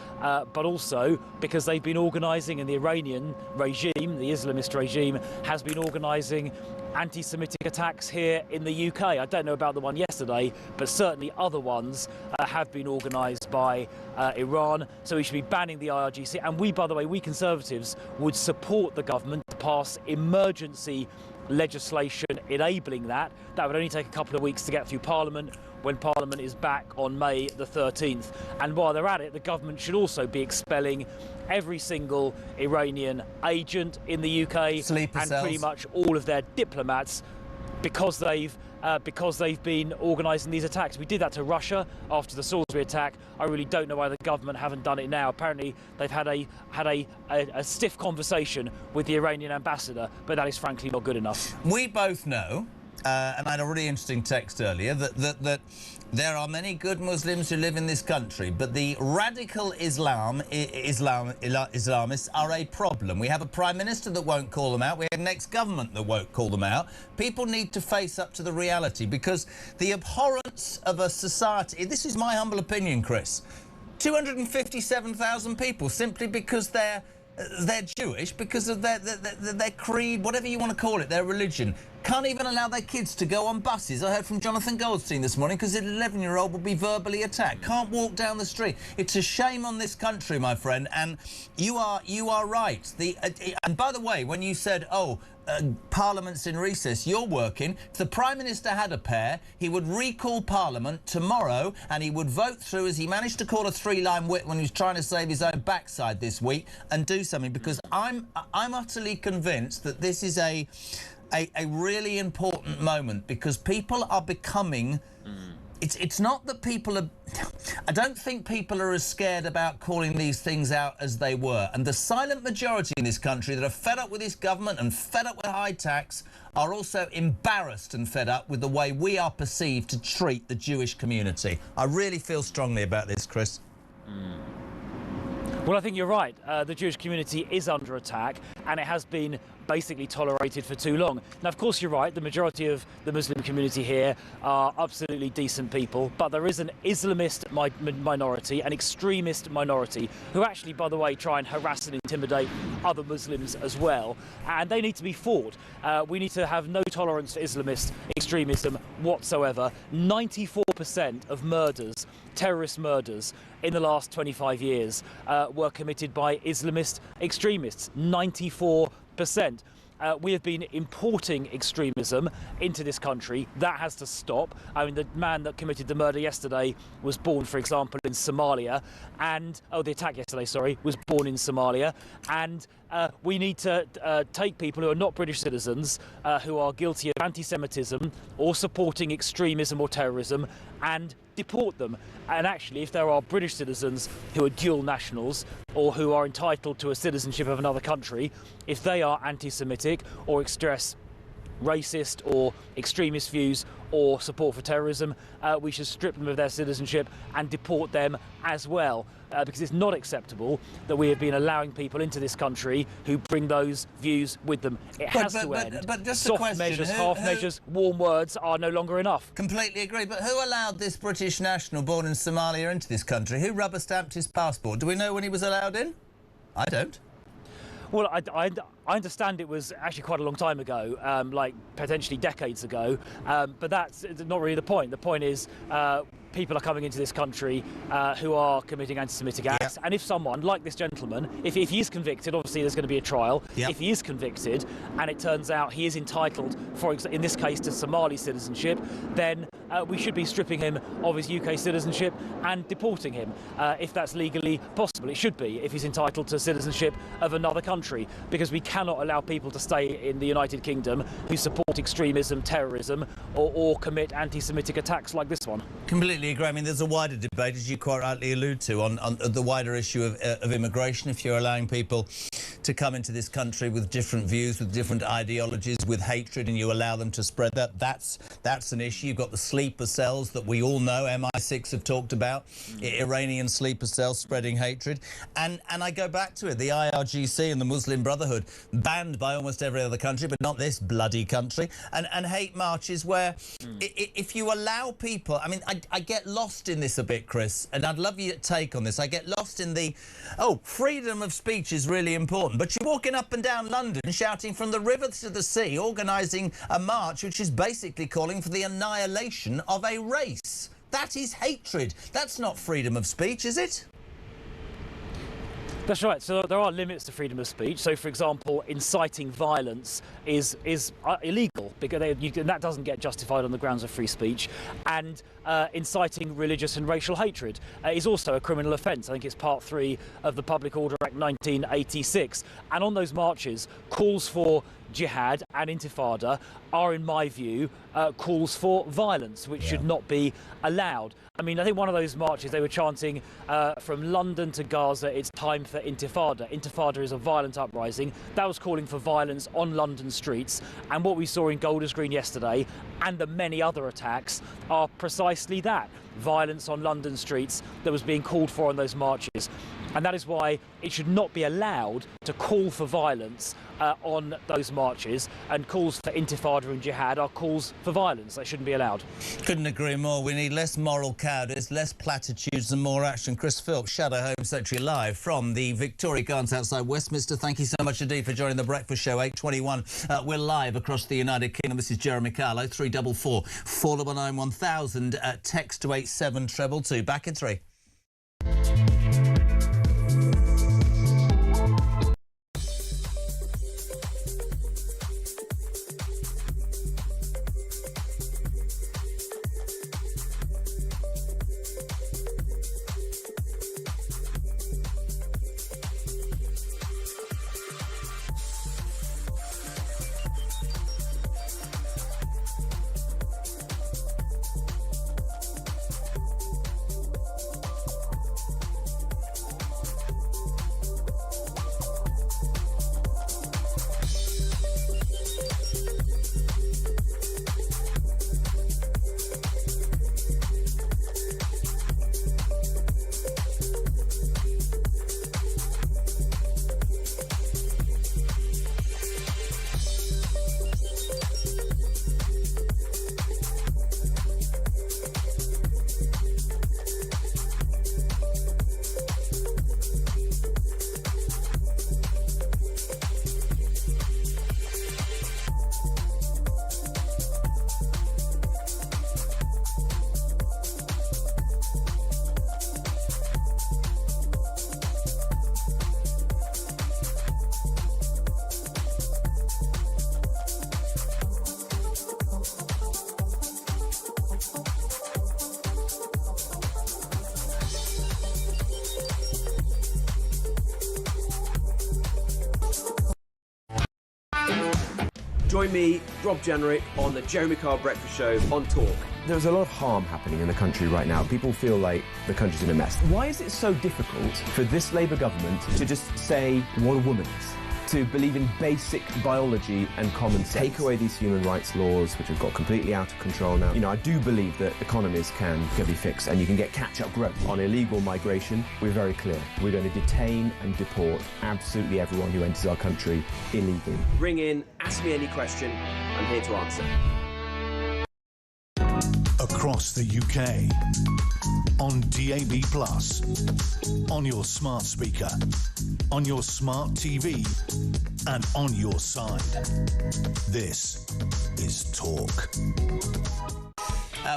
but also because they've been organising, and the Iranian regime, the Islamist regime, has been organising anti-Semitic attacks here in the UK. I don't know about the one yesterday, but certainly other ones have been organised by Iran. So we should be banning the IRGC. And we, by the way, we Conservatives would support the government to pass emergency legislation enabling that. That would only take a couple of weeks to get through Parliament when Parliament is back on May the 13th. And while they're at it, the government should also be expelling every single Iranian agent in the UK and pretty much all of their diplomats because they've been organising these attacks. We did that to Russia after the Salisbury attack. I really don't know why the government haven't done it now. Apparently they've had a stiff conversation with the Iranian ambassador, but that is frankly not good enough. We both know, and I had a really interesting text earlier, that there are many good Muslims who live in this country, but the radical Islamists are a problem. We have a Prime Minister that won't call them out. We have an ex-government that won't call them out. People need to face up to the reality, because the abhorrence of a society... This is my humble opinion, Chris. 257,000 people simply because they're Jewish, because of their creed, whatever you want to call it, their religion. Can't even allow their kids to go on buses. I heard from Jonathan Goldstein this morning, because an 11-year-old will be verbally attacked. Can't walk down the street. It's a shame on this country, my friend, and you are right. And by the way, when you said, Parliament's in recess, you're working. If the Prime Minister had a pair, he would recall Parliament tomorrow and he would vote through, as he managed to call a 3-line whip when he was trying to save his own backside this week, and do something, because I'm utterly convinced that this is a really important moment, because people are becoming... It's not that people are... I don't think people are as scared about calling these things out as they were. And the silent majority in this country that are fed up with this government and fed up with high tax are also embarrassed and fed up with the way we are perceived to treat the Jewish community. I really feel strongly about this, Chris. Well, I think you're right. The Jewish community is under attack, and it has been basically tolerated for too long. Now, of course, you're right. The majority of the Muslim community here are absolutely decent people, but there is an Islamist minority, an extremist minority, who actually, by the way, try and harass and intimidate other Muslims as well, and they need to be fought. We need to have no tolerance for Islamist extremism whatsoever. 94% of murders, terrorist murders, in the last 25 years were committed by Islamist extremists. 94%. we have been importing extremism into this country. That has to stop. I mean, the man that committed the murder yesterday was born, for example, in Somalia, and the attack yesterday, sorry, was born in Somalia, and we need to take people who are not British citizens, who are guilty of anti-Semitism or supporting extremism or terrorism, and deport them. And actually, if there are British citizens who are dual nationals or who are entitled to a citizenship of another country, if they are anti-Semitic or express racist or extremist views or support for terrorism, we should strip them of their citizenship and deport them as well, because it's not acceptable that we have been allowing people into this country who bring those views with them. It has to end. But just a Soft question, measures, half measures, warm words are no longer enough. Completely agree, but who allowed this British national born in Somalia into this country? Who rubber-stamped his passport? Do we know when he was allowed in? I don't. Well, I understand it was actually quite a long time ago, like potentially decades ago, but that's not really the point. The point is people are coming into this country who are committing anti-Semitic acts, and if someone, like this gentleman, if he is convicted, obviously there's going to be a trial, if he is convicted and it turns out he is entitled, in this case, to Somali citizenship, then we should be stripping him of his UK citizenship and deporting him, if that's legally possible. It should be, if he's entitled to citizenship of another country, because we cannot allow people to stay in the United Kingdom who support extremism, terrorism, or commit anti-Semitic attacks like this one. Completely agree. I mean, there's a wider debate, as you quite rightly allude to, on the wider issue of immigration. If you're allowing people to come into this country with different views, with different ideologies, with hatred, and you allow them to spread that's an issue. You've got the sleeper cells that we all know, MI6 have talked about, Iranian sleeper cells spreading hatred. And I go back to it, the IRGC and the Muslim Brotherhood, banned by almost every other country, but not this bloody country, and hate marches where if you allow people, I mean, I get lost in this a bit, Chris, and I'd love your take on this. I get lost in the, freedom of speech is really important, but you're walking up and down London shouting from the river to the sea, organising a march which is basically calling for the annihilation of a race. That is hatred. That's not freedom of speech, is it? That's right. So there are limits to freedom of speech. So, for example, inciting violence is illegal, because that doesn't get justified on the grounds of free speech. And inciting religious and racial hatred is also a criminal offence. I think it's Part 3 of the Public Order Act 1986. And on those marches, calls for jihad and intifada are, in my view, calls for violence, which should not be allowed. I mean, I think one of those marches, they were chanting from London to Gaza, it's time for intifada. Intifada is a violent uprising. That was calling for violence on London streets. And what we saw in Golders Green yesterday, and the many other attacks, are precisely that. Violence on London streets that was being called for on those marches. And that is why it should not be allowed to call for violence on those marches, and calls for intifada and jihad are calls for violence. They shouldn't be allowed. Couldn't agree more. We need less moral cowardice, less platitudes and more action. Chris Philp, Shadow Home Secretary, live from the Victoria Gardens outside Westminster. Thank you so much indeed for joining the Breakfast Show, 8:21. We're live across the United Kingdom. This is Jeremy Carlo, 344 499 1000. Text to 87222. Back in 3. Join me, Rob Jenrick, on the Jeremy Carr Breakfast Show on Talk. There's a lot of harm happening in the country right now. People feel like the country's in a mess. Why is it so difficult for this Labour government to just say what a woman is? To believe in basic biology and common sense. Take away these human rights laws, which have got completely out of control now. You know, I do believe that economies can be fixed and you can get catch-up growth. On illegal migration, we're very clear. We're going to detain and deport absolutely everyone who enters our country illegally. Ring in, ask me any question. I'm here to answer. Across the UK, on DAB+, on your smart speaker, on your smart TV, and on your side. This is Talk.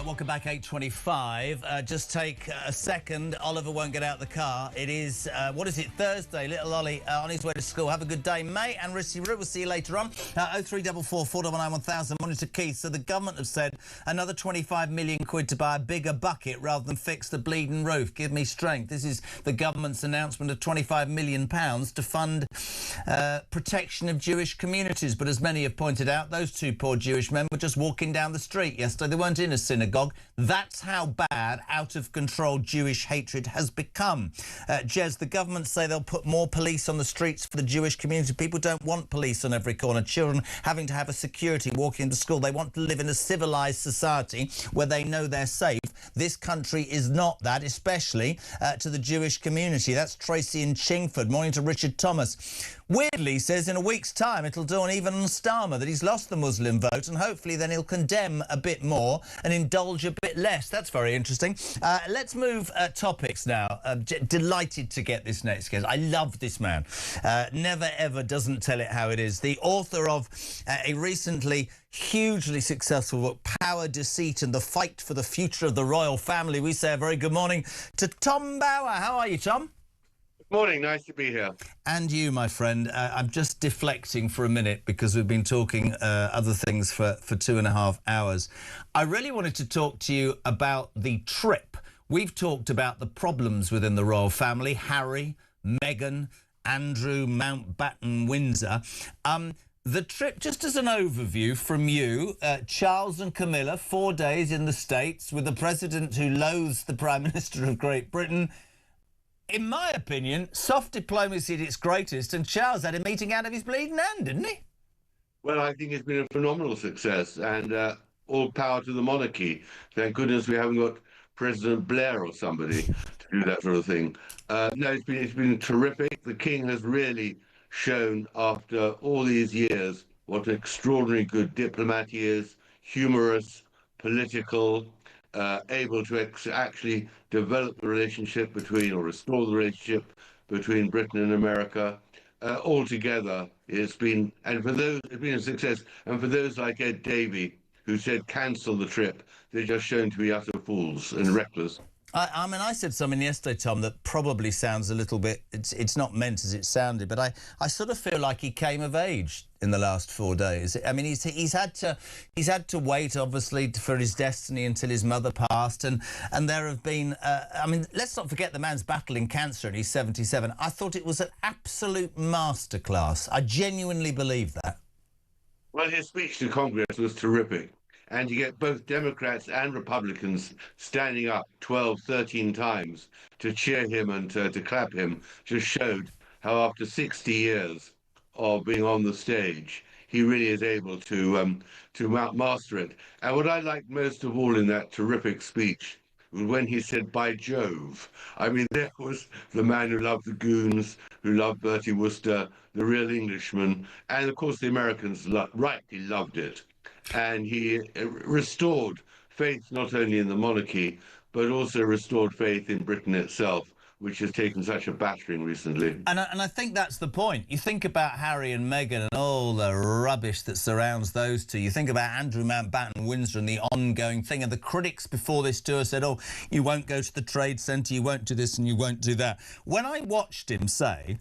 Welcome back, 8:25. Just take a second. Oliver won't get out the car. It is, what is it, Thursday? Little Ollie on his way to school. Have a good day, mate. And we'll see you later on. 0344 499 1000. Morning to Keith. So the government have said another 25 million quid to buy a bigger bucket rather than fix the bleeding roof. Give me strength. This is the government's announcement of £25 million to fund protection of Jewish communities. But as many have pointed out, those two poor Jewish men were just walking down the street yesterday. They weren't in a synagogue. That's how bad, out of control Jewish hatred has become. Jez, the government say they'll put more police on the streets for the Jewish community. People don't want police on every corner. Children having to have a security walking into school. They want to live in a civilised society where they know they're safe. This country is not that, especially to the Jewish community. That's Tracy in Chingford. Morning to Richard Thomas. Weirdly, says in a week's time it'll dawn even on Starmer that he's lost the Muslim vote, and hopefully then he'll condemn a bit more and indulge a bit less. That's very interesting. Let's move topics now. Delighted to get this next guest. I love this man. Never ever doesn't tell it how it is. The author of a recently hugely successful book, Power, Deceit and the Fight for the Future of the Royal Family. We say a very good morning to Tom Bauer. How are you, Tom? Morning, nice to be here. And you, my friend. I'm just deflecting for a minute because we've been talking other things for 2.5 hours. I really wanted to talk to you about the trip. We've talked about the problems within the royal family, Harry, Meghan, Andrew, Mountbatten, Windsor. The trip, just as an overview from you, Charles and Camilla, 4 days in the States with the president who loathes the Prime Minister of Great Britain. In my opinion, soft diplomacy at its greatest, and Charles had a meeting out of his bleeding hand, didn't he? Well, I think it's been a phenomenal success, and all power to the monarchy. Thank goodness we haven't got President Blair or somebody to do that sort of thing. No, it's been terrific. The King has really shown, after all these years, what an extraordinary good diplomat he is, humorous, political, able to actually develop the relationship between, or restore the relationship between Britain and America. Altogether, it's been, and for those, it's been a success. And for those like Ed Davey, who said cancel the trip, they're just shown to be utter fools and reckless. I mean, I said something yesterday, Tom, that probably sounds a little bit, it's not meant as it sounded, but I sort of feel like he came of age in the last 4 days. I mean, he's had to wait, obviously, for his destiny until his mother passed, and there have been, I mean, let's not forget the man's battling cancer and he's 77. I thought it was an absolute masterclass. I genuinely believe that. Well, his speech to Congress was terrific. And you get both Democrats and Republicans standing up 12, 13 times to cheer him and to clap him. Just showed how after 60 years of being on the stage, he really is able to master it. And what I liked most of all in that terrific speech was when he said, "By Jove." I mean, there was the man who loved the Goons, who loved Bertie Wooster, the real Englishman. And of course, the Americans rightly loved it. And he restored faith not only in the monarchy, but also restored faith in Britain itself, which has taken such a battering recently. And I think that's the point. You think about Harry and Meghan and all the rubbish that surrounds those two. You think about Andrew Mountbatten, Windsor, and the ongoing thing. And the critics before this tour said, oh, you won't go to the Trade Centre, you won't do this and you won't do that. When I watched him say,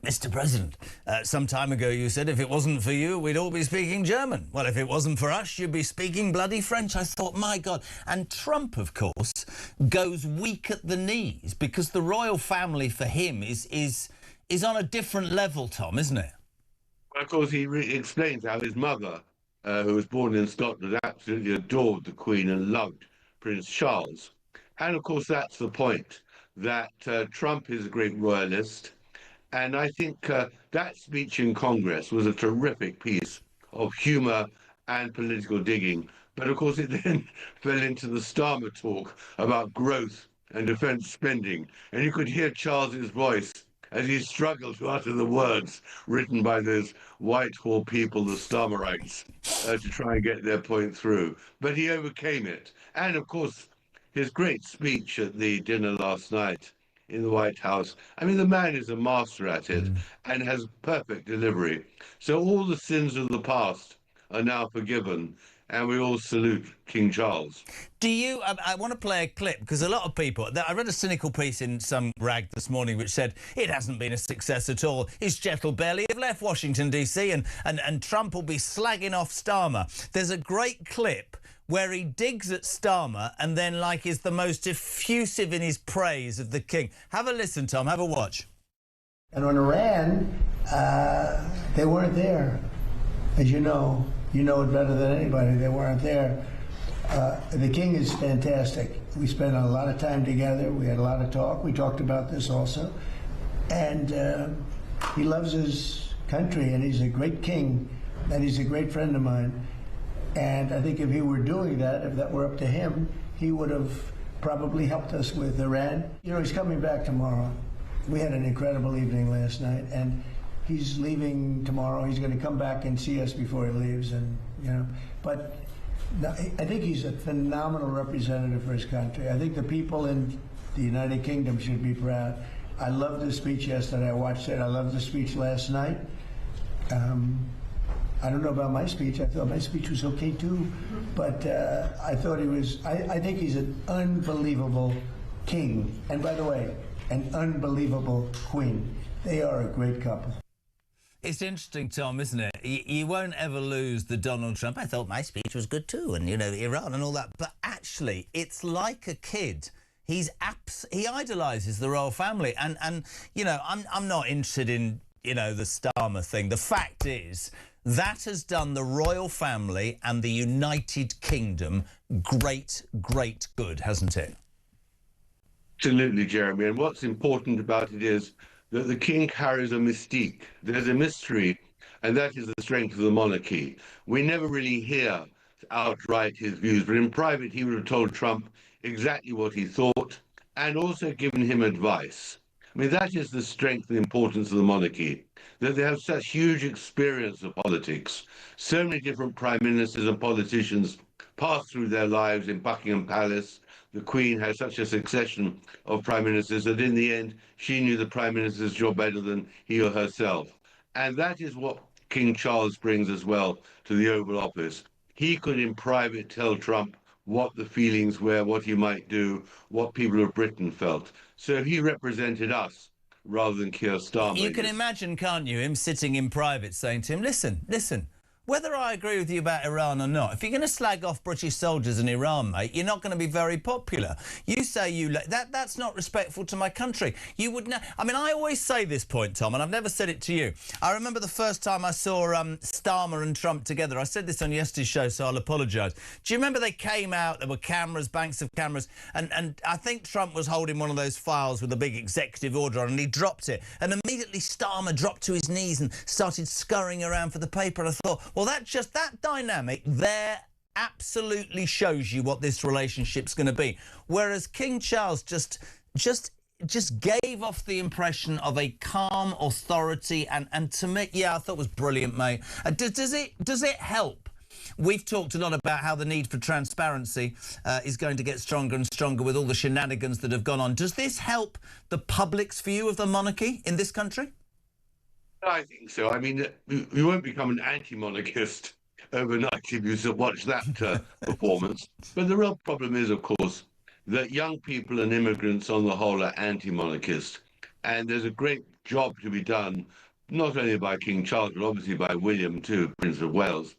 Mr. President, some time ago you said if it wasn't for you, we'd all be speaking German. Well, if it wasn't for us, you'd be speaking bloody French. I thought, my God. And Trump, of course, goes weak at the knees because the royal family for him is on a different level, Tom, isn't it? Of course, he explains how his mother, who was born in Scotland, absolutely adored the Queen and loved Prince Charles. And of course, that's the point, that Trump is a great royalist. And I think that speech in Congress was a terrific piece of humour and political digging. But of course, it then fell into the Starmer talk about growth and defence spending. And you could hear Charles's voice as he struggled to utter the words written by those Whitehall people, the Starmerites, to try and get their point through. But he overcame it. And of course, his great speech at the dinner last night in the White House. I mean, the man is a master at it and has perfect delivery. So all the sins of the past are now forgiven, and we all salute King Charles. Do you, I want to play a clip, because a lot of people, I read a cynical piece in some rag this morning which said it hasn't been a success at all. His jet will barely have left Washington, D.C., and Trump will be slagging off Starmer. There's a great clip where he digs at Starmer and then, like, is the most effusive in his praise of the king. Have a listen, Tom, have a watch. And on Iran, they weren't there. As you know it better than anybody, they weren't there. The king is fantastic. We spent a lot of time together. We had a lot of talk. We talked about this also. And he loves his country, and he's a great king, and he's a great friend of mine. And I think if he were doing that, if that were up to him, he would have probably helped us with Iran. You know, he's coming back tomorrow. We had an incredible evening last night, and he's leaving tomorrow. He's going to come back and see us before he leaves, and but I think he's a phenomenal representative for his country. I think the people in the United Kingdom should be proud. I loved his speech yesterday. I watched it. I loved the speech last night. I don't know about my speech. I thought my speech was okay too, but I thought he was. I think he's an unbelievable king, and by the way, an unbelievable queen. They are a great couple. It's interesting, Tom, isn't it? You won't ever lose the Donald Trump. I thought my speech was good too, and Iran and all that. But actually, it's like a kid. He idolises the royal family, and I'm not interested in the Starmer thing. The fact is, that has done the royal family and the United Kingdom great good, hasn't it? Absolutely, Jeremy. And what's important about it is that the king carries a mystique. There's a mystery, and that is the strength of the monarchy. We never really hear outright his views, but in private he would have told Trump exactly what he thought and also given him advice. I mean, that is the strength and importance of the monarchy, that they have such huge experience of politics. So many different prime ministers and politicians pass through their lives in Buckingham Palace. The Queen has such a succession of prime ministers that in the end, she knew the prime minister's job better than he or herself. And that is what King Charles brings as well to the Oval Office. He could in private tell Trump what the feelings were, what he might do, what people of Britain felt. So he represented us rather than Keir Starmer. You can imagine, can't you, him sitting in private saying to him, listen, whether I agree with you about Iran or not, if you're going to slag off British soldiers in Iran, mate, you're not going to be very popular. You say that's not respectful to my country. You would know. I mean, I always say this point, Tom, and I've never said it to you. I remember the first time I saw Starmer and Trump together. I said this on yesterday's show, so I'll apologise. Do you remember they came out, there were cameras, banks of cameras, and I think Trump was holding one of those files with a big executive order on, and he dropped it. And immediately Starmer dropped to his knees and started scurrying around for the paper. And I thought, well, that dynamic there absolutely shows you what this relationship's going to be. Whereas King Charles just gave off the impression of a calm authority, and to me, yeah, I thought it was brilliant, mate. Does it help? We've talked a lot about how the need for transparency is going to get stronger and stronger with all the shenanigans that have gone on. Does this help the public's view of the monarchy in this country? I think so. I mean, you won't become an anti-monarchist overnight if you watch that performance. But the real problem is, of course, that young people and immigrants on the whole are anti-monarchist. And there's a great job to be done, not only by King Charles, but obviously by William too, Prince of Wales,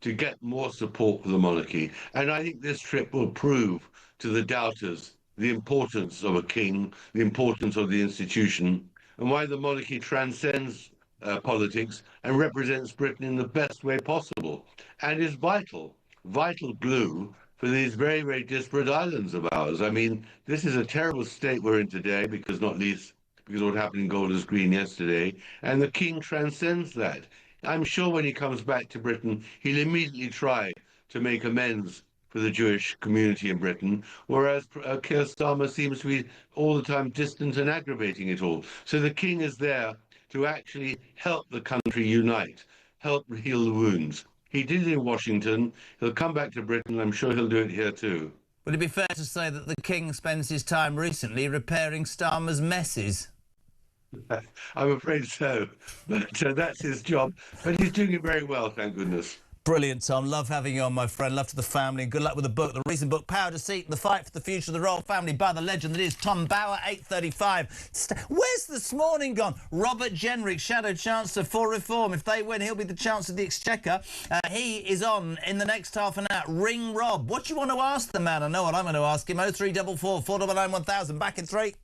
to get more support for the monarchy. And I think this trip will prove to the doubters the importance of a king, the importance of the institution, and why the monarchy transcends politics and represents Britain in the best way possible, and is vital glue for these very, very disparate islands of ours. I mean, this is a terrible state we're in today, because not least because of what happened in Golders Green yesterday, and the King transcends that. I'm sure when he comes back to Britain, he'll immediately try to make amends for the Jewish community in Britain, whereas Keir Starmer seems to be all the time distant and aggravating it all. So the King is there to actually help the country unite, help heal the wounds. He did it in Washington. He'll come back to Britain. I'm sure he'll do it here too. Would it be fair to say that the King spends his time recently repairing Starmer's messes? I'm afraid so, but that's his job. But he's doing it very well, thank goodness. Brilliant, Tom. Love having you on, my friend. Love to the family. Good luck with the book, the recent book, Power to Seek, The Fight for the Future of the Royal Family by the legend that is Tom Bauer, 8:35. Where's This Morning gone? Robert Jenrick, Shadow Chancellor for Reform. If they win, he'll be the Chancellor of the Exchequer. He is on in the next half an hour. Ring Rob. What do you want to ask the man? I know what I'm going to ask him. 0344 499 1000. Back in 3.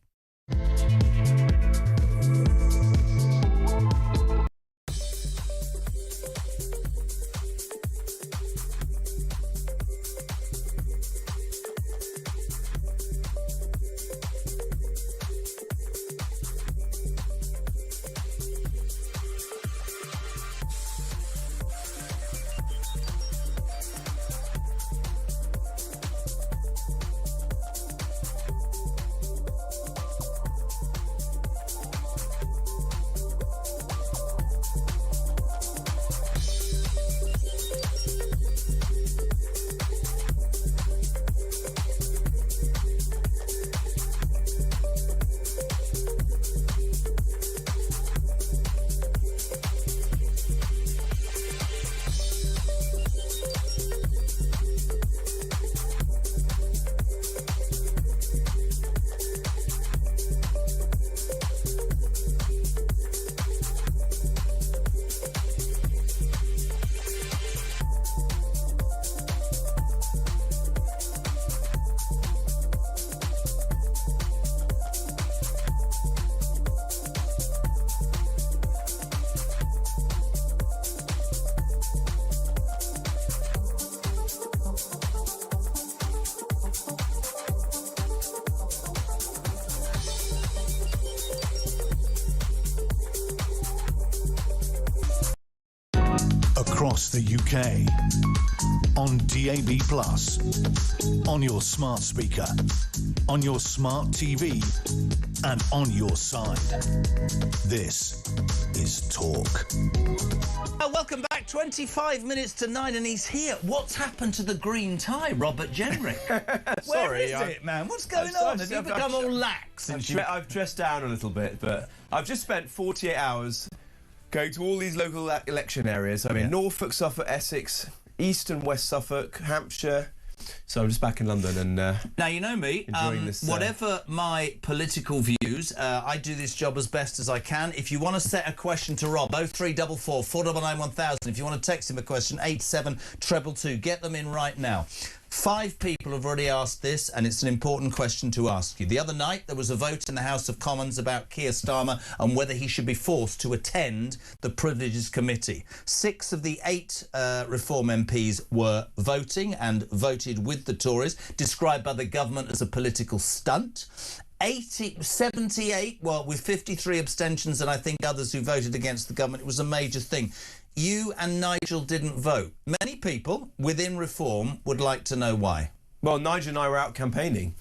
Across the UK, on DAB+, on your smart speaker, on your smart TV, and on your side. This is Talk. Welcome back. 25 minutes to 9 and he's here. What's happened to the green tie, Robert Jenrick? Where is it, man? What's going on? Have you become all lax? I've dressed down a little bit, but I've just spent 48 hours going to all these local election areas. I mean, Norfolk, Suffolk, Essex, East and West Suffolk, Hampshire. So I'm just back in London and now you know me. Enjoying this. Whatever my political views, I do this job as best as I can. If you want to set a question to Rob, 0344 499 1000. If you want to text him a question, 87222. Get them in right now. 5 people have already asked this, and it's an important question to ask you. The other night, there was a vote in the House of Commons about Keir Starmer and whether he should be forced to attend the Privileges Committee. 6 of the 8 Reform MPs were voting and voted with the Tories, described by the government as a political stunt. 78, well, with 53 abstentions and I think others who voted against the government, it was a major thing. You and Nigel didn't vote. Many people within Reform would like to know why. Well, Nigel and I were out campaigning.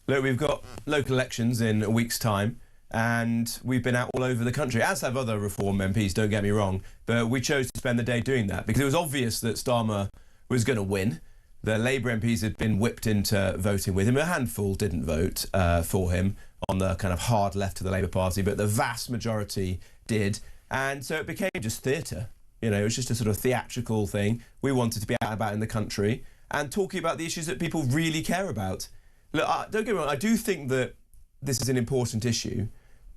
Look, we've got local elections in a week's time and we've been out all over the country, as have other Reform MPs, don't get me wrong, but we chose to spend the day doing that because it was obvious that Starmer was going to win. The Labour MPs had been whipped into voting with him. A handful didn't vote for him on the kind of hard left of the Labour Party, but the vast majority did. And so it became just theatre. You know, it was just a sort of theatrical thing. We wanted to be out and about in the country and talking about the issues that people really care about. Look, don't get me wrong, I do think that this is an important issue,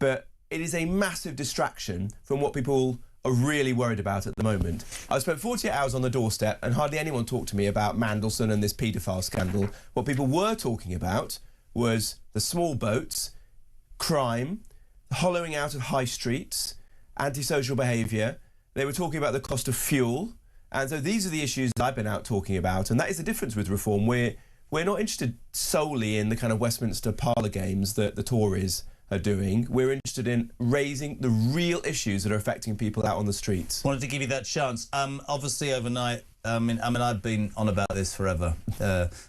but it is a massive distraction from what people are really worried about at the moment. I spent 48 hours on the doorstep and hardly anyone talked to me about Mandelson and this paedophile scandal. What people were talking about was the small boats, crime, the hollowing out of high streets, antisocial behaviour. They were talking about the cost of fuel. And so these are the issues I've been out talking about. And that is the difference with reform. We're not interested solely in the kind of Westminster parlour games that the Tories are doing. We're interested in raising the real issues that are affecting people out on the streets. Wanted to give you that chance. Obviously, overnight, I mean, I've been on about this forever.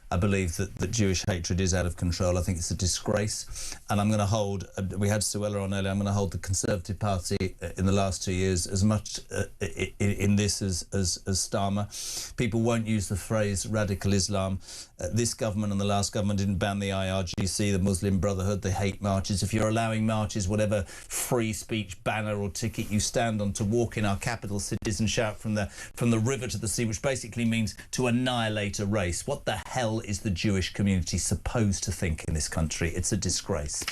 I believe that Jewish hatred is out of control. I think it's a disgrace. And I'm going to hold, we had Suella on earlier, I'm going to hold the Conservative Party in the last 2 years as much in this as Starmer. People won't use the phrase radical Islam. This government and the last government didn't ban the IRGC, the Muslim Brotherhood, the hate marches. If you're allowing marches, whatever free speech banner or ticket you stand on to walk in our capital cities and shout from the river to the sea, which basically means to annihilate a race. What the hell is the Jewish community supposed to think in this country? It's a disgrace.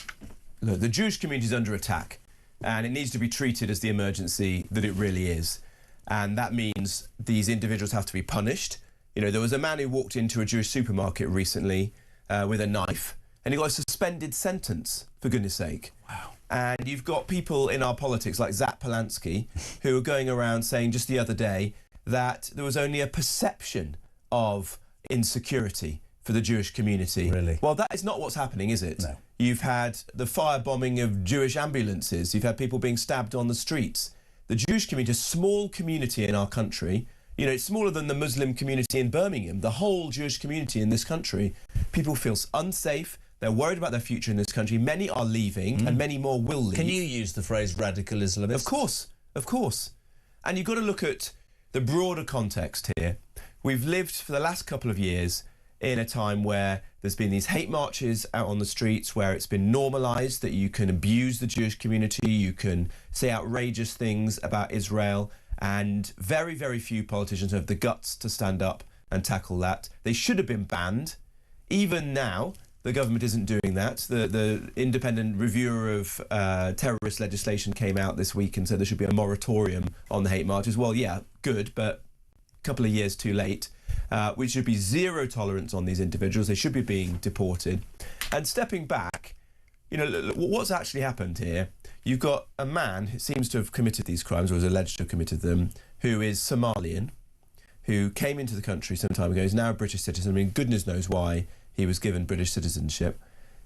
Look, the Jewish community is under attack, and it needs to be treated as the emergency that it really is. And that means these individuals have to be punished. You know, there was a man who walked into a Jewish supermarket recently with a knife, and he got a suspended sentence, for goodness sake. Wow. And you've got people in our politics like Zach Polanski who are going around saying just the other day that there was only a perception of insecurity for the Jewish community. Really? Well, that is not what's happening, is it? No. You've had the firebombing of Jewish ambulances. You've had people being stabbed on the streets. The Jewish community, a small community in our country, you know, it's smaller than the Muslim community in Birmingham. The whole Jewish community in this country, people feel unsafe. They're worried about their future in this country. Many are leaving, and many more will leave. Can you use the phrase radical Islamist? Of course, of course. And you've got to look at the broader context here. We've lived for the last couple of years in a time where there's been these hate marches out on the streets, where it's been normalised that you can abuse the Jewish community, you can say outrageous things about Israel, and very, very few politicians have the guts to stand up and tackle that. They should have been banned. Even now, the government isn't doing that. The independent reviewer of terrorist legislation came out this week and said there should be a moratorium on the hate marches. Well, yeah, good, but a couple of years too late. We should be zero tolerance on these individuals. They should be being deported. And stepping back, you know, what's actually happened here? You've got a man who seems to have committed these crimes, or is alleged to have committed them, who is Somalian, who came into the country some time ago. He's now a British citizen. I mean, goodness knows why he was given British citizenship.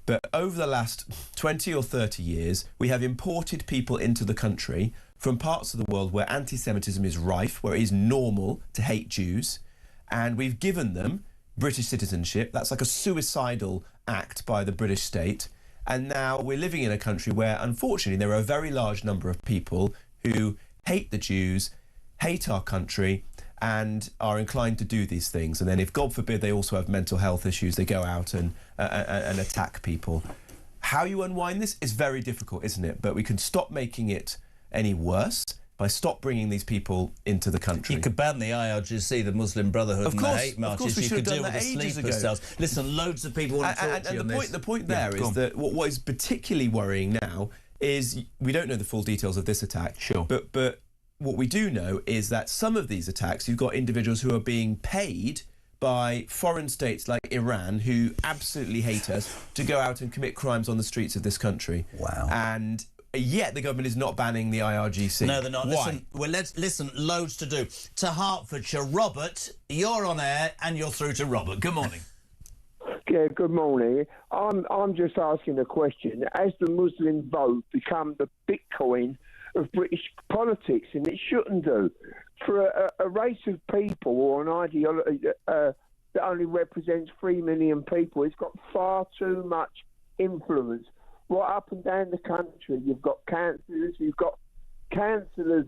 But over the last 20 or 30 years, we have imported people into the country from parts of the world where anti-Semitism is rife, where it is normal to hate Jews, and we've given them British citizenship. That's like a suicidal act by the British state. And now we're living in a country where, unfortunately, there are a very large number of people who hate the Jews, hate our country, and are inclined to do these things. And then if, God forbid, they also have mental health issues, they go out and attack people. How you unwind this is very difficult, isn't it? But we can stop making it any worse by stop bringing these people into the country. You could ban the IRGC, the Muslim Brotherhood, and the hate marches. You could deal with the sleeper cells. Listen, loads of people want to talk to you on this. The point there is that what is particularly worrying now is we don't know the full details of this attack. Sure. But what we do know is that some of these attacks, you've got individuals who are being paid by foreign states like Iran, who absolutely hate us, to go out and commit crimes on the streets of this country. Wow. And yet the government is not banning the IRGC. No, they're not. Why? Listen, loads to do. To Hertfordshire, Robert, you're on air and you're through to Robert. Good morning. Yeah, good morning. I'm just asking a question. Has the Muslim vote become the Bitcoin of British politics? And it shouldn't do. For a race of people or an ideology that only represents 3 million people, it's got far too much influence. Right up and down the country, you've got councillors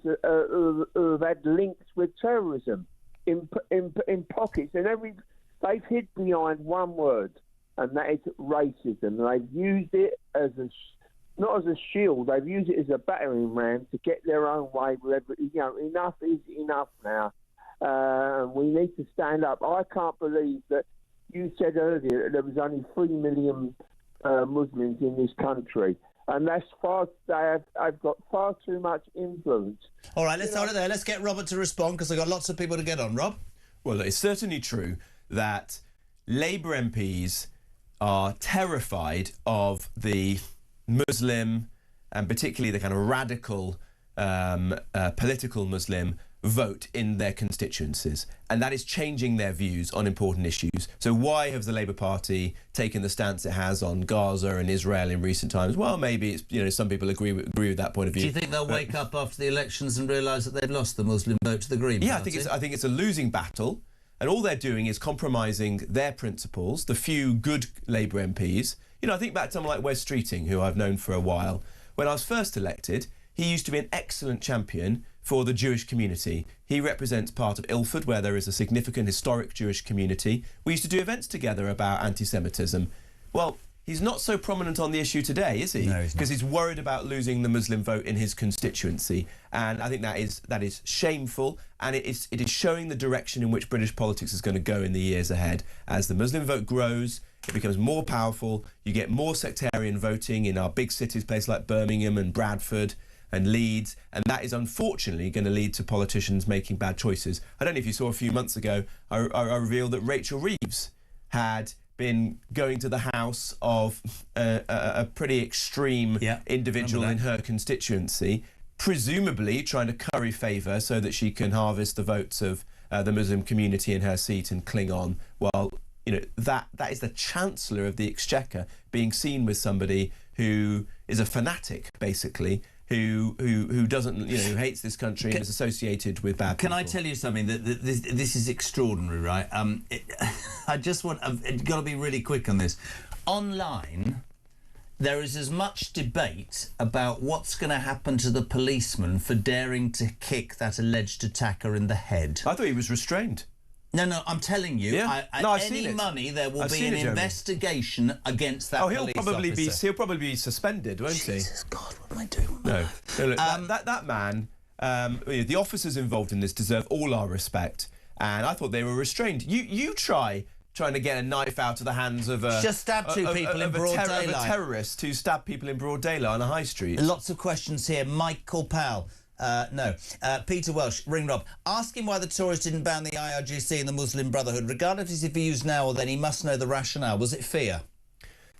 who have had links with terrorism in pockets, and they've hid behind one word, and that is racism. They've used it as not as a shield. They've used it as a battering ram to get their own way. Enough is enough now. We need to stand up. I can't believe that you said earlier that there was only 3 million Muslims in this country, and I've got far too much influence. All right, let's hold it there. Let's get Robert to respond, because I've got lots of people to get on. Rob? Well, it's certainly true that Labour MPs are terrified of the Muslim and particularly the kind of radical political Muslim vote in their constituencies, and that is changing their views on important issues. So why has the Labour Party taken the stance it has on Gaza and Israel in recent times? Well, maybe it's, you know, some people agree with that point of view. Do you think they'll wake up after the elections and realise that they've lost the Muslim vote to the Green Party? Yeah, I think it's a losing battle, and all they're doing is compromising their principles. The few good Labour MPs, you know, I think back to someone like Wes Streeting, who I've known for a while. When I was first elected, he used to be an excellent champion for the Jewish community. He represents part of Ilford, where there is a significant historic Jewish community. We used to do events together about anti-Semitism. Well, he's not so prominent on the issue today, is he? No, he's not. Because he's worried about losing the Muslim vote in his constituency. And I think that is shameful, and it is showing the direction in which British politics is going to go in the years ahead. As the Muslim vote grows, it becomes more powerful, you get more sectarian voting in our big cities, places like Birmingham and Bradford and Leeds, and that is unfortunately going to lead to politicians making bad choices. I don't know if you saw a few months ago, I revealed that Rachel Reeves had been going to the house of a pretty extreme individual in her constituency, presumably trying to curry favour so that she can harvest the votes of the Muslim community in her seat and cling on. Well, you know, that is the Chancellor of the Exchequer being seen with somebody who is a fanatic, basically, who doesn't, you know, who hates this country and is associated with bad people. Can I tell you something? That this is extraordinary, right? I just want... I've got to be really quick on this. Online, there is as much debate about what's going to happen to the policeman for daring to kick that alleged attacker in the head. I thought he was restrained. No, I'm telling you, Yeah. I've seen it. money, there will I've be seen an it, Jeremy. investigation against that police officer. He'll probably be suspended, won't he? Jesus God, what am I doing? No, look, that man, the officers involved in this deserve all our respect, and I thought they were restrained. You trying to get a knife out of the hands of a... Just stab two people in broad daylight. Of a terrorist who stabbed people in broad daylight on a high street. Lots of questions here. Michael Powell. No. Peter Welsh, Ring Rob. Ask him why the Tories didn't ban the IRGC and the Muslim Brotherhood. Regardless of his views now or then, he must know the rationale. Was it fear?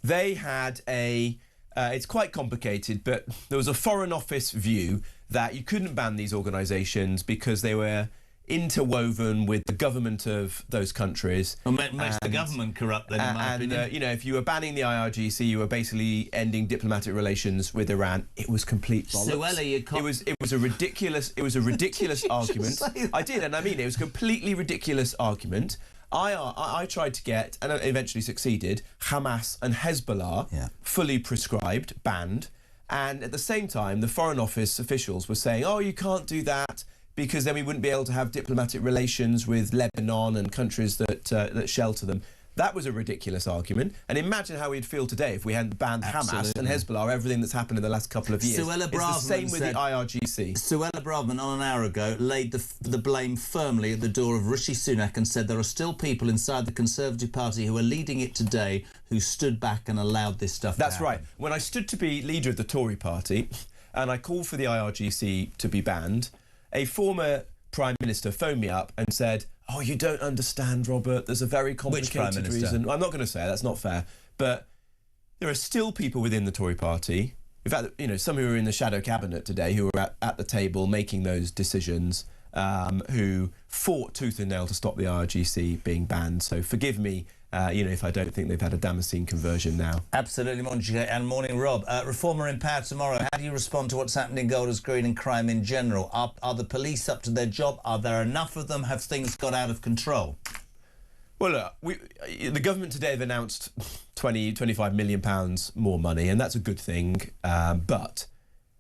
They had it's quite complicated, but there was a Foreign Office view that you couldn't ban these organisations because they were interwoven with the government of those countries. Well, makes the government corrupt then, in my opinion. You know, if you were banning the IRGC, you were basically ending diplomatic relations with Iran. It was complete bollocks. Suella, you can't... It was a ridiculous argument. I did, and I mean it was a completely ridiculous argument. I tried to get, and eventually succeeded, Hamas and Hezbollah fully prescribed, banned, and at the same time, the Foreign Office officials were saying, "Oh, you can't do that, because then we wouldn't be able to have diplomatic relations with Lebanon and countries that shelter them." That was a ridiculous argument. And imagine how we'd feel today if we hadn't banned Hamas and Hezbollah, everything that's happened in the last couple of years. Suella it's the same with the IRGC. Suella Braverman, on an hour ago, laid the blame firmly at the door of Rishi Sunak and said there are still people inside the Conservative Party who are leading it today who stood back and allowed this stuff to happen. That's right. When I stood to be leader of the Tory party and I called for the IRGC to be banned, a former Prime Minister phoned me up and said, "Oh, you don't understand, Robert. There's a very complicated reason." I'm not going to say that's not fair, but there are still people within the Tory party, in fact, you know, some who are in the shadow cabinet today who are at the table making those decisions, who fought tooth and nail to stop the IRGC being banned. So forgive me, you know, if I don't think they've had a Damascene conversion now. Absolutely, Monarchy, and morning, Rob. Reformer in power tomorrow. How do you respond to what's happening in Golders Green and crime in general? Are the police up to their job? Are there enough of them? Have things got out of control? Well, look, the government today have announced £25 million more money, and that's a good thing, but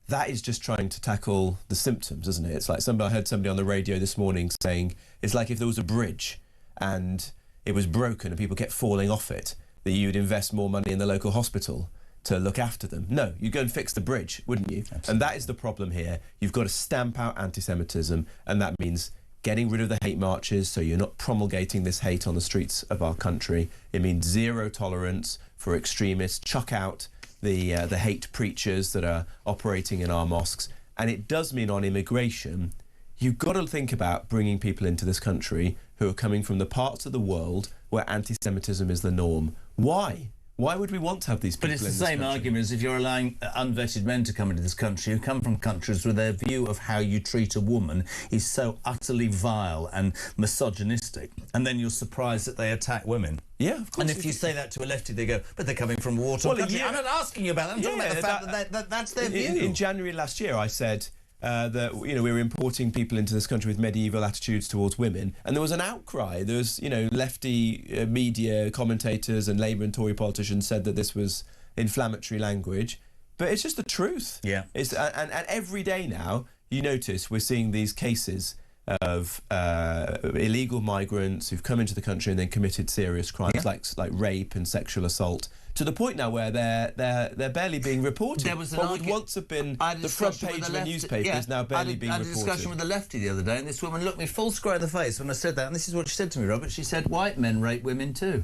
that is just trying to tackle the symptoms, isn't it? It's like I heard somebody on the radio this morning saying it's like if there was a bridge and it was broken and people kept falling off it, that you'd invest more money in the local hospital to look after them. No, you'd go and fix the bridge, wouldn't you? Absolutely. And that is the problem here. You've got to stamp out anti-Semitism, and that means getting rid of the hate marches so you're not promulgating this hate on the streets of our country. It means zero tolerance for extremists. Chuck out the hate preachers that are operating in our mosques. And it does mean on immigration, you've got to think about bringing people into this country who are coming from the parts of the world where anti-Semitism is the norm. Why? Why would we want to have these people But it's in the this same country? argument as if you're allowing unvetted men to come into this country who come from countries where their view of how you treat a woman is so utterly vile and misogynistic, and then you're surprised that they attack women. Yeah, of course. And if you say that to a lefty, they go, but they're coming from a war-torn country. I'm not asking you about that. I'm talking about the fact that that's their view. In January last year, I said that we were importing people into this country with medieval attitudes towards women, and there was an outcry. There was lefty media commentators and Labour and Tory politicians said that this was inflammatory language, but it's just the truth. Yeah. And every day now, you notice we're seeing these cases of illegal migrants who've come into the country and then committed serious crimes like rape and sexual assault, to the point now where they're barely being reported. There was what would once have been the front page of a newspaper is now barely being reported. I had a discussion with a lefty the other day, and this woman looked me full square in the face when I said that, and this is what she said to me, Robert. She said, white men rape women too.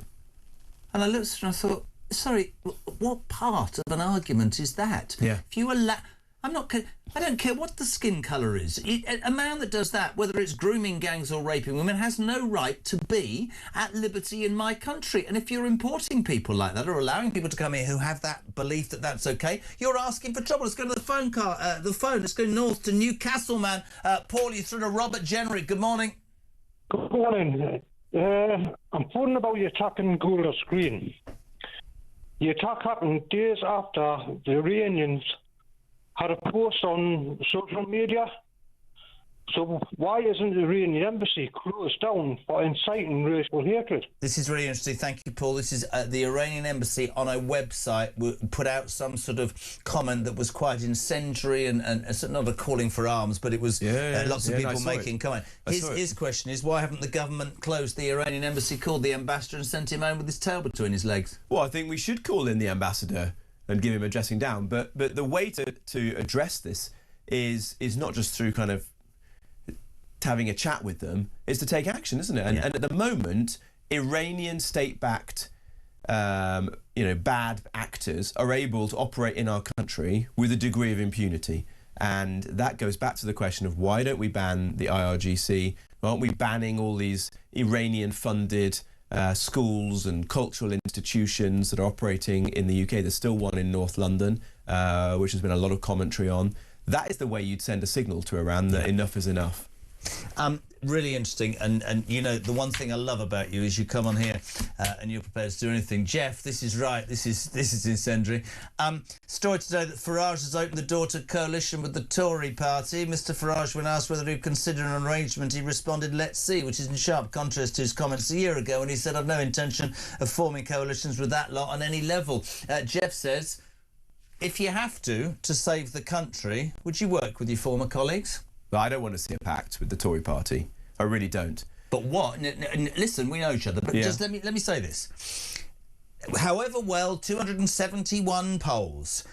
And I looked at her and I thought, sorry, what part of an argument is that? Yeah. If you allow... I don't care what the skin colour is. A man that does that, whether it's grooming gangs or raping women, has no right to be at liberty in my country. And if you're importing people like that or allowing people to come here who have that belief that that's okay, you're asking for trouble. Let's go to the phone. Let's go north to Newcastle, man. Paul, you're through to Robert Jenrick. Good morning. Good morning. I'm phoning about your attack on Google Screen. The attack happened days after the Iranians had a post on social media. So why isn't the Iranian embassy closed down for inciting racial hatred? This is really interesting. Thank you, Paul. This is the Iranian embassy on a website put out some sort of comment that was quite incendiary and not a calling for arms, but it was lots of people making comment. His question is, why haven't the government closed the Iranian embassy, called the ambassador and sent him home with his tail between his legs? Well, I think we should call in the ambassador and give him a dressing down. But the way to address this is not just through kind of having a chat with them, is to take action, isn't it? And at the moment, Iranian state-backed, bad actors are able to operate in our country with a degree of impunity. And that goes back to the question of why don't we ban the IRGC? Why aren't we banning all these Iranian-funded schools and cultural institutions that are operating in the UK? There's still one in North London, which has been a lot of commentary on. That is the way you'd send a signal to Iran that enough is enough. Really interesting, and the one thing I love about you is you come on here and you're prepared to do anything. Jeff, this is right. This is incendiary. Story today that Farage has opened the door to coalition with the Tory party. Mr. Farage, when asked whether he'd consider an arrangement, he responded, "Let's see," which is in sharp contrast to his comments a year ago when he said, "I've no intention of forming coalitions with that lot on any level." Jeff says, if you have to save the country, would you work with your former colleagues? But I don't want to see a pact with the Tory party. I really don't. But what? Listen, we know each other, but just let me say this. However well, 271 polls,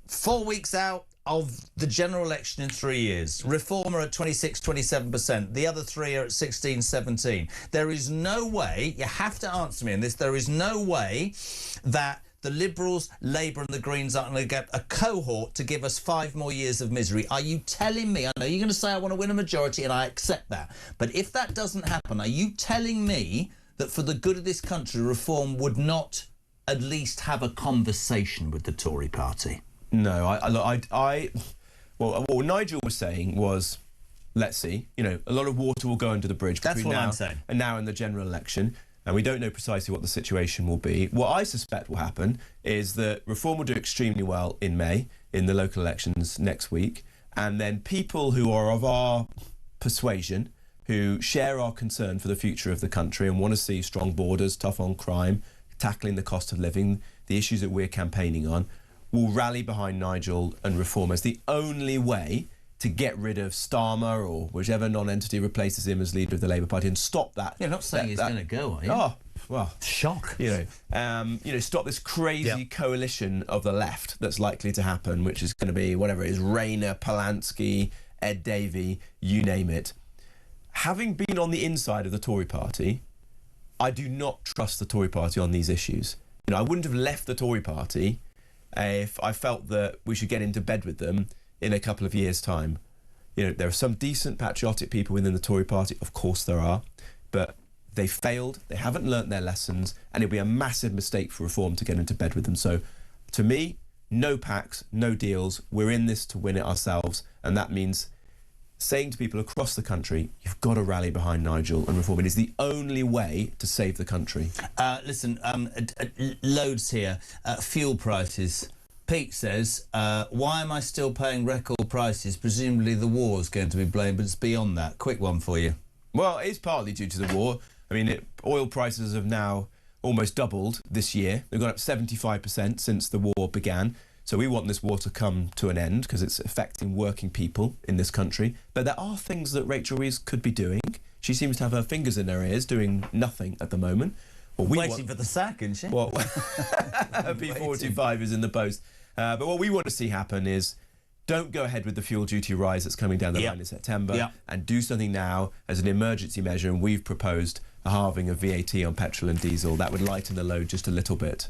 4 weeks out of the general election in 3 years. Reform are at 26-27%. The other three are at 16-17. There is no way, you have to answer me on this, there is no way that the Liberals, Labour and the Greens aren't going to get a cohort to give us 5 more years of misery. Are you telling me, I know you're going to say I want to win a majority and I accept that, but if that doesn't happen, are you telling me that for the good of this country, Reform would not at least have a conversation with the Tory party? No, what Nigel was saying was, let's see, a lot of water will go under the bridge between now and now and the general election. And we don't know precisely what the situation will be. What I suspect will happen is that Reform will do extremely well in May, in the local elections next week, and then people who are of our persuasion, who share our concern for the future of the country and want to see strong borders, tough on crime, tackling the cost of living, the issues that we're campaigning on, will rally behind Nigel and Reform as the only way to get rid of Starmer or whichever non-entity replaces him as leader of the Labour Party and stop that. You're not saying he's going to go, are you? Oh, well, shock. Stop this crazy coalition of the left that's likely to happen, which is going to be whatever it is, Rayner, Polanski, Ed Davey, you name it. Having been on the inside of the Tory party, I do not trust the Tory party on these issues. I wouldn't have left the Tory party if I felt that we should get into bed with them in a couple of years' time. There are some decent patriotic people within the Tory party, of course there are, but They failed, they haven't learnt their lessons, and it'll be a massive mistake for Reform to get into bed with them. So, to me, no pacts, no deals. We're in this to win it ourselves, and that means saying to people across the country, you've got to rally behind Nigel and Reform. It is the only way to save the country. Listen, loads here. Fuel prices. Pete says, why am I still paying record prices? Presumably the war is going to be blamed, but it's beyond that. Quick one for you. Well, it's partly due to the war. I mean, oil prices have now almost doubled this year. They've gone up 75% since the war began. So we want this war to come to an end because it's affecting working people in this country. But there are things that Rachel Reeves could be doing. She seems to have her fingers in her ears, doing nothing at the moment. Well, waiting for the sack, isn't she? Well, P425 is in the post. But what we want to see happen is don't go ahead with the fuel duty rise that's coming down the line in September and do something now as an emergency measure. And we've proposed a halving of VAT on petrol and diesel. That would lighten the load just a little bit.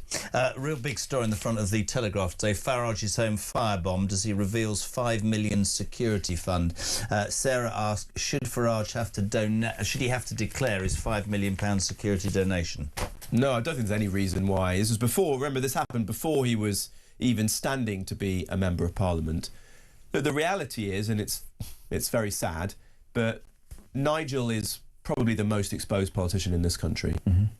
Real big story in the front of the Telegraph today. Farage's home firebombed as he reveals $5 million security fund. Sarah asked, should Farage have to donate? Should he have to declare his £5 million security donation? No, I don't think there's any reason why. This was before. Remember, this happened before he was even standing to be a member of Parliament. But the reality is, and it's very sad, but Nigel is probably the most exposed politician in this country.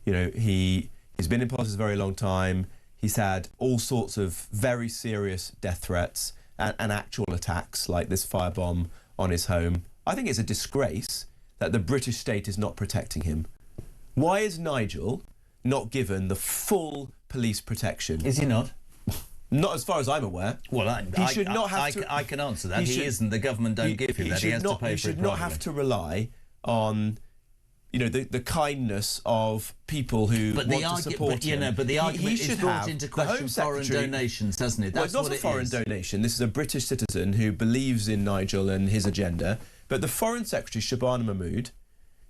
You know, he's been in politics a very long time. He's had all sorts of very serious death threats and actual attacks like this firebomb on his home. I think it's a disgrace that the British state is not protecting him. Why is Nigel not given the full police protection? Is he not? Not as far as I'm aware. Well, he should not have to. I can answer that. He isn't. The government don't give him that. He has to pay for it. He should not have to rely on, you know, the kindness of people who want to support him. But the argument is brought into question foreign donations, doesn't it? That's well, it's not a foreign donation. This is a British citizen who believes in Nigel and his agenda. But the Foreign Secretary, Shabana Mahmood,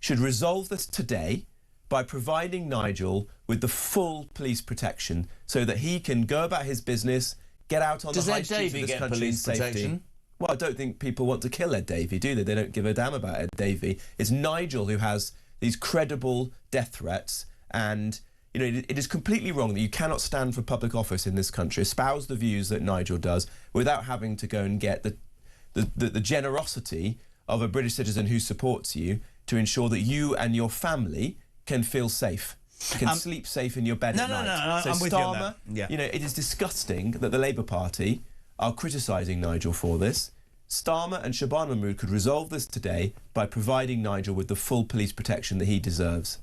should resolve this today by providing Nigel with the full police protection so that he can go about his business, get out on the high streets of this country in safety. Well, I don't think people want to kill Ed Davey, do they? They don't give a damn about Ed Davey. It's Nigel who has these credible death threats, and you know it is completely wrong that you cannot stand for public office in this country, espouse the views that Nigel does, without having to go and get the generosity of a British citizen who supports you to ensure that you and your family can feel safe, can sleep safe in your bed at night. No, so I'm with you on that. Yeah. You know, it is disgusting that the Labour Party are criticising Nigel for this. Starmer and Shabana Mahmood could resolve this today by providing Nigel with the full police protection that he deserves.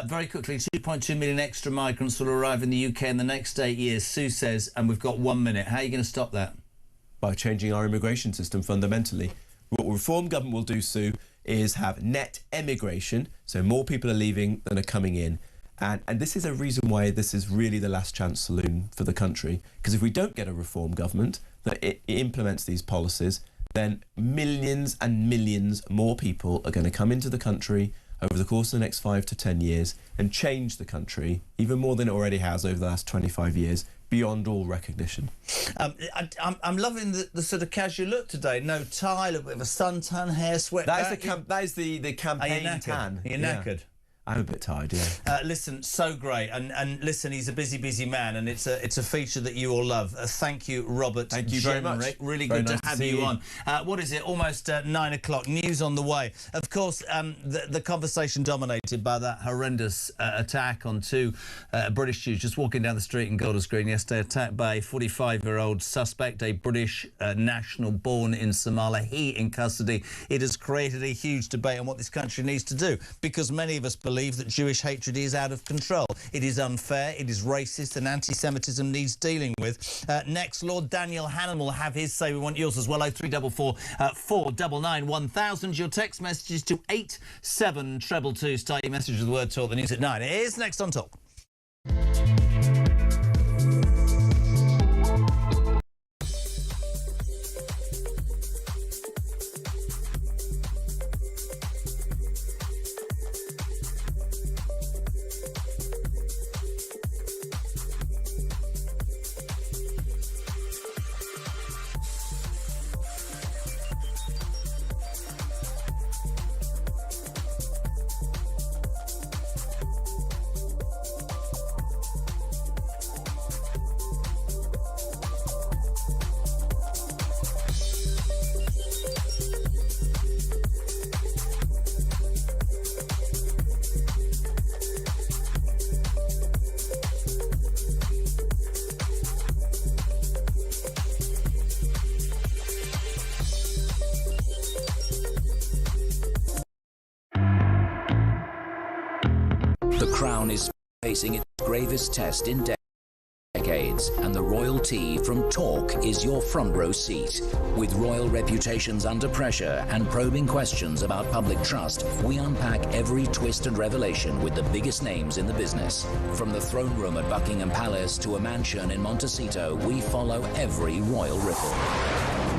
Very quickly, 2.2 million extra migrants will arrive in the UK in the next 8 years, Sue says, and we've got 1 minute. How are you going to stop that? By changing our immigration system fundamentally. What Reform government will do, Sue, is have net emigration, so more people are leaving than are coming in. And this is a reason why this is really the last chance saloon for the country. Because if we don't get a Reform government that it implements these policies, then millions and millions more people are going to come into the country over the course of the next 5 to 10 years and change the country, even more than it already has over the last 25 years, beyond all recognition. I'm loving the sort of casual look today. No tie, a little bit of a suntan, hair swept back. That is the campaign tan. Are you knackered? I'm a bit tired, yeah. Listen, so great, and listen, he's a busy man, and it's a feature that you all love. Thank you, Robert. Thank you very much. Really good to have you on. What is it? Almost 9 o'clock. News on the way. Of course, the conversation dominated by that horrendous attack on 2 British Jews just walking down the street in Golders Green yesterday. Attacked by a 45-year-old suspect, a British national born in Somalia. He in custody. It has created a huge debate on what this country needs to do, because many of us believe that Jewish hatred is out of control. It is unfair, it is racist, and anti-Semitism needs dealing with. Next, Lord Daniel Hannan will have his say. We want yours as well. 0344 499 1000. Your text messages to 87222. Start your message with the word talk. The news at 9. It is next on Talk. crown is facing its gravest test in decades, and the royal tea from Talk is your front row seat. With royal reputations under pressure and probing questions about public trust, we unpack every twist and revelation with the biggest names in the business. From the throne room at Buckingham Palace to a mansion in Montecito, we follow every royal ripple.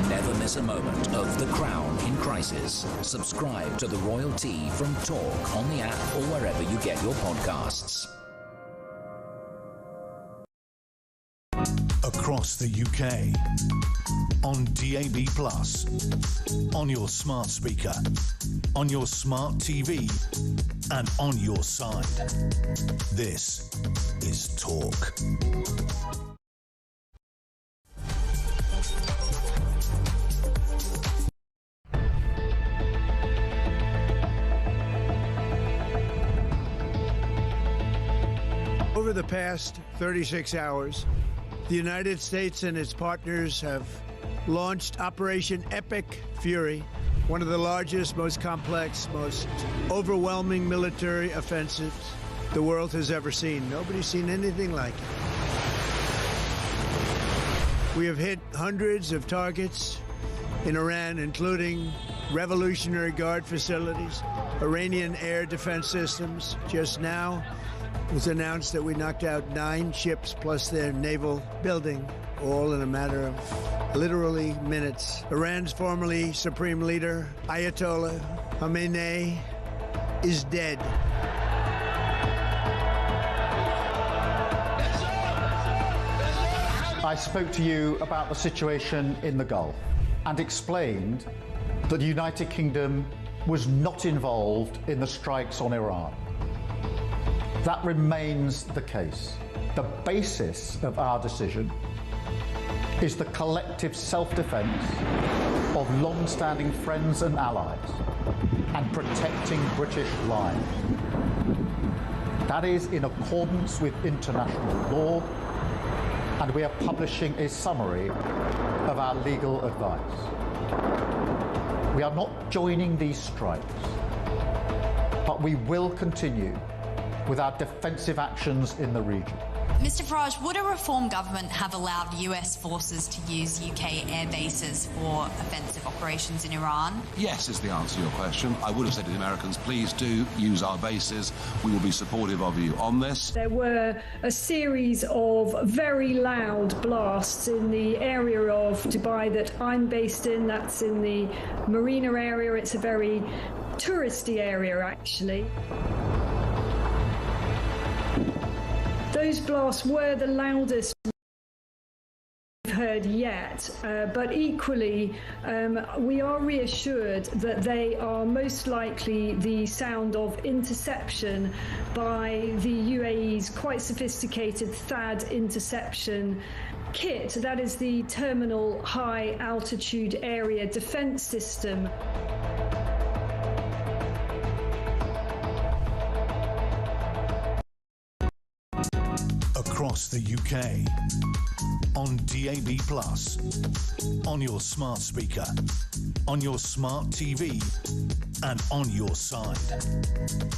Never miss a moment of The Crown in crisis. Subscribe to the Royal Tea from Talk on the app or wherever you get your podcasts. Across the UK, on DAB+, on your smart speaker, on your smart TV, and on your side. This is Talk. Over the past 36 hours, the United States and its partners have launched Operation Epic Fury, one of the largest, most complex, most overwhelming military offensives the world has ever seen. Nobody's seen anything like it. We have hit hundreds of targets in Iran, including Revolutionary Guard facilities, Iranian air defense systems. Just now, it was announced that we knocked out 9 ships plus their naval building, all in a matter of literally minutes. Iran's formerly supreme leader, Ayatollah Khamenei, is dead. I spoke to you about the situation in the Gulf and explained that the United Kingdom was not involved in the strikes on Iran. That remains the case. The basis of our decision is the collective self-defense of long-standing friends and allies and protecting British lives. That is in accordance with international law, and we are publishing a summary of our legal advice. We are not joining these strikes, but we will continue with our defensive actions in the region. Mr Farage, would a reform government have allowed US forces to use UK air bases for offensive operations in Iran? Yes is the answer to your question. I would have said to the Americans, please do use our bases. We will be supportive of you on this. There were a series of very loud blasts in the area of Dubai that I'm based in. That's in the marina area. It's a very touristy area, actually. Those blasts were the loudest we've heard yet, but equally we are reassured that they are most likely the sound of interception by the UAE's quite sophisticated THAAD interception kit. That is the Terminal High Altitude Area Defence System. Across the UK, on DAB+, on your smart speaker, on your smart TV, and on your side.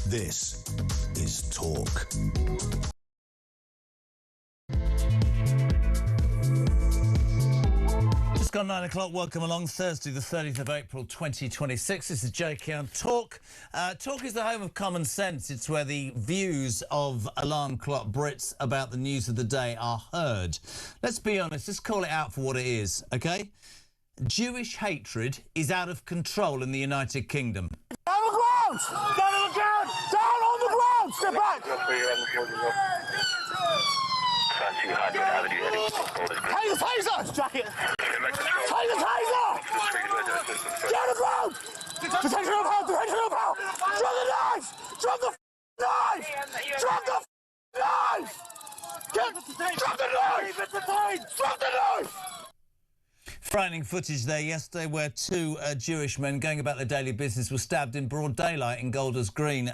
This is Talk. It's gone 9 o'clock. Welcome along. Thursday, the 30th of April, 2026. This is JK on Talk. Talk is the home of common sense. It's where the views of alarm clock Brits about the news of the day are heard. Let's be honest. Let's call it out for what it is, OK? Jewish hatred is out of control in the United Kingdom. Down on the ground! Down on the ground! Down on the ground! Step back! Take the taser! Jacket! Take the taser! Get on the ground! Detention of power! Detention of power! Drop the knife! Drop the knife! Drop the knife! Drop the knife! Drop the knife! Frightening footage there yesterday where 2 Jewish men going about their daily business were stabbed in broad daylight in Golders Green.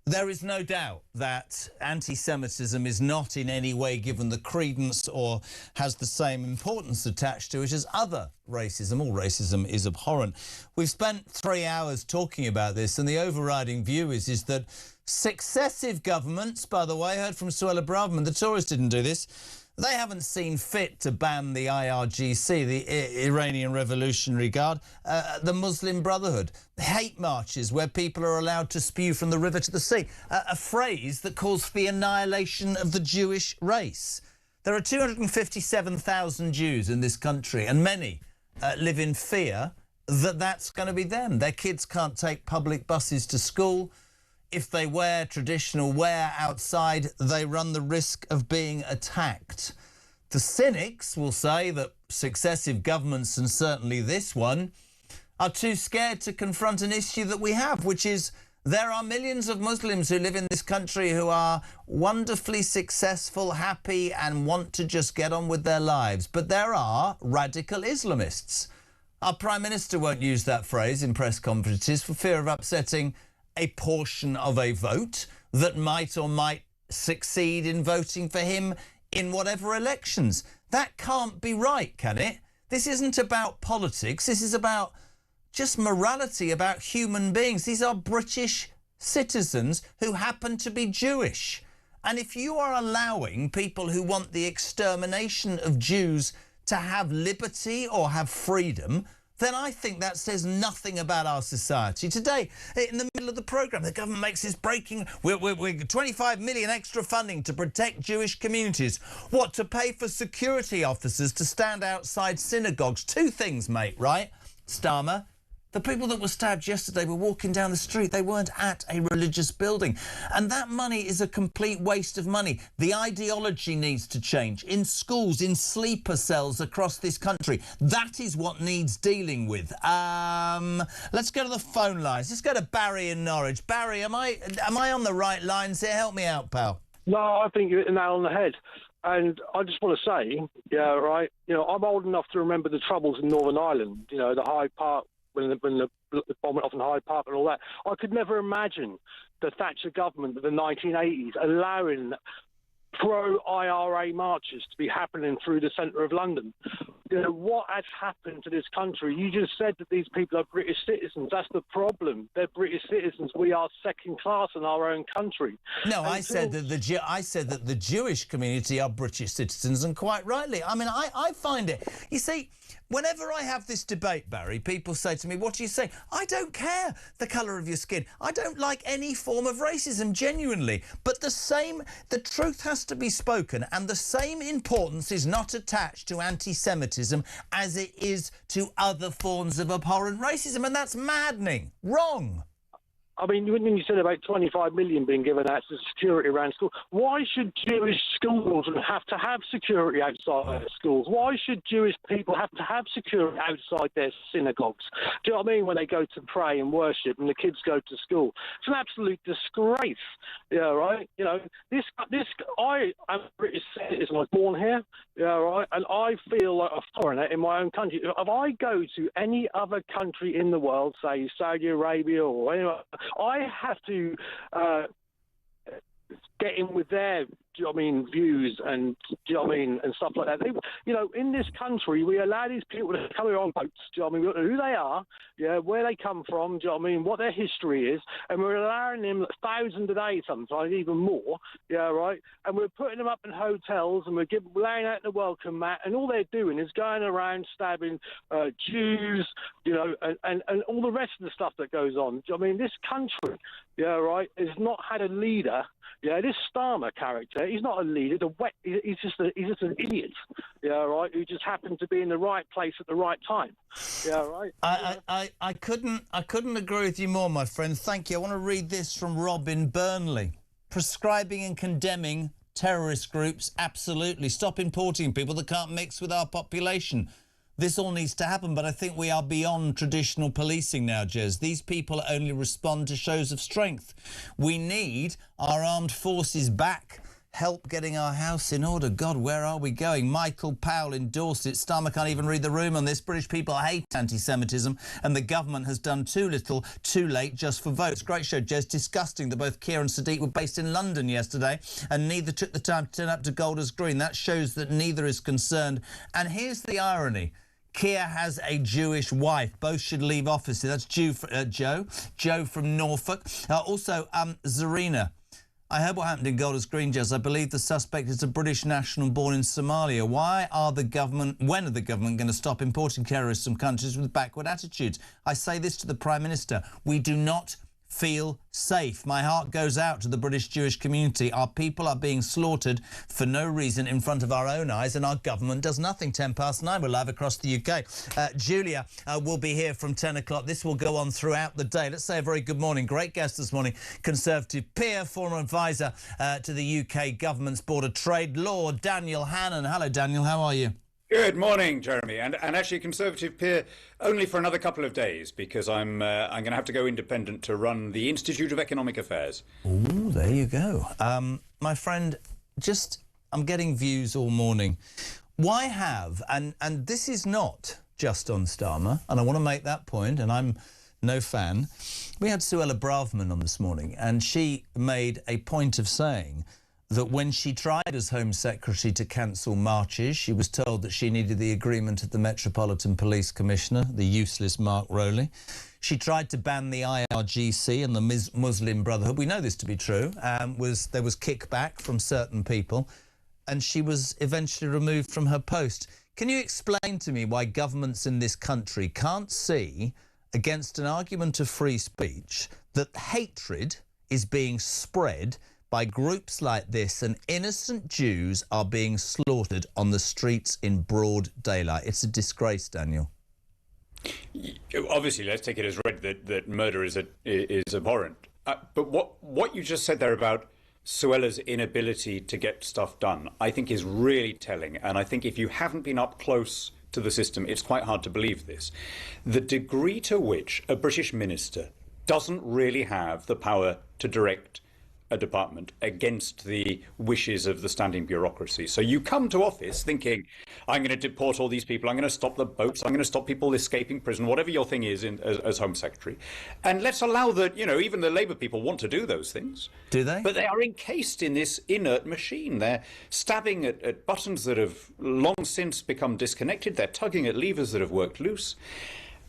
There is no doubt that anti-Semitism is not in any way given the credence or has the same importance attached to it as other racism. All racism is abhorrent. We've spent 3 hours talking about this, and the overriding view is that Successive governments, by the way, heard from Suella Braverman, the Tories didn't do this. They haven't seen fit to ban the IRGC, the Iranian Revolutionary Guard, the Muslim Brotherhood, hate marches where people are allowed to spew from the river to the sea, a phrase that calls for the annihilation of the Jewish race. There are 257,000 Jews in this country, and many live in fear that that's going to be them. Their kids can't take public buses to school. If they wear traditional wear outside, they run the risk of being attacked. The cynics will say that successive governments, and certainly this one, are too scared to confront an issue that we have, which is there are millions of Muslims who live in this country who are wonderfully successful, happy, and want to just get on with their lives. But there are radical Islamists. Our Prime Minister won't use that phrase in press conferences for fear of upsetting a portion of a vote that might or might succeed in voting for him in whatever elections. That can't be right, can it? This isn't about politics. This is about just morality, about human beings. These are British citizens who happen to be Jewish. And if you are allowing people who want the extermination of Jews to have liberty or have freedom, then I think that says nothing about our society. Today, in the middle of the programme, the government makes this breaking... We're 25 million extra funding to protect Jewish communities. What, to pay for security officers to stand outside synagogues? Two things, mate, right? Starmer, the people that were stabbed yesterday were walking down the street. They weren't at a religious building. And that money is a complete waste of money. The ideology needs to change. In schools, in sleeper cells across this country. That is what needs dealing with. Let's go to the phone lines. Let's go to Barry in Norwich. Barry, am I on the right lines here? Help me out, pal. No, I think you hit the nail on the head. And I just want to say, yeah, right, you know, I'm old enough to remember the troubles in Northern Ireland, you know, the Hyde Park, when the bomb went off in Hyde Park and all that. I could never imagine the Thatcher government of the 1980s allowing pro-IRA marches to be happening through the centre of London. You know, what has happened to this country? You just said that these people are British citizens. That's the problem. They're British citizens. We are second class in our own country. No, I said that the Jewish community are British citizens, and quite rightly. I mean, I find it... You see, whenever I have this debate, Barry, people say to me, what do you say? I don't care the colour of your skin. I don't like any form of racism, genuinely. But the truth has to be spoken, and the same importance is not attached to anti-Semitism as it is to other forms of abhorrent racism, and that's maddening. Wrong. I mean, when you said about 25 million being given out to security around schools, why should Jewish school children have to have security outside their schools? Why should Jewish people have to have security outside their synagogues? Do you know what I mean? When they go to pray and worship and the kids go to school. It's an absolute disgrace. Yeah, right? You know, I am a British citizen. I was born here. Yeah, right? And I feel like a foreigner in my own country. If I go to any other country in the world, say Saudi Arabia or anywhere, I have to get in with their, do you know what I mean, views and, do you know what I mean, and stuff like that. They, you know, in this country, we allow these people to come here on boats, do you know what I mean, we don't know who they are, yeah, where they come from, do you know what I mean, what their history is, and we're allowing them thousands a day sometimes, even more, yeah, right, and we're putting them up in hotels, and we're laying out the welcome mat, and all they're doing is going around stabbing Jews, you know, and all the rest of the stuff that goes on. Do you know what I mean, this country, yeah, right, has not had a leader. Yeah, this Starmer character, he's not a leader. He's just an idiot. Yeah, right. Who just happened to be in the right place at the right time. Yeah, right. I couldn't agree with you more, my friend. Thank you. I want to read this from Rob in Burnley. Prescribing and condemning terrorist groups, absolutely. Stop importing people that can't mix with our population. This all needs to happen, but I think we are beyond traditional policing now, Jez. These people only respond to shows of strength. We need our armed forces back. Help getting our house in order. God, where are we going? Michael Powell endorsed it. Starmer can't even read the room on this. British people hate anti-Semitism, and the government has done too little, too late, just for votes. Great show, Jez. Disgusting that both Keir and Sadiq were based in London yesterday, and neither took the time to turn up to Golders Green. That shows that neither is concerned. And here's the irony. Keir has a Jewish wife. Both should leave office. That's Joe from Norfolk. Also, Zarina. I heard what happened in Golders Green, Jez. I believe the suspect is a British national born in Somalia. When are the government going to stop importing terrorists from countries with backward attitudes? I say this to the Prime Minister. We do not feel safe. My heart goes out to the British Jewish community. Our people are being slaughtered for no reason in front of our own eyes, and our government does nothing. 9:10. We're live across the UK. Julia will be here from 10 o'clock. This will go on throughout the day. Let's say a very good morning. Great guest this morning. Conservative peer, former advisor to the UK government's Board of Trade, Lord Daniel Hannan. Hello, Daniel. How are you? Good morning, Jeremy, and actually Conservative peer only for another couple of days because I'm going to have to go independent to run the Institute of Economic Affairs. Ooh, there you go. My friend, I'm getting views all morning. Why have, and this is not just on Starmer, and I want to make that point, and I'm no fan. We had Suella Braverman on this morning, and she made a point of saying that when she tried as Home Secretary to cancel marches, she was told that she needed the agreement of the Metropolitan Police Commissioner, the useless Mark Rowley. She tried to ban the IRGC and the Muslim Brotherhood. We know this to be true. There was kickback from certain people, and she was eventually removed from her post. Can you explain to me why governments in this country can't see, against an argument of free speech, that hatred is being spread by groups like this, and innocent Jews are being slaughtered on the streets in broad daylight? It's a disgrace, Daniel. Obviously, let's take it as read that murder is abhorrent. But what you just said there about Suella's inability to get stuff done, I think is really telling. And I think if you haven't been up close to the system, it's quite hard to believe this. The degree to which a British minister doesn't really have the power to direct a department against the wishes of the standing bureaucracy. So you come to office thinking, I'm going to deport all these people, I'm going to stop the boats, I'm going to stop people escaping prison, whatever your thing is as Home Secretary. And let's allow that, even the Labour people want to do those things. Do they? But they are encased in this inert machine. They're stabbing at buttons that have long since become disconnected. They're tugging at levers that have worked loose.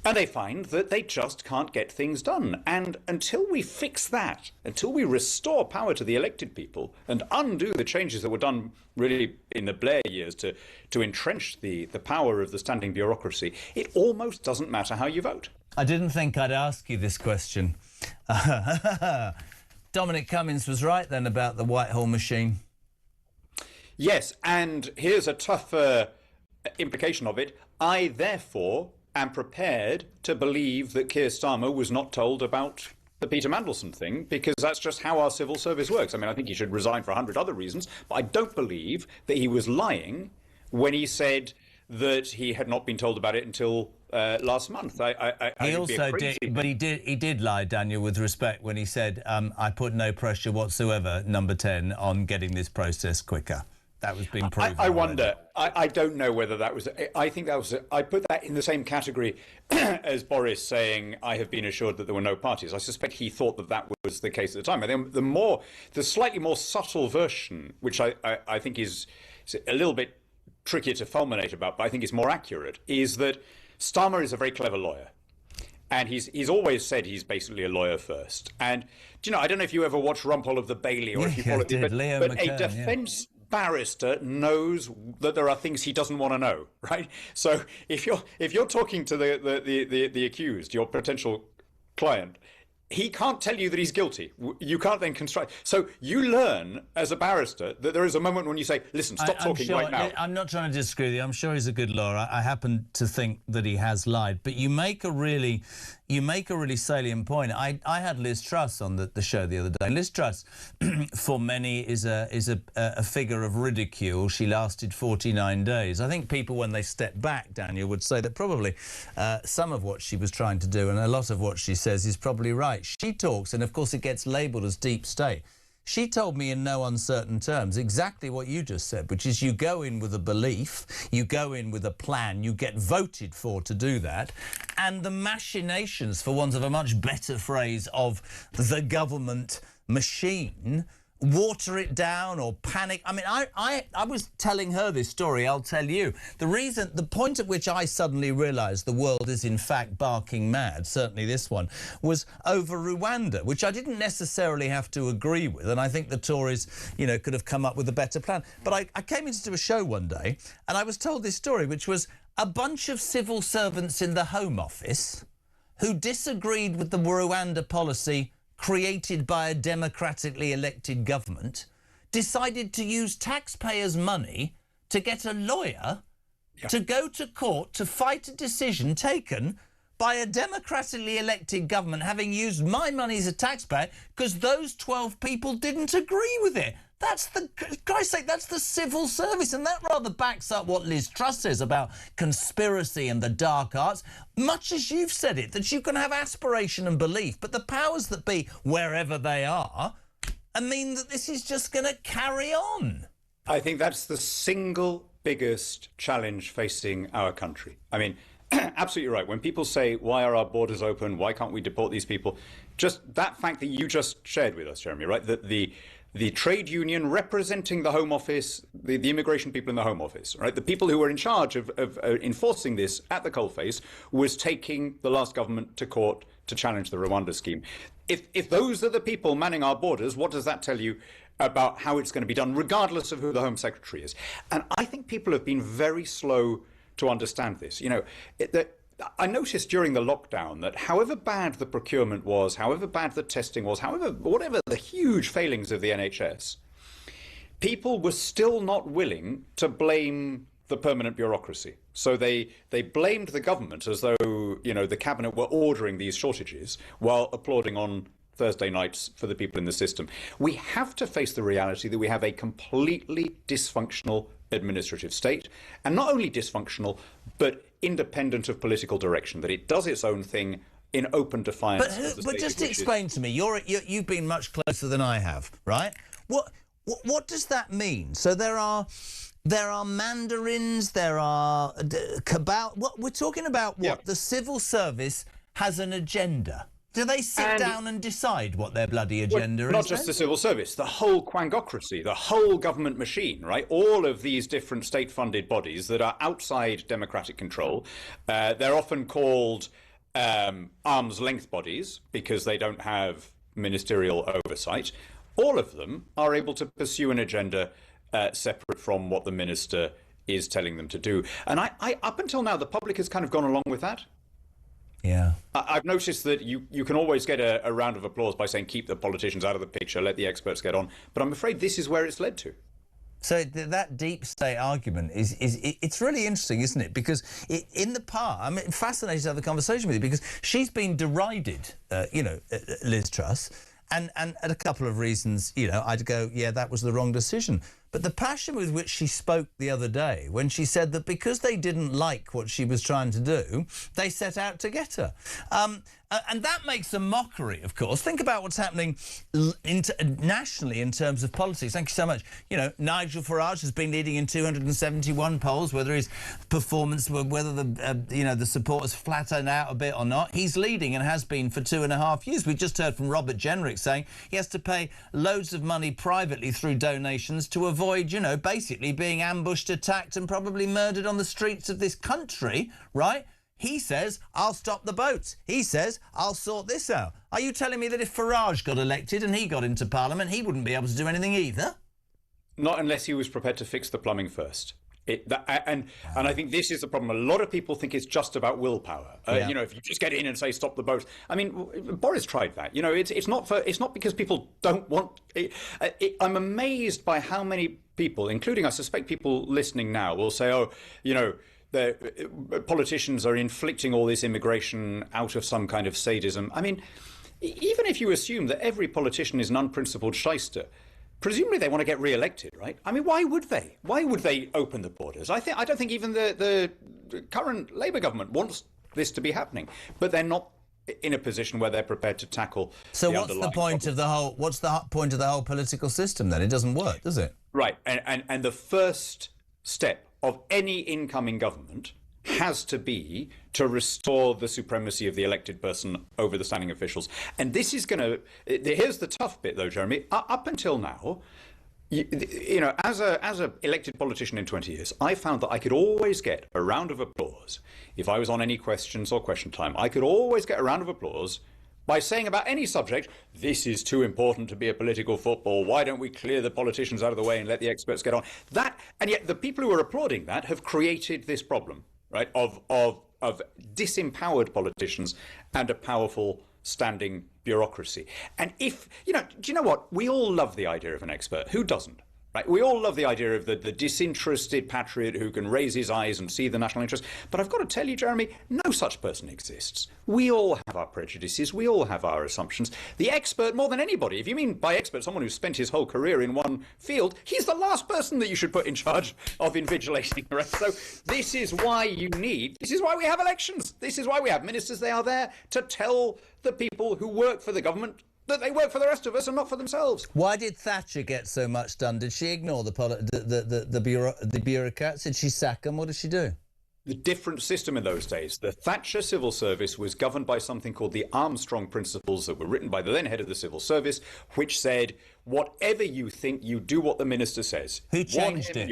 And they find that they just can't get things done. And until we fix that, until we restore power to the elected people and undo the changes that were done really in the Blair years to entrench the power of the standing bureaucracy, it almost doesn't matter how you vote. I didn't think I'd ask you this question. Dominic Cummings was right then about the Whitehall machine. Yes, and here's a tougher implication of it. I, therefore, am prepared to believe that Keir Starmer was not told about the Peter Mandelson thing, because that's just how our civil service works. I mean, I think he should resign for 100 other reasons, but I don't believe that he was lying when he said that he had not been told about it until last month. He also did, but he did lie, Daniel, with respect, when he said, I put no pressure whatsoever, number 10, on getting this process quicker. That was being proven. I wonder. I don't know whether that was. I think that was. I put that in the same category as Boris saying, "I have been assured that there were no parties." I suspect he thought that was the case at the time. I think the slightly more subtle version, which I think is a little bit trickier to fulminate about, but I think is more accurate, is that Starmer is a very clever lawyer. And he's always said he's basically a lawyer first. And I don't know if you ever watched Rumpole of the Bailey or if you follow it, but a defence barrister knows that there are things he doesn't want to know, right? So if you're talking to the accused, your potential client, he can't tell you that he's guilty. You can't then construct. So you learn as a barrister that there is a moment when you say, listen, stop talking right now. I'm not trying to disagree with you. I'm sure he's a good lawyer. I happen to think that he has lied. But you make a really salient point. I had Liz Truss on the show the other day. Liz Truss, for many, is a figure of ridicule. She lasted 49 days. I think people, when they step back, Daniel, would say that probably some of what she was trying to do and a lot of what she says is probably right. She talks, and of course it gets labelled as deep state. She told me in no uncertain terms exactly what you just said, which is you go in with a belief, you go in with a plan, you get voted for to do that, and the machinations, for want of a much better phrase, of the government machine water it down or panic. I mean, I was telling her this story, I'll tell you. The point at which I suddenly realised the world is in fact barking mad, certainly this one, was over Rwanda, which I didn't necessarily have to agree with, and I think the Tories, you know, could have come up with a better plan. But I came into a show one day and I was told this story, which was a bunch of civil servants in the Home Office who disagreed with the Rwanda policy created by a democratically elected government, decided to use taxpayers' money to get a lawyer to go to court to fight a decision taken by a democratically elected government, having used my money as a taxpayer, because those 12 people didn't agree with it. That's the, for Christ's sake, that's the civil service, and that rather backs up what Liz Truss says about conspiracy and the dark arts, much as you've said it, that you can have aspiration and belief, but the powers that be, wherever they are, I mean that this is just going to carry on. I think that's the single biggest challenge facing our country. I mean, absolutely right. When people say, why are our borders open? Why can't we deport these people? Just that fact that you just shared with us, Jeremy, right? That the trade union representing the Home Office, the immigration people in the Home Office, right? The people who were in charge of enforcing this at the coalface was taking the last government to court to challenge the Rwanda scheme. If those are the people manning our borders, what does that tell you about how it's going to be done, regardless of who the Home Secretary is? And I think people have been very slow to understand this. You know, I noticed during the lockdown that however bad the procurement was, however bad the testing was, whatever the huge failings of the NHS, people were still not willing to blame the permanent bureaucracy. So they blamed the government as though, you know, the cabinet were ordering these shortages while applauding on Thursday nights for the people in the system. We have to face the reality that we have a completely dysfunctional administrative state, and not only dysfunctional, but independent of political direction, that it does its own thing in open defiance of the But just explain to me, you've been much closer than I have, right? What does that mean? So there are mandarins, there are cabal. What we're talking about? What the civil service has an agenda. Do they sit down and decide what their bloody agenda is? Not just the civil service, the whole quangocracy, the whole government machine, right? All of these different state-funded bodies that are outside democratic control. They're often called arm's length bodies because they don't have ministerial oversight. All of them are able to pursue an agenda separate from what the minister is telling them to do. And I up until now, the public has kind of gone along with that. Yeah. I've noticed that you can always get a round of applause by saying keep the politicians out of the picture, let the experts get on. But I'm afraid this is where it's led to. So that deep state argument it's really interesting, isn't it? Because in the past, I'm fascinated to have a conversation with you because she's been derided, you know, Liz Truss, and at a couple of reasons, you know, I'd go, yeah, that was the wrong decision. But the passion with which she spoke the other day when she said that because they didn't like what she was trying to do, they set out to get her. And that makes a mockery, of course. Think about what's happening nationally in terms of politics. Thank you so much. You know, Nigel Farage has been leading in 271 polls, whether his performance, whether the supporters flatten out a bit or not. He's leading and has been for 2.5 years. We just heard from Robert Jenrick saying he has to pay loads of money privately through donations to avoid, you know, basically being ambushed, attacked and probably murdered on the streets of this country, right? He says, I'll stop the boats. He says, I'll sort this out. Are you telling me that if Farage got elected and he got into Parliament, he wouldn't be able to do anything either? Not unless he was prepared to fix the plumbing first. And I think this is the problem. A lot of people think it's just about willpower. You know, if you just get in and say stop the boats. I mean, Boris tried that. You know, it's not because people don't want. I'm amazed by how many people, including I suspect people listening now, will say, oh, you know, the politicians are inflicting all this immigration out of some kind of sadism. I mean, even if you assume that every politician is an unprincipled shyster, presumably they want to get re-elected, right? I mean, why would they? Why would they open the borders? I don't think even the current Labour government wants this to be happening, but they're not in a position where they're prepared to tackle. So what's the point of the whole? What's the point of the whole political system then? It doesn't work, does it? Right, and the first step of any incoming government has to be to restore the supremacy of the elected person over the standing officials. And this is going to, here's the tough bit though, Jeremy. Up until now, you know, as a elected politician in 20 years, I found that I could always get a round of applause if I was on any questions or question time. I could always get a round of applause by saying about any subject, this is too important to be a political football. Why don't we clear the politicians out of the way and let the experts get on? That, and yet the people who are applauding that have created this problem, right, of disempowered politicians and a powerful standing bureaucracy. And if, you know, do you know what? We all love the idea of an expert. Who doesn't? Right? We all love the idea of the disinterested patriot who can raise his eyes and see the national interest. But I've got to tell you, Jeremy, no such person exists. We all have our prejudices. We all have our assumptions. The expert, more than anybody, if you mean by expert someone who's spent his whole career in one field, he's the last person that you should put in charge of invigilating the rest. So this is why we have elections. This is why we have ministers. They are there to tell the people who work for the government that they work for the rest of us and not for themselves. Why did Thatcher get so much done? Did she ignore the bureaucrats? Did she sack them? What did she do? The different system in those days. The Thatcher civil service was governed by something called the Armstrong Principles that were written by the then head of the civil service, which said, whatever you think, you do what the minister says. Who changed it?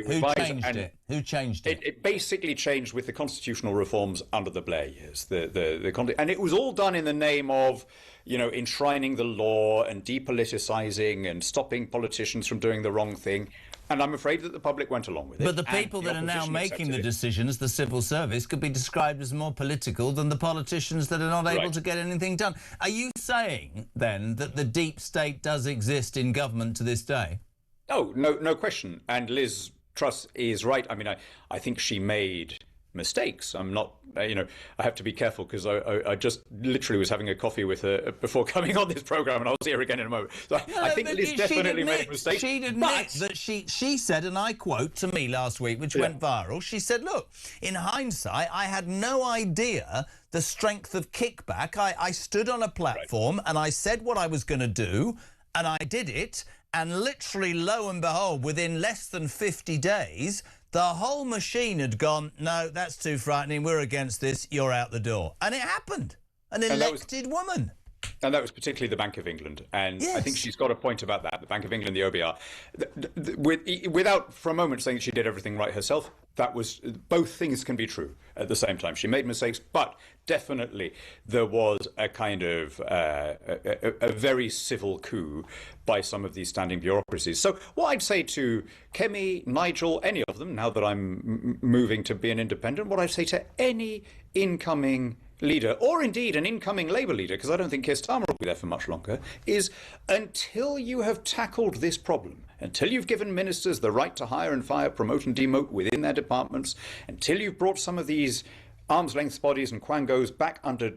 Who changed it? It basically changed with the constitutional reforms under the Blair years. And it was all done in the name of, you know, enshrining the law and depoliticizing and stopping politicians from doing the wrong thing. And I'm afraid that the public went along with it. But the people that are now making the decisions, the civil service, could be described as more political than the politicians that are not able to get anything done. Are you saying, then, that the deep state does exist in government to this day? Oh, no question. And Liz Truss is right. I mean, I think she made mistakes. I'm not, you know, I have to be careful because I just literally was having a coffee with her before coming on this programme, and I'll see her again in a moment. So I think Liz definitely made mistakes. She'd admit that she said, and I quote to me last week, which went viral, she said, look, in hindsight, I had no idea the strength of kickback. I stood on a platform and I said what I was going to do, and I did it, and literally, lo and behold, within less than 50 days, the whole machine had gone, no, that's too frightening, we're against this, you're out the door. And it happened. An elected woman. And that was particularly the Bank of England. And I think she's got a point about that, the Bank of England, the OBR. Without for a moment saying she did everything right herself, that was, both things can be true at the same time. She made mistakes, but definitely there was a kind of a very civil coup by some of these standing bureaucracies. So what I'd say to Kemi, Nigel, any of them, now that I'm moving to be an independent, what I'd say to any incoming leader, or indeed an incoming Labour leader, because I don't think Keir Starmer will be there for much longer, is until you have tackled this problem, until you've given ministers the right to hire and fire, promote and demote within their departments, until you've brought some of these arm's length bodies and quangos back under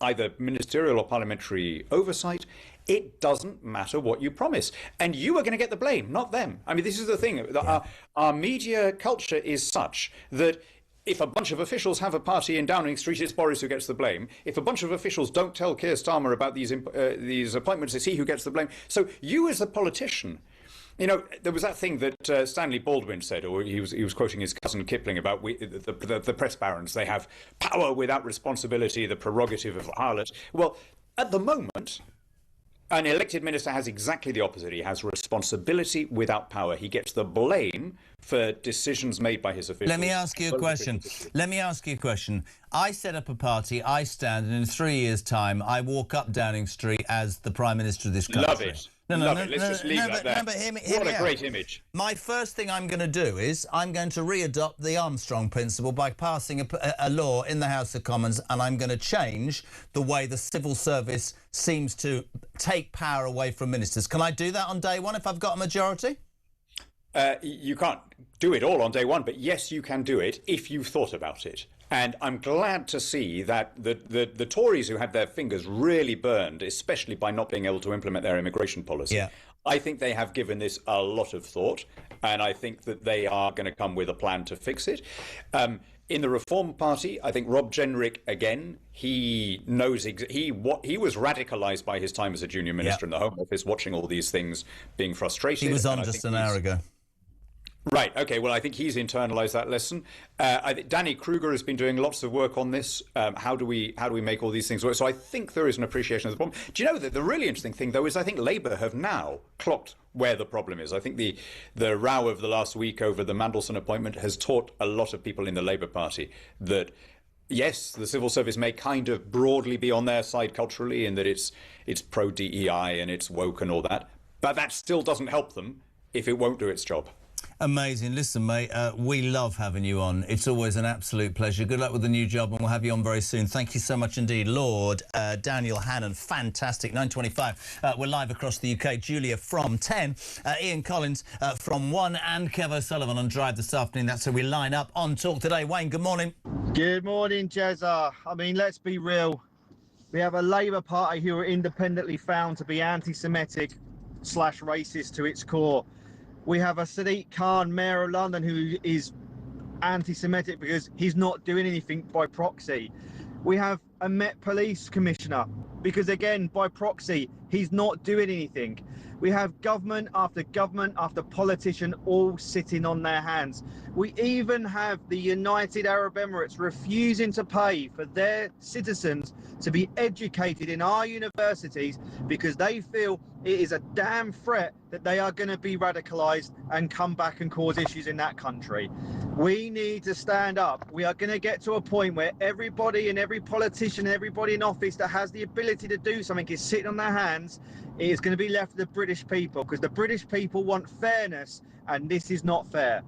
either ministerial or parliamentary oversight, it doesn't matter what you promise. And you are going to get the blame, not them. I mean, this is the thing. Our media culture is such that if a bunch of officials have a party in Downing Street, it's Boris who gets the blame. If a bunch of officials don't tell Keir Starmer about these appointments, it's he who gets the blame. So you as a politician, you know, there was that thing that Stanley Baldwin said, or he was quoting his cousin Kipling about the press barons. They have power without responsibility, the prerogative of the harlot. Well, at the moment, an elected minister has exactly the opposite. He has responsibility without power. He gets the blame for decisions made by his officials. Let me ask you a question. I set up a party, I stand, and in 3 years' time, I walk up Downing Street as the Prime Minister of this country. Love it. Let's just leave that there. What a great image. My first thing I'm going to do is I'm going to re-adopt the Armstrong principle by passing a law in the House of Commons, and I'm going to change the way the civil service seems to take power away from ministers. Can I do that on day one if I've got a majority? You can't do it all on day one, but yes, you can do it if you've thought about it. And I'm glad to see that the Tories who had their fingers really burned, especially by not being able to implement their immigration policy, I think they have given this a lot of thought, and I think that they are going to come with a plan to fix it. In the Reform Party, I think Rob Jenrick, again, he knows he was radicalised by his time as a junior minister in the Home Office, watching all these things being frustrated. He was on just an hour ago. Right. Okay. Well, I think he's internalised that lesson. I think Danny Kruger has been doing lots of work on this. How do we make all these things work? So I think there is an appreciation of the problem. Do you know that the really interesting thing, though, is I think Labour have now clocked where the problem is. I think the row of the last week over the Mandelson appointment has taught a lot of people in the Labour Party that, yes, the civil service may kind of broadly be on their side culturally in that it's pro-DEI and it's woke and all that, but that still doesn't help them if it won't do its job. Amazing. Listen, mate, we love having you on. It's always an absolute pleasure. Good luck with the new job, and we'll have you on very soon. Thank you so much indeed. Lord Daniel Hannan, fantastic. 9:25. We're live across the UK. Julia from 10. Ian Collins from 1. And Kev O'Sullivan on Drive this afternoon. That's how we line up on Talk Today. Wayne, good morning. Good morning, Jezza. I mean, let's be real. We have a Labour Party who are independently found to be anti-Semitic / racist to its core. We have a Sadiq Khan, Mayor of London, who is anti-Semitic because he's not doing anything by proxy. We have a Met Police Commissioner because, again, by proxy, he's not doing anything. We have government after politician all sitting on their hands. We even have the United Arab Emirates refusing to pay for their citizens to be educated in our universities because they feel it is a damn threat that they are going to be radicalised and come back and cause issues in that country. We need to stand up. We are going to get to a point where everybody and every politician and everybody in office that has the ability to do something is sitting on their hands. It is going to be left to the British people because the British people want fairness, and this is not fair.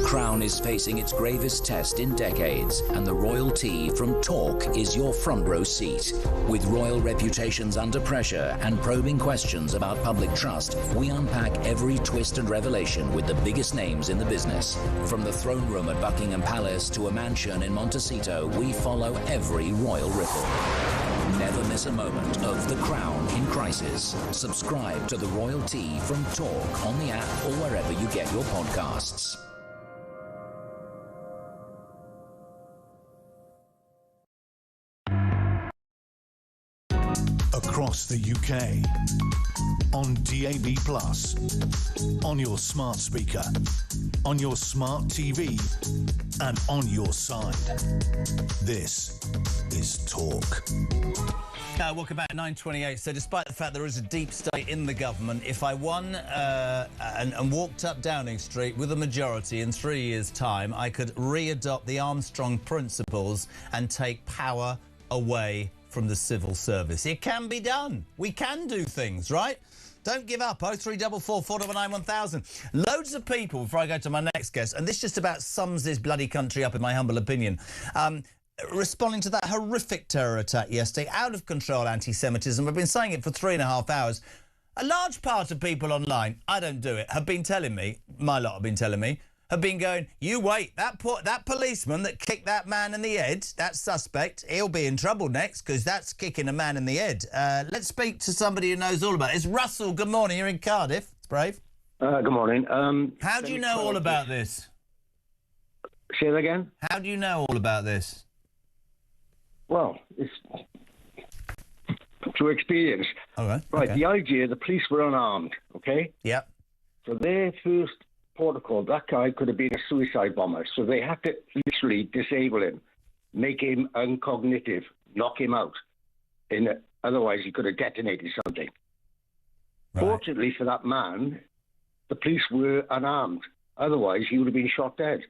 Crown is facing its gravest test in decades, and the royalty from Talk is your front row seat. With royal reputations under pressure and probing questions about public trust, we unpack every twist and revelation with the biggest names in the business. From the throne room at Buckingham Palace to a mansion in Montecito, we follow every royal ripple. Never miss a moment of The Crown in crisis. Subscribe to the royalty from Talk on the app or wherever you get your podcasts. Across the UK, on DAB+, on your smart speaker, on your smart TV, and on your side. This is Talk. Welcome back, 9:28. So despite the fact there is a deep state in the government, if I won and walked up Downing Street with a majority in 3 years' time, I could re-adopt the Armstrong principles and take power away from the civil service. It can be done. We can do things, right? Don't give up. 0344 499 1000. Loads of people, before I go to my next guest, and this just about sums this bloody country up in my humble opinion, responding to that horrific terror attack yesterday, out of control anti-Semitism. I've been saying it for 3.5 hours. A large part of people online, I don't do it, have been telling me, my lot have been telling me, have been going, you wait, that policeman that kicked that man in the head, that suspect, he'll be in trouble next because that's kicking a man in the head. Let's speak to somebody who knows all about it. It's Russell. Good morning. You're in Cardiff. It's brave. Good morning. How do you know all about this? Say that again? How do you know all about this? Well, it's through experience. All right. Right, okay. the idea, the police were unarmed, okay? Yep. So their first protocol, that guy could have been a suicide bomber. So they had to literally disable him, make him uncognitive, knock him out. Otherwise, he could have detonated something. Right. Fortunately for that man, the police were unarmed. Otherwise, he would have been shot dead.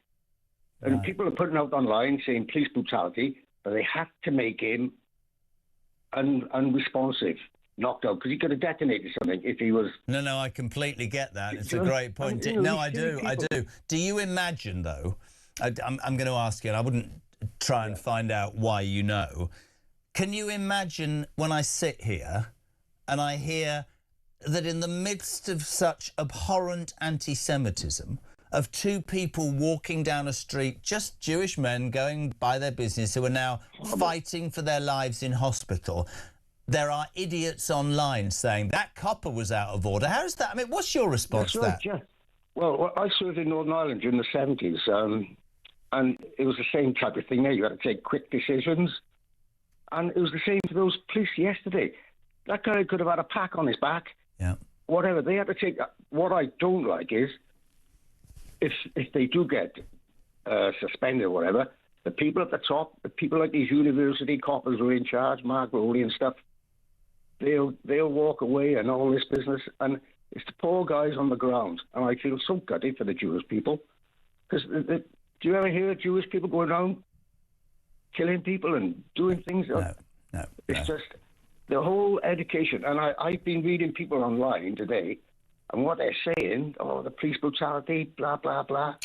And Right. people are putting out online saying police brutality, but they had to make him unresponsive, knocked out, because he could have detonated something if he was... No, I completely get that. It's a great point. I do. Do you imagine, though, I'm going to ask you, and I wouldn't try and find out why you know, can you imagine when I sit here and I hear that in the midst of such abhorrent anti-Semitism, of two people walking down a street, just Jewish men going by their business who are now fighting for their lives in hospital, there are idiots online saying that copper was out of order? How is that? I mean, what's your response to that? Yeah. Well, I served in Northern Ireland during the 70s, and it was the same type of thing there. You had to take quick decisions. And it was the same for those police yesterday. That guy could have had a pack on his back. Yeah. Whatever. They had to take... What I don't like is, if they do get suspended or whatever, the people at the top, the people like these university coppers who are in charge, Mark Rowley and stuff, they'll walk away and all this business. And it's the poor guys on the ground. And I feel so gutted for the Jewish people. Because do you ever hear Jewish people going around killing people and doing things? No. It's just the whole education. And I've been reading people online today, and what they're saying, the police brutality, blah, blah, blah.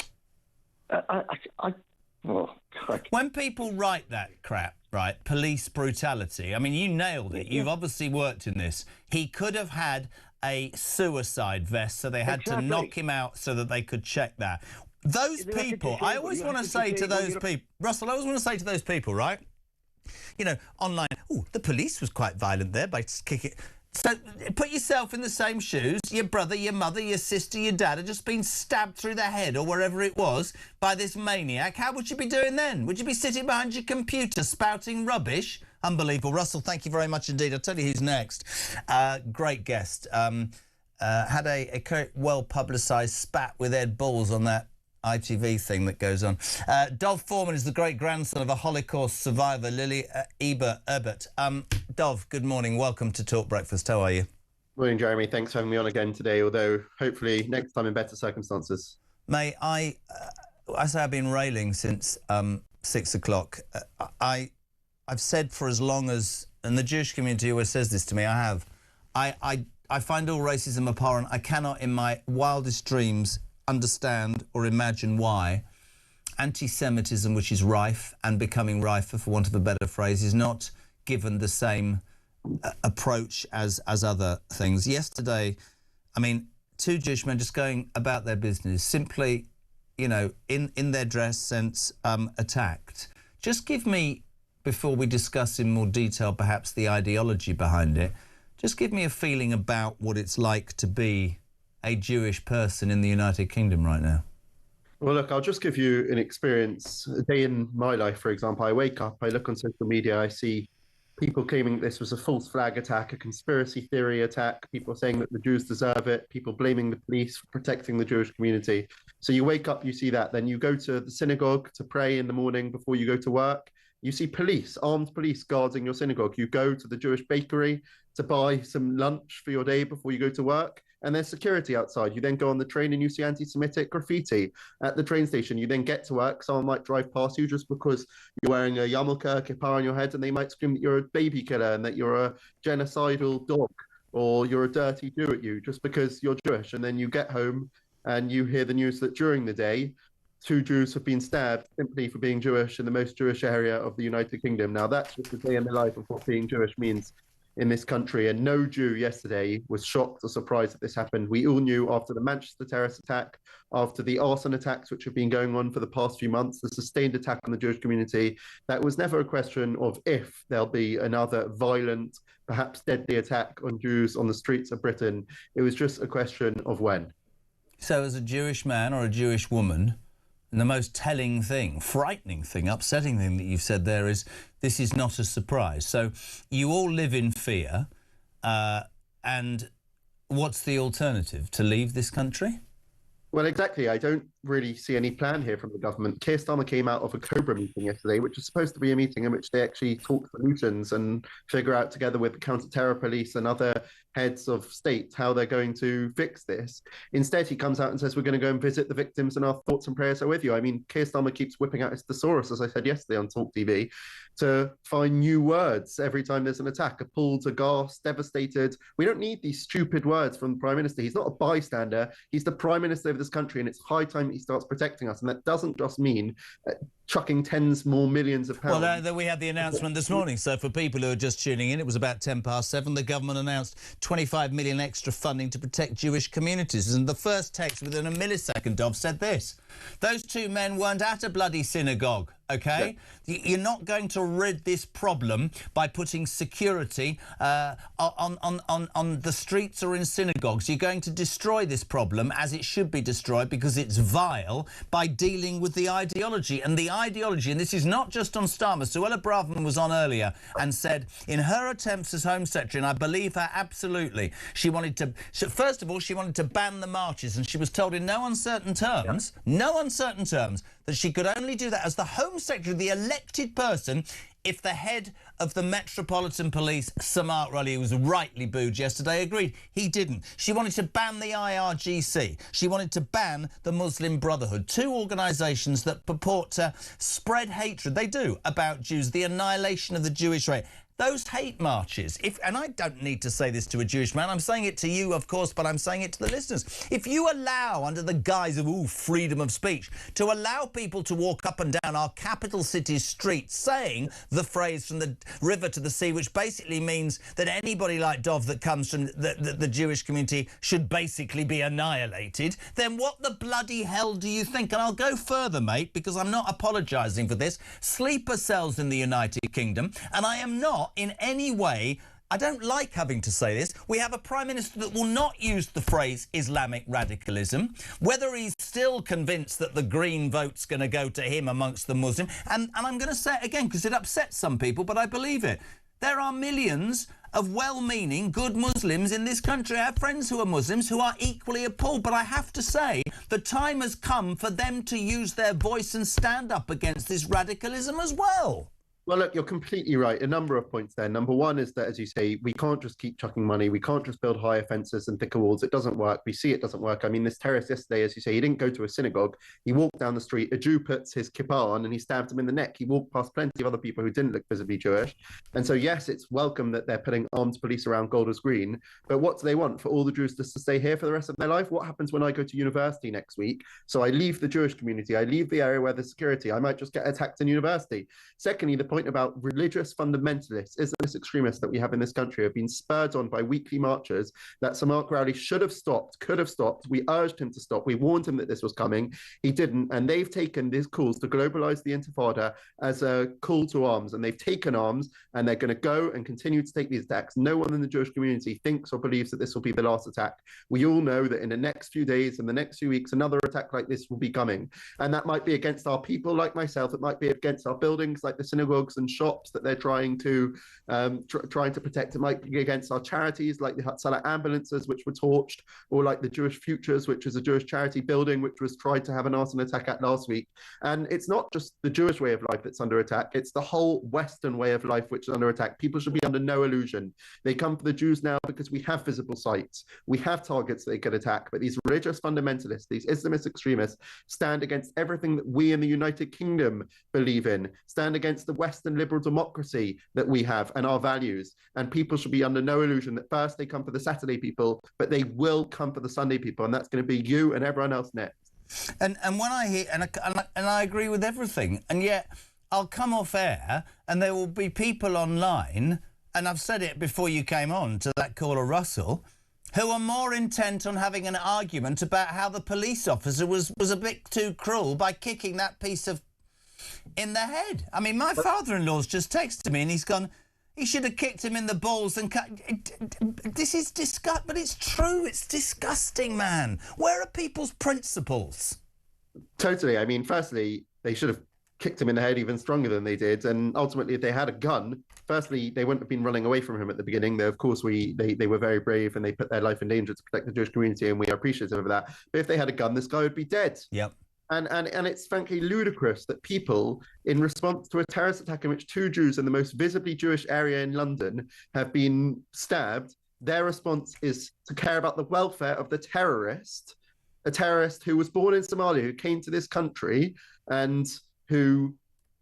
When people write that crap, right, police brutality, I mean, you nailed it. You've obviously worked in this. He could have had a suicide vest, so they had to knock him out so that they could check that. Those people, I always want to say to those people, Russell, I always want to say to those people, right, you know, online, the police was quite violent there by kicking... So put yourself in the same shoes. Your brother, your mother, your sister, your dad had just been stabbed through the head or wherever it was by this maniac. How would you be doing then? Would you be sitting behind your computer spouting rubbish? Unbelievable. Russell, thank you very much indeed. I'll tell you who's next. Great guest. Had a well publicised spat with Ed Balls on that ITV thing that goes on. Dov Foreman is the great-grandson of a Holocaust survivor, Lily Ebert. Dov, good morning. Welcome to Talk Breakfast. How are you? Morning, Jeremy. Thanks for having me on again today, although hopefully next time in better circumstances. Mate, I say I've been railing since 6 o'clock. I've said for as long as, and the Jewish community always says this to me, I find all racism abhorrent. I cannot in my wildest dreams understand or imagine why anti-Semitism, which is rife and becoming rifer, for want of a better phrase, is not given the same approach as other things. Yesterday, I mean, two Jewish men just going about their business, simply, you know, in their dress sense, attacked. Just give me, before we discuss in more detail perhaps the ideology behind it, just give me a feeling about what it's like to be a Jewish person in the United Kingdom right now. Well, look, I'll just give you an experience. A day in my life, for example, I wake up, I look on social media, I see people claiming this was a false flag attack, a conspiracy theory attack, people saying that the Jews deserve it, people blaming the police for protecting the Jewish community. So you wake up, you see that, then you go to the synagogue to pray in the morning before you go to work. You see police, armed police guarding your synagogue. You go to the Jewish bakery to buy some lunch for your day before you go to work, and there's security outside. You then go on the train and you see anti-Semitic graffiti at the train station. You then get to work, someone might drive past you just because you're wearing a yarmulke, a kippah on your head, and they might scream that you're a baby killer and that you're a genocidal dog or you're a dirty Jew at you just because you're Jewish. And then you get home and you hear the news that during the day, 2 Jews have been stabbed simply for being Jewish in the most Jewish area of the United Kingdom. Now, that's just a day in the life of what being Jewish means in this country, and no Jew yesterday was shocked or surprised that this happened. We all knew after the Manchester terrorist attack, after the arson attacks which have been going on for the past few months, the sustained attack on the Jewish community, that was never a question of if there'll be another violent, perhaps deadly attack on Jews on the streets of Britain. It was just a question of when. So as a Jewish man or a Jewish woman, the most telling thing, frightening thing, upsetting thing that you've said there is this is not a surprise. So you all live in fear, and what's the alternative? To leave this country? Well, exactly. I don't really see any plan here from the government. Keir Starmer came out of a COBRA meeting yesterday, which is supposed to be a meeting in which they actually talk solutions and figure out together with the counter-terror police and other heads of state how they're going to fix this. Instead, he comes out and says, we're going to go and visit the victims and our thoughts and prayers are with you. I mean, Keir Starmer keeps whipping out his thesaurus, as I said yesterday on Talk TV, to find new words every time there's an attack. Appalled, aghast, devastated. We don't need these stupid words from the Prime Minister. He's not a bystander. He's the Prime Minister of this country, and it's high time he starts protecting us. And that doesn't just mean chucking tens more millions of pounds. Well, we had the announcement this morning. So for people who are just tuning in, it was about 7:10. The government announced 25 million extra funding to protect Jewish communities. And the first text within a millisecond of said this: those two men weren't at a bloody synagogue. OK, yeah. You're not going to rid this problem by putting security on the streets or in synagogues. You're going to destroy this problem as it should be destroyed because it's vile by dealing with the ideology. And the ideology, and this is not just on Starmer. Suella Braverman was on earlier and said in her attempts as Home Secretary, and I believe her absolutely, she wanted to, first of all, she wanted to ban the marches, and she was told in no uncertain terms, that she could only do that as the Home Secretary, the elected person, if the head of the Metropolitan Police, Samart Raleigh, who was rightly booed yesterday, agreed. He didn't. She wanted to ban the IRGC. She wanted to ban the Muslim Brotherhood, two organisations that purport to spread hatred, they do, about Jews, the annihilation of the Jewish race. Those hate marches, and I don't need to say this to a Jewish man, I'm saying it to you, of course, but I'm saying it to the listeners. If you allow, under the guise of, freedom of speech, to allow people to walk up and down our capital city's streets saying the phrase from the river to the sea, which basically means that anybody like Dov that comes from the Jewish community should basically be annihilated, then what the bloody hell do you think? And I'll go further, mate, because I'm not apologising for this. Sleeper cells in the United Kingdom, and I am not in any way, I don't like having to say this, we have a Prime Minister that will not use the phrase Islamic radicalism, whether he's still convinced that the Green vote's going to go to him amongst the Muslim, and I'm going to say it again because it upsets some people, but I believe it. There are millions of well-meaning, good Muslims in this country. I have friends who are Muslims who are equally appalled, but I have to say the time has come for them to use their voice and stand up against this radicalism as well. Well, look, you're completely right. A number of points there. Number one is that, as you say, we can't just keep chucking money. We can't just build higher fences and thicker walls. It doesn't work. We see it doesn't work. I mean, this terrorist yesterday, as you say, he didn't go to a synagogue. He walked down the street. A Jew puts his kippah on and he stabbed him in the neck. He walked past plenty of other people who didn't look visibly Jewish. And so, yes, it's welcome that they're putting armed police around Golders Green. But what do they want? For all the Jews to stay here for the rest of their life? What happens when I go to university next week? So I leave the Jewish community. I leave the area where there's security. I might just get attacked in university. Secondly, the point about religious fundamentalists, Islamist extremists that we have in this country have been spurred on by weekly marchers that Mark Rowley should have stopped, could have stopped. We urged him to stop. We warned him that this was coming. He didn't. And they've taken these calls to globalize the Intifada as a call to arms. And they've taken arms and they're going to go and continue to take these attacks. No one in the Jewish community thinks or believes that this will be the last attack. We all know that in the next few days and the next few weeks, another attack like this will be coming. And that might be against our people like myself. It might be against our buildings like the synagogues and shops that they're trying to protect. It might be against our charities like the Hatzalah ambulances, which were torched, or like the Jewish Futures, which is a Jewish charity building, which was tried to have an arson attack at last week. And it's not just the Jewish way of life that's under attack, it's the whole Western way of life which is under attack. People should be under no illusion. They come for the Jews now because we have visible sites, we have targets they could attack, but these religious fundamentalists, these Islamist extremists, stand against everything that we in the United Kingdom believe in, stand against the Western liberal democracy that we have and our values. And people should be under no illusion that first they come for the Saturday people, but they will come for the Sunday people, and that's going to be you and everyone else next. And when I hear, and I agree with everything, and yet I'll come off air and there will be people online, and I've said it before you came on to that caller Russell, who are more intent on having an argument about how the police officer was a bit too cruel by kicking that piece of in the head. I mean, my father-in-law's just texted me and he's gone, he should have kicked him in the balls and cut. This is disgusting, but it's true. It's disgusting, man. Where are people's principles? Totally. I mean, firstly, they should have kicked him in the head even stronger than they did. And ultimately, if they had a gun, firstly, they wouldn't have been running away from him at the beginning. Though, of course, they were very brave and they put their life in danger to protect the Jewish community, and we are appreciative of that. But if they had a gun, this guy would be dead. Yep. And it's frankly ludicrous that people, in response to a terrorist attack in which 2 Jews in the most visibly Jewish area in London have been stabbed, their response is to care about the welfare of the terrorist, a terrorist who was born in Somalia, who came to this country and who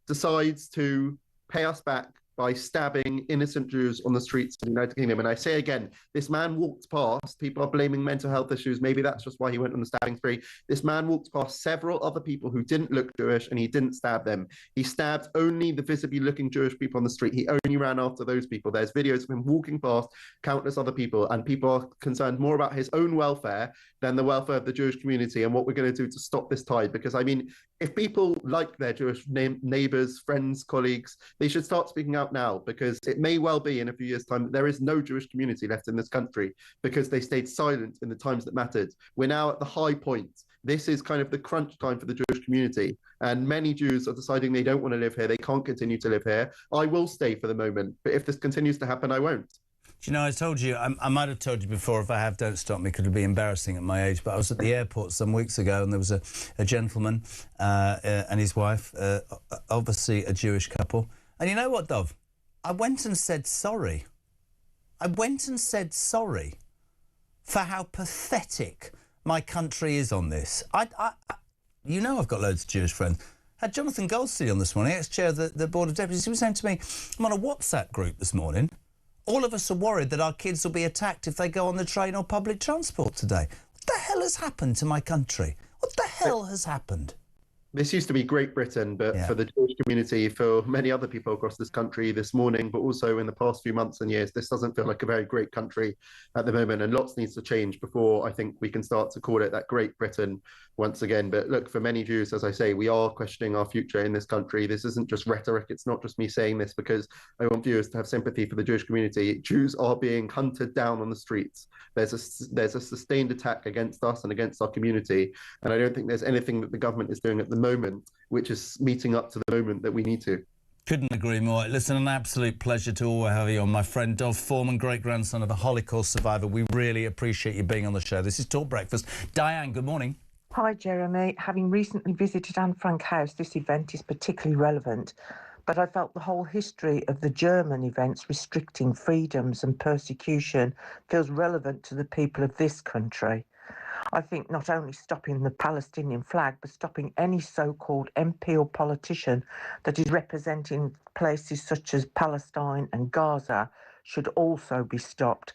decides to pay us back by stabbing innocent Jews on the streets of the United Kingdom. And I say again, this man walked past, people are blaming mental health issues, maybe that's just why he went on the stabbing spree. This man walked past several other people who didn't look Jewish, and he didn't stab them. He stabbed only the visibly looking Jewish people on the street. He only ran after those people. There's videos of him walking past countless other people, and people are concerned more about his own welfare than the welfare of the Jewish community and what we're going to do to stop this tide. Because, I mean, if people like their Jewish neighbours, friends, colleagues, they should start speaking out now, because it may well be in a few years' time that there is no Jewish community left in this country because they stayed silent in the times that mattered. We're now at the high point. This is kind of the crunch time for the Jewish community, and many Jews are deciding they don't want to live here. They can't continue to live here. I will stay for the moment, but if this continues to happen, I won't. Do you know, I told you, I might have told you before, if I have, don't stop me, because it'll be embarrassing at my age, but I was at the airport some weeks ago and there was a gentleman and his wife, obviously a Jewish couple. And you know what, Dov? I went and said sorry. I went and said sorry for how pathetic my country is on this. You know I've got loads of Jewish friends. I had Jonathan Goldstein on this morning, ex-chair of the Board of Deputies. He was saying to me, I'm on a WhatsApp group this morning. All of us are worried that our kids will be attacked if they go on the train or public transport today. What the hell has happened to my country? What the hell has happened? This used to be Great Britain, but for the Jewish community, for many other people across this country this morning, but also in the past few months and years, this doesn't feel like a very great country at the moment, and lots needs to change before I think we can start to call it that Great Britain once again. But look, for many Jews, as I say, we are questioning our future in this country. This isn't just rhetoric. It's not just me saying this because I want viewers to have sympathy for the Jewish community. Jews are being hunted down on the streets. There's a sustained attack against us and against our community, and I don't think there's anything that the government is doing at the moment which is meeting up to the moment that we need to. Couldn't agree more. Listen, an absolute pleasure to always have you on, my friend. Dov Foreman, great-grandson of a Holocaust survivor. We really appreciate you being on the show. This is Talk Breakfast. Diane, good morning. Hi, Jeremy. Having recently visited Anne Frank House, this event is particularly relevant, but I felt the whole history of the German events restricting freedoms and persecution feels relevant to the people of this country. I think not only stopping the Palestinian flag, but stopping any so-called MP or politician that is representing places such as Palestine and Gaza should also be stopped.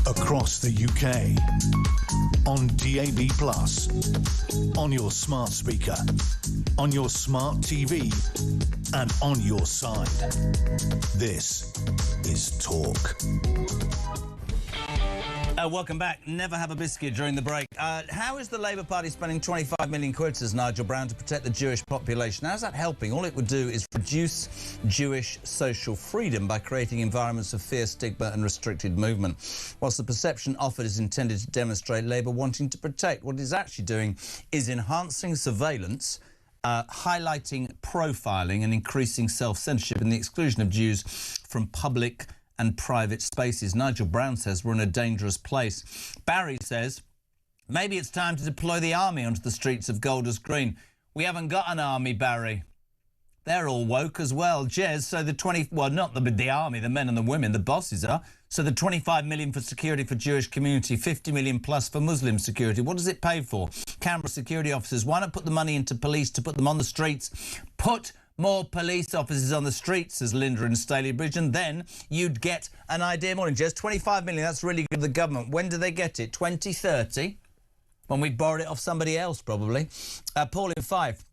Across the UK, on DAB+, on your smart speaker, on your smart TV, and on your side. This is Talk. Welcome back. Never have a biscuit during the break. How is the Labour Party spending 25 million quid, says Nigel Brown, to protect the Jewish population? How's that helping? All it would do is reduce Jewish social freedom by creating environments of fear, stigma and restricted movement. Whilst the perception offered is intended to demonstrate Labour wanting to protect, what it is actually doing is enhancing surveillance, highlighting profiling and increasing self-censorship and the exclusion of Jews from public and private spaces. Nigel Brown says we're in a dangerous place. Barry says maybe it's time to deploy the army onto the streets of Golders Green. We haven't got an army, Barry. They're all woke as well. Jez, so not the army, the men and the women, the bosses are. So the 25 million for security for Jewish community, 50 million plus for Muslim security. What does it pay for? Canberra security officers. Why not put the money into police to put them on the streets? Put more police officers on the streets, says Linda in Stalybridge, and then you'd get an idea. Morning, Jez. 25 million, that's really good for the government. When do they get it? 2030? When we borrowed it off somebody else, probably. Paul in Fife.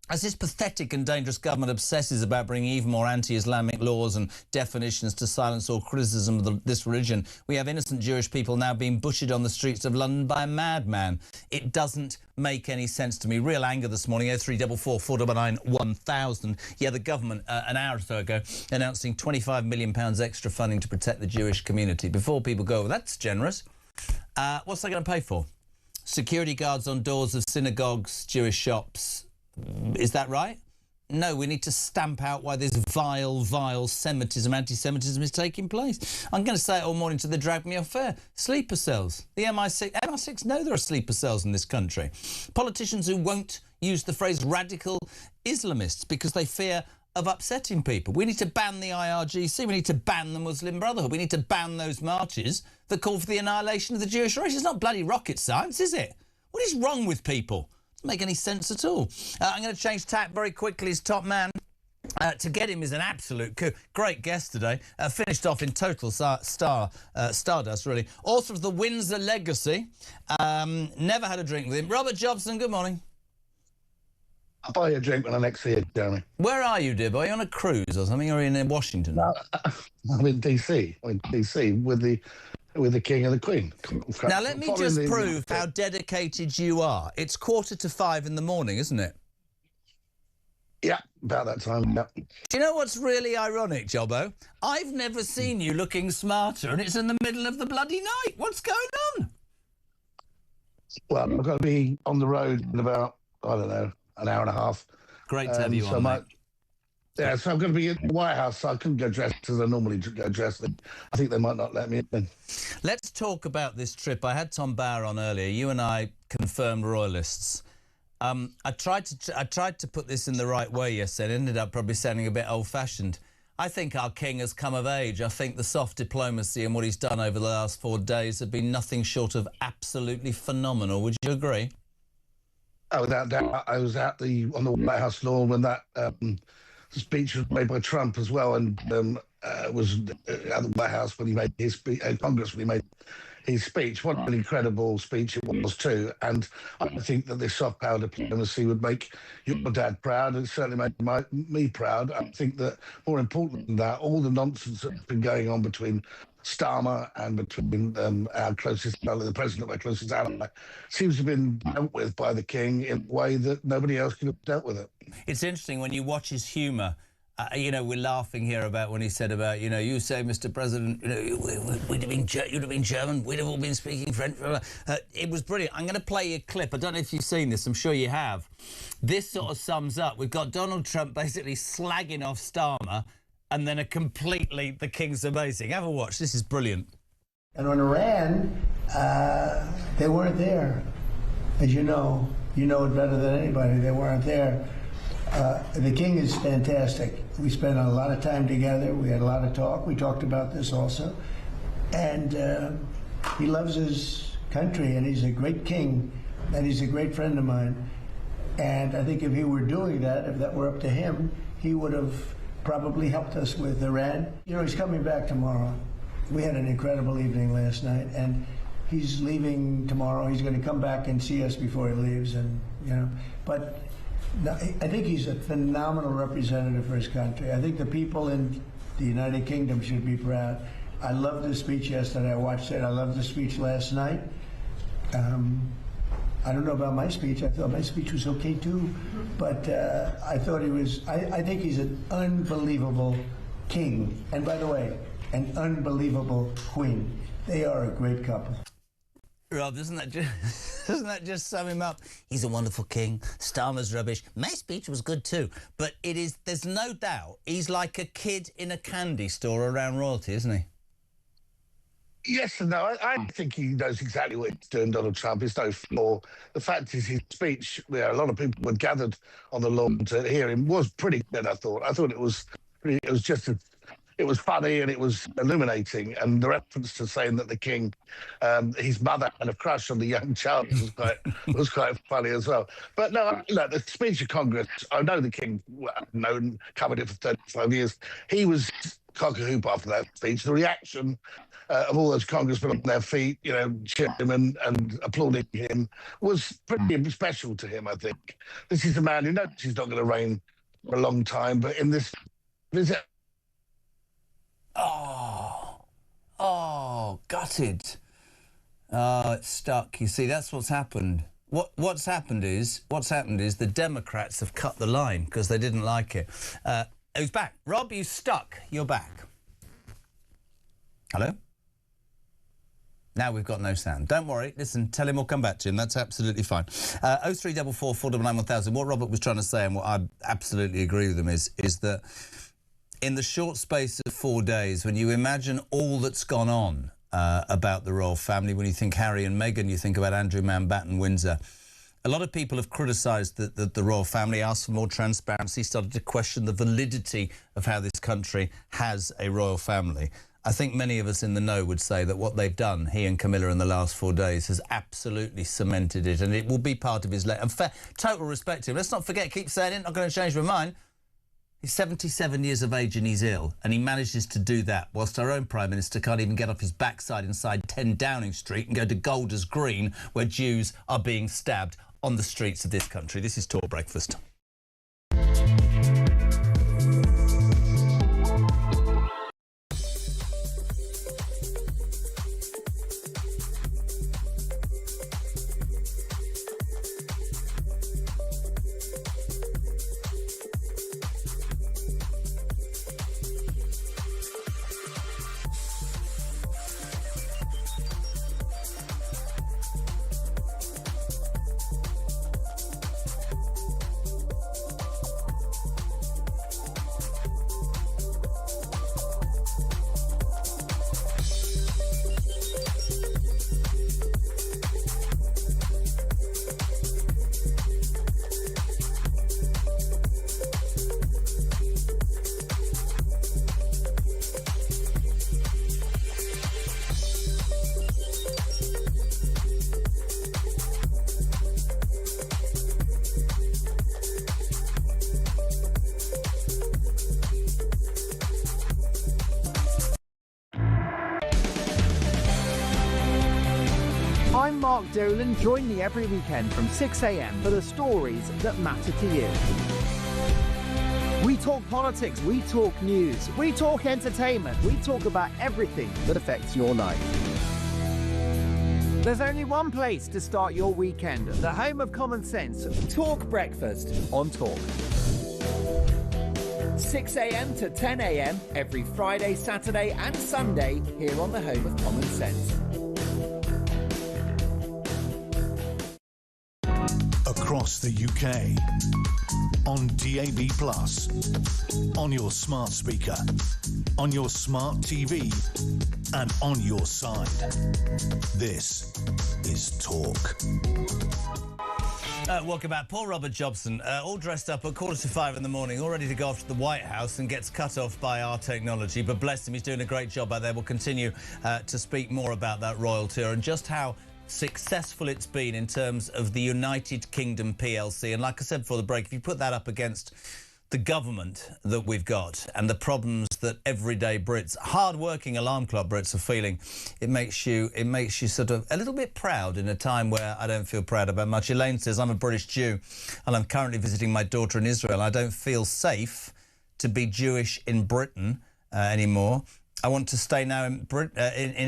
As this pathetic and dangerous government obsesses about bringing even more anti-Islamic laws and definitions to silence all criticism of this religion, we have innocent Jewish people now being butchered on the streets of London by a madman. It doesn't make any sense to me. Real anger this morning, 0344 499 1000. Yeah, the government, an hour or so ago, announcing £25 million extra funding to protect the Jewish community. Before people go, well, that's generous. What's that going to pay for? Security guards on doors of synagogues, Jewish shops. Is that right? No, we need to stamp out why this vile Semitism, anti-Semitism is taking place. I'm going to say it all morning to the drag me off air. Sleeper cells. The MI6 know there are sleeper cells in this country. Politicians who won't use the phrase radical Islamists because they fear of upsetting people. We need to ban the IRGC. We need to ban the Muslim Brotherhood. We need to ban those marches that call for the annihilation of the Jewish race. It's not bloody rocket science, is it? What is wrong with people? Doesn't make any sense at all. I'm going to change tack very quickly. His top man. To get him is an absolute coup. Great guest today. Finished off in total stardust, really. Author of The Windsor Legacy. Never had a drink with him. Robert Jobson, good morning. I'll buy you a drink when I next see you, Jeremy. Where are you, Dib? Are you on a cruise or something? Or are you in Washington? No, I'm in DC. I'm in DC with the King and the Queen. Now, let me just prove how dedicated you are. It's 4:45 in the morning, isn't it? Yeah, about that time, yeah. Do you know what's really ironic, Jobbo? I've never seen you looking smarter, and it's in the middle of the bloody night. What's going on? Well, I've got to be on the road in about, I don't know, an hour and a half. Great to have you on, mate. Yeah, so I'm going to be at the White House, so I couldn't go dressed as I normally go dressed. I think they might not let me in. Let's talk about this trip. I had Tom Bauer on earlier. You and I confirmed royalists. I tried to put this in the right way yesterday. It ended up probably sounding a bit old-fashioned. I think our king has come of age. I think the soft diplomacy and what he's done over the last 4 days have been nothing short of absolutely phenomenal. Would you agree? Oh, without doubt. I was on the White House lawn when that speech was made by Trump as well, and was at the White House when he made his speech, Congress when he made his speech. What an incredible speech it was too. And I think that this soft power diplomacy would make your dad proud, and it certainly made me proud. I think that more important than that, all the nonsense that's been going on between Starmer and between our closest ally, the president of our closest ally, seems to have been dealt with by the king in a way that nobody else could have dealt with it. It's interesting when you watch his humour. You know, we're laughing here about when he said about, you know, you say, Mr. President, you know, you'd have been German, we'd have all been speaking French. It was brilliant. I'm going to play you a clip. I don't know if you've seen this. I'm sure you have. This sort of sums up. We've got Donald Trump basically slagging off Starmer, and then the king's amazing. Have a watch. This is brilliant. And on Iran, they weren't there. As you know it better than anybody. They weren't there. The king is fantastic. We spent a lot of time together. We had a lot of talk. We talked about this also. And he loves his country, and he's a great king, and he's a great friend of mine. And I think if he were doing that, if that were up to him, he would have probably helped us with Iran. You know, he's coming back tomorrow. We had an incredible evening last night, and he's leaving tomorrow. He's going to come back and see us before he leaves, and, you know, but I think he's a phenomenal representative for his country. I think the people in the United Kingdom should be proud. I loved his speech yesterday. I watched it. I loved his speech last night. I don't know about my speech. I thought my speech was okay too, but I thought he was. I think he's an unbelievable king, and by the way, an unbelievable queen. They are a great couple. Rob, doesn't that just sum him up? He's a wonderful king. Starmer's rubbish. My speech was good too, but it is. There's no doubt he's like a kid in a candy store around royalty, isn't he? Yes and no. I think he knows exactly what he's doing, Donald Trump. It's no flaw. The fact is, his speech, a lot of people were gathered on the lawn to hear him, was pretty good, I thought. I thought it was it was funny and it was illuminating. And the reference to saying that the king, his mother had a crush on the young Charles was quite funny as well. But no, look, the speech of Congress, I know the king, covered it for 35 years. He was cock-a-hoop after that speech. The reaction of all those congressmen on their feet, cheering him and applauding him was pretty special to him, I think. This is a man who knows he's not going to reign for a long time, but in this visit... Oh, gutted. Oh, it's stuck. You see, that's what's happened. What's happened is the Democrats have cut the line because they didn't like it. Who's back? Rob, you stuck. You're back. Hello? Now we've got no sound. Don't worry. Listen, tell him we'll come back to him. That's absolutely fine. 0344 499 1000. What Robert was trying to say, and what I absolutely agree with him, is that in the short space of 4 days, when you imagine all that's gone on about the royal family, when you think Harry and Meghan, you think about Andrew Mountbatten, Windsor, a lot of people have criticised that the royal family, asked for more transparency, started to question the validity of how this country has a royal family. I think many of us in the know would say that what they've done, he and Camilla, in the last 4 days, has absolutely cemented it, and it will be part of his legacy. And total respect to him. Let's not forget, keep saying it, not going to change my mind. He's 77 years of age and he's ill, and he manages to do that whilst our own Prime Minister can't even get off his backside inside 10 Downing Street and go to Golders Green, where Jews are being stabbed on the streets of this country. This is Talk Breakfast. I'm Mark Dolan. Join me every weekend from 6 a.m. for the stories that matter to you. We talk politics, we talk news, we talk entertainment, we talk about everything that affects your life. There's only one place to start your weekend, the home of common sense. Talk Breakfast on Talk. 6 a.m. to 10 a.m. every Friday, Saturday and Sunday here on the home of common sense. Across the UK, on DAB+, on your smart speaker, on your smart TV, and on your side. This is Talk. Welcome back. Poor Robert Jobson, all dressed up at 4:45 in the morning, all ready to go off to the White House, and gets cut off by our technology. But bless him, he's doing a great job out there. We'll continue to speak more about that royal tour and just how successful it's been in terms of the United Kingdom PLC. And like I said before the break, if you put that up against the government that we've got and the problems that everyday Brits, hard-working alarm clock Brits, are feeling, it makes you sort of a little bit proud in a time where I don't feel proud about much. Elaine says, I'm a British Jew and I'm currently visiting my daughter in Israel. I don't feel safe to be Jewish in Britain anymore. I want to stay now in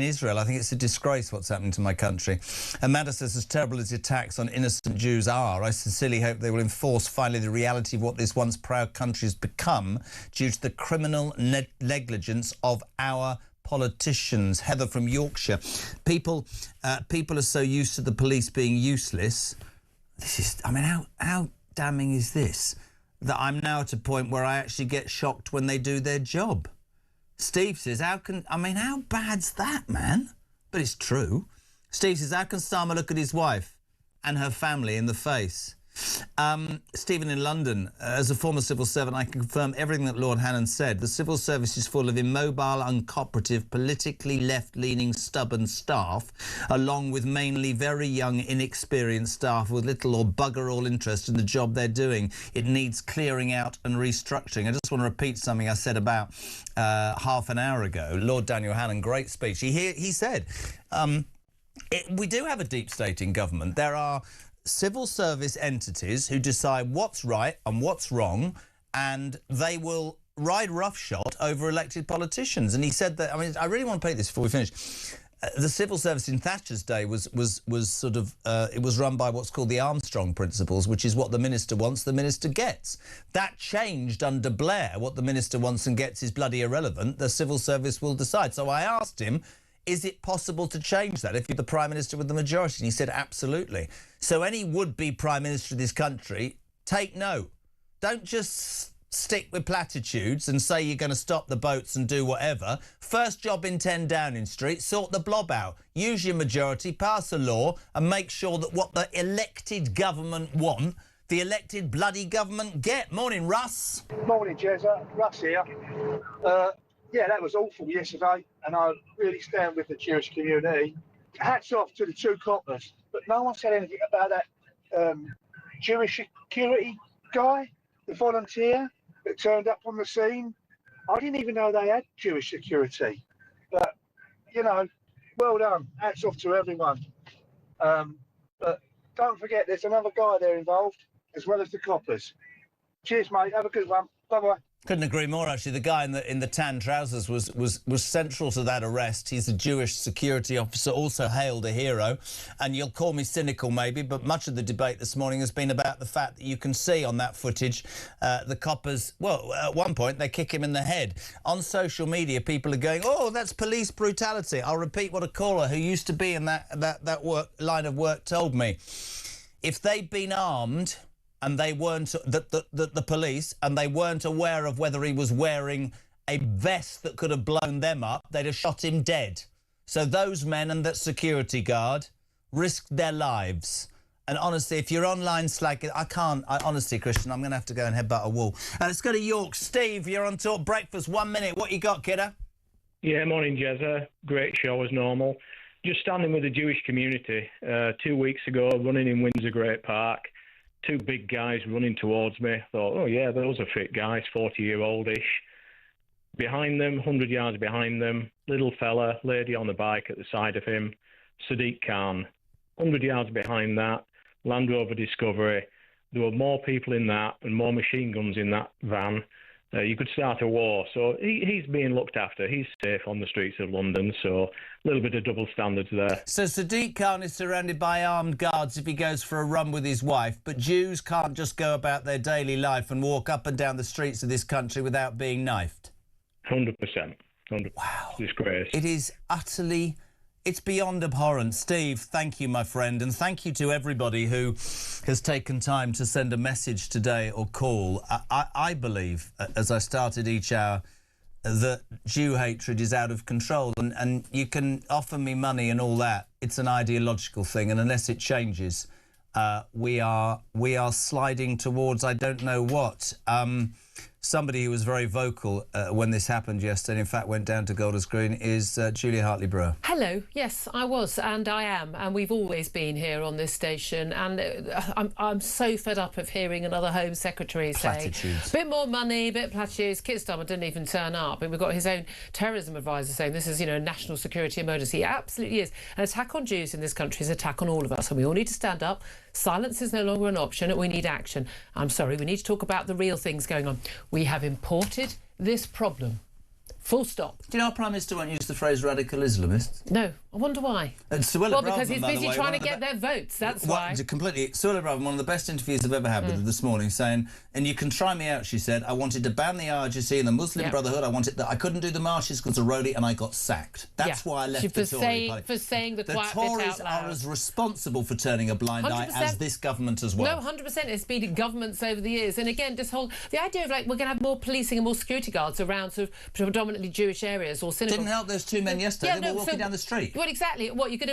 Israel. I think it's a disgrace what's happening to my country. Amanda says, as terrible as the attacks on innocent Jews are, I sincerely hope they will enforce finally the reality of what this once proud country has become due to the criminal negligence of our politicians. Heather from Yorkshire. People are so used to the police being useless. This is, I mean, how damning is this? That I'm now at a point where I actually get shocked when they do their job. Steve says, how bad's that, man? But it's true. Steve says, how can Starmer look at his wife and her family in the face? Stephen in London, as a former civil servant, I can confirm everything that Lord Hannon said. The civil service is full of immobile, uncooperative, politically left-leaning, stubborn staff, along with mainly very young, inexperienced staff with little or bugger all interest in the job they're doing. It needs clearing out and restructuring. I just want to repeat something I said about half an hour ago. Lord Daniel Hannon, great speech. He said, we do have a deep state in government. There are civil service entities who decide what's right and what's wrong, and they will ride roughshod over elected politicians. And he said that, I mean, I really want to play this before we finish. The civil service in Thatcher's day was sort of, it was run by what's called the Armstrong principles, which is what the minister wants, the minister gets. That changed under Blair. What the minister wants and gets is bloody irrelevant. The civil service will decide. So I asked him, is it possible to change that if you're the Prime Minister with the majority? And he said, absolutely. So any would-be Prime Minister of this country, take note. Don't just stick with platitudes and say you're going to stop the boats and do whatever. First job in 10 Downing Street, sort the blob out. Use your majority, pass a law and make sure that what the elected government want, the elected bloody government get. Morning, Russ. Morning, Jezza. Russ here. Yeah, that was awful yesterday, and I really stand with the Jewish community. Hats off to the two coppers, but no one said anything about that Jewish security guy, the volunteer that turned up on the scene. I didn't even know they had Jewish security, but, you know, well done. Hats off to everyone. But don't forget, there's another guy there involved, as well as the coppers. Cheers, mate. Have a good one. Bye-bye. Couldn't agree more, actually. The guy in the tan trousers was central to that arrest. He's a Jewish security officer, also hailed a hero. And you'll call me cynical, maybe, but much of the debate this morning has been about the fact that you can see on that footage the coppers, well, at one point, they kick him in the head. On social media, people are going, oh, that's police brutality. I'll repeat what a caller who used to be in that line of work told me. If they'd been armed and they weren't, the police, and they weren't aware of whether he was wearing a vest that could have blown them up, they'd have shot him dead. So those men and that security guard risked their lives. And honestly, if you're online slagging, honestly, Christian, I'm going to have to go and headbutt a wall. Let's go to York. Steve, you're on Talk Breakfast. 1 minute. What you got, kiddo? Yeah, morning, Jezza. Great show as normal. Just standing with the Jewish community. 2 weeks ago, running in Windsor Great Park. Two big guys running towards me. Thought, oh, yeah, those are fit guys, 40-year-old-ish. Behind them, 100 yards behind them, little fella, lady on the bike at the side of him, Sadiq Khan. 100 yards behind that, Land Rover Discovery. There were more people in that and more machine guns in that van. You could start a war. So he's being looked after. He's safe on the streets of London. So a little bit of double standards there. So Sadiq Khan is surrounded by armed guards if he goes for a run with his wife, but Jews can't just go about their daily life and walk up and down the streets of this country without being knifed? 100%. 100%. Wow. Disgrace. It is utterly... It's beyond abhorrent. Steve, thank you, my friend, and thank you to everybody who has taken time to send a message today or call. I believe, as I started each hour, that Jew hatred is out of control, and you can offer me money and all that. It's an ideological thing, and unless it changes, we are sliding towards I don't know what. Somebody who was very vocal when this happened yesterday, in fact went down to Golders Green, is Julia Hartley-Brewer. Hello. Yes, I was, and I am, and we've always been here on this station, and I'm so fed up of hearing another Home Secretary say, a bit more money, a bit of platitudes. Keir Starmer didn't even turn up, and we've got his own terrorism advisor saying this is, you know, a national security emergency. It absolutely is. An attack on Jews in this country is an attack on all of us, and we all need to stand up. Silence is no longer an option, and we need action. I'm sorry, we need to talk about the real things going on. We have imported this problem Full stop. Do you know our Prime Minister won't use the phrase radical Islamist? No, I wonder why. Well, because he's busy trying to get their votes, that's why. Completely. Suella Braverman, one of the best interviews I've ever had with her this morning, saying, and you can try me out, she said, I wanted to ban the RGC and the Muslim Brotherhood, I couldn't do the marches because of Rowley and I got sacked. That's why I left the Tory party. For saying the quiet Tories bit out loud. are as responsible for turning a blind 100%. Eye as this government as well. No, 100%. It's been governments over the years. And again, the idea of, like, we're going to have more policing and more security guards around sort of predominantly Jewish areas or synagogues. Didn't help those two men yesterday. They were walking down the street. Well, exactly. What, you're going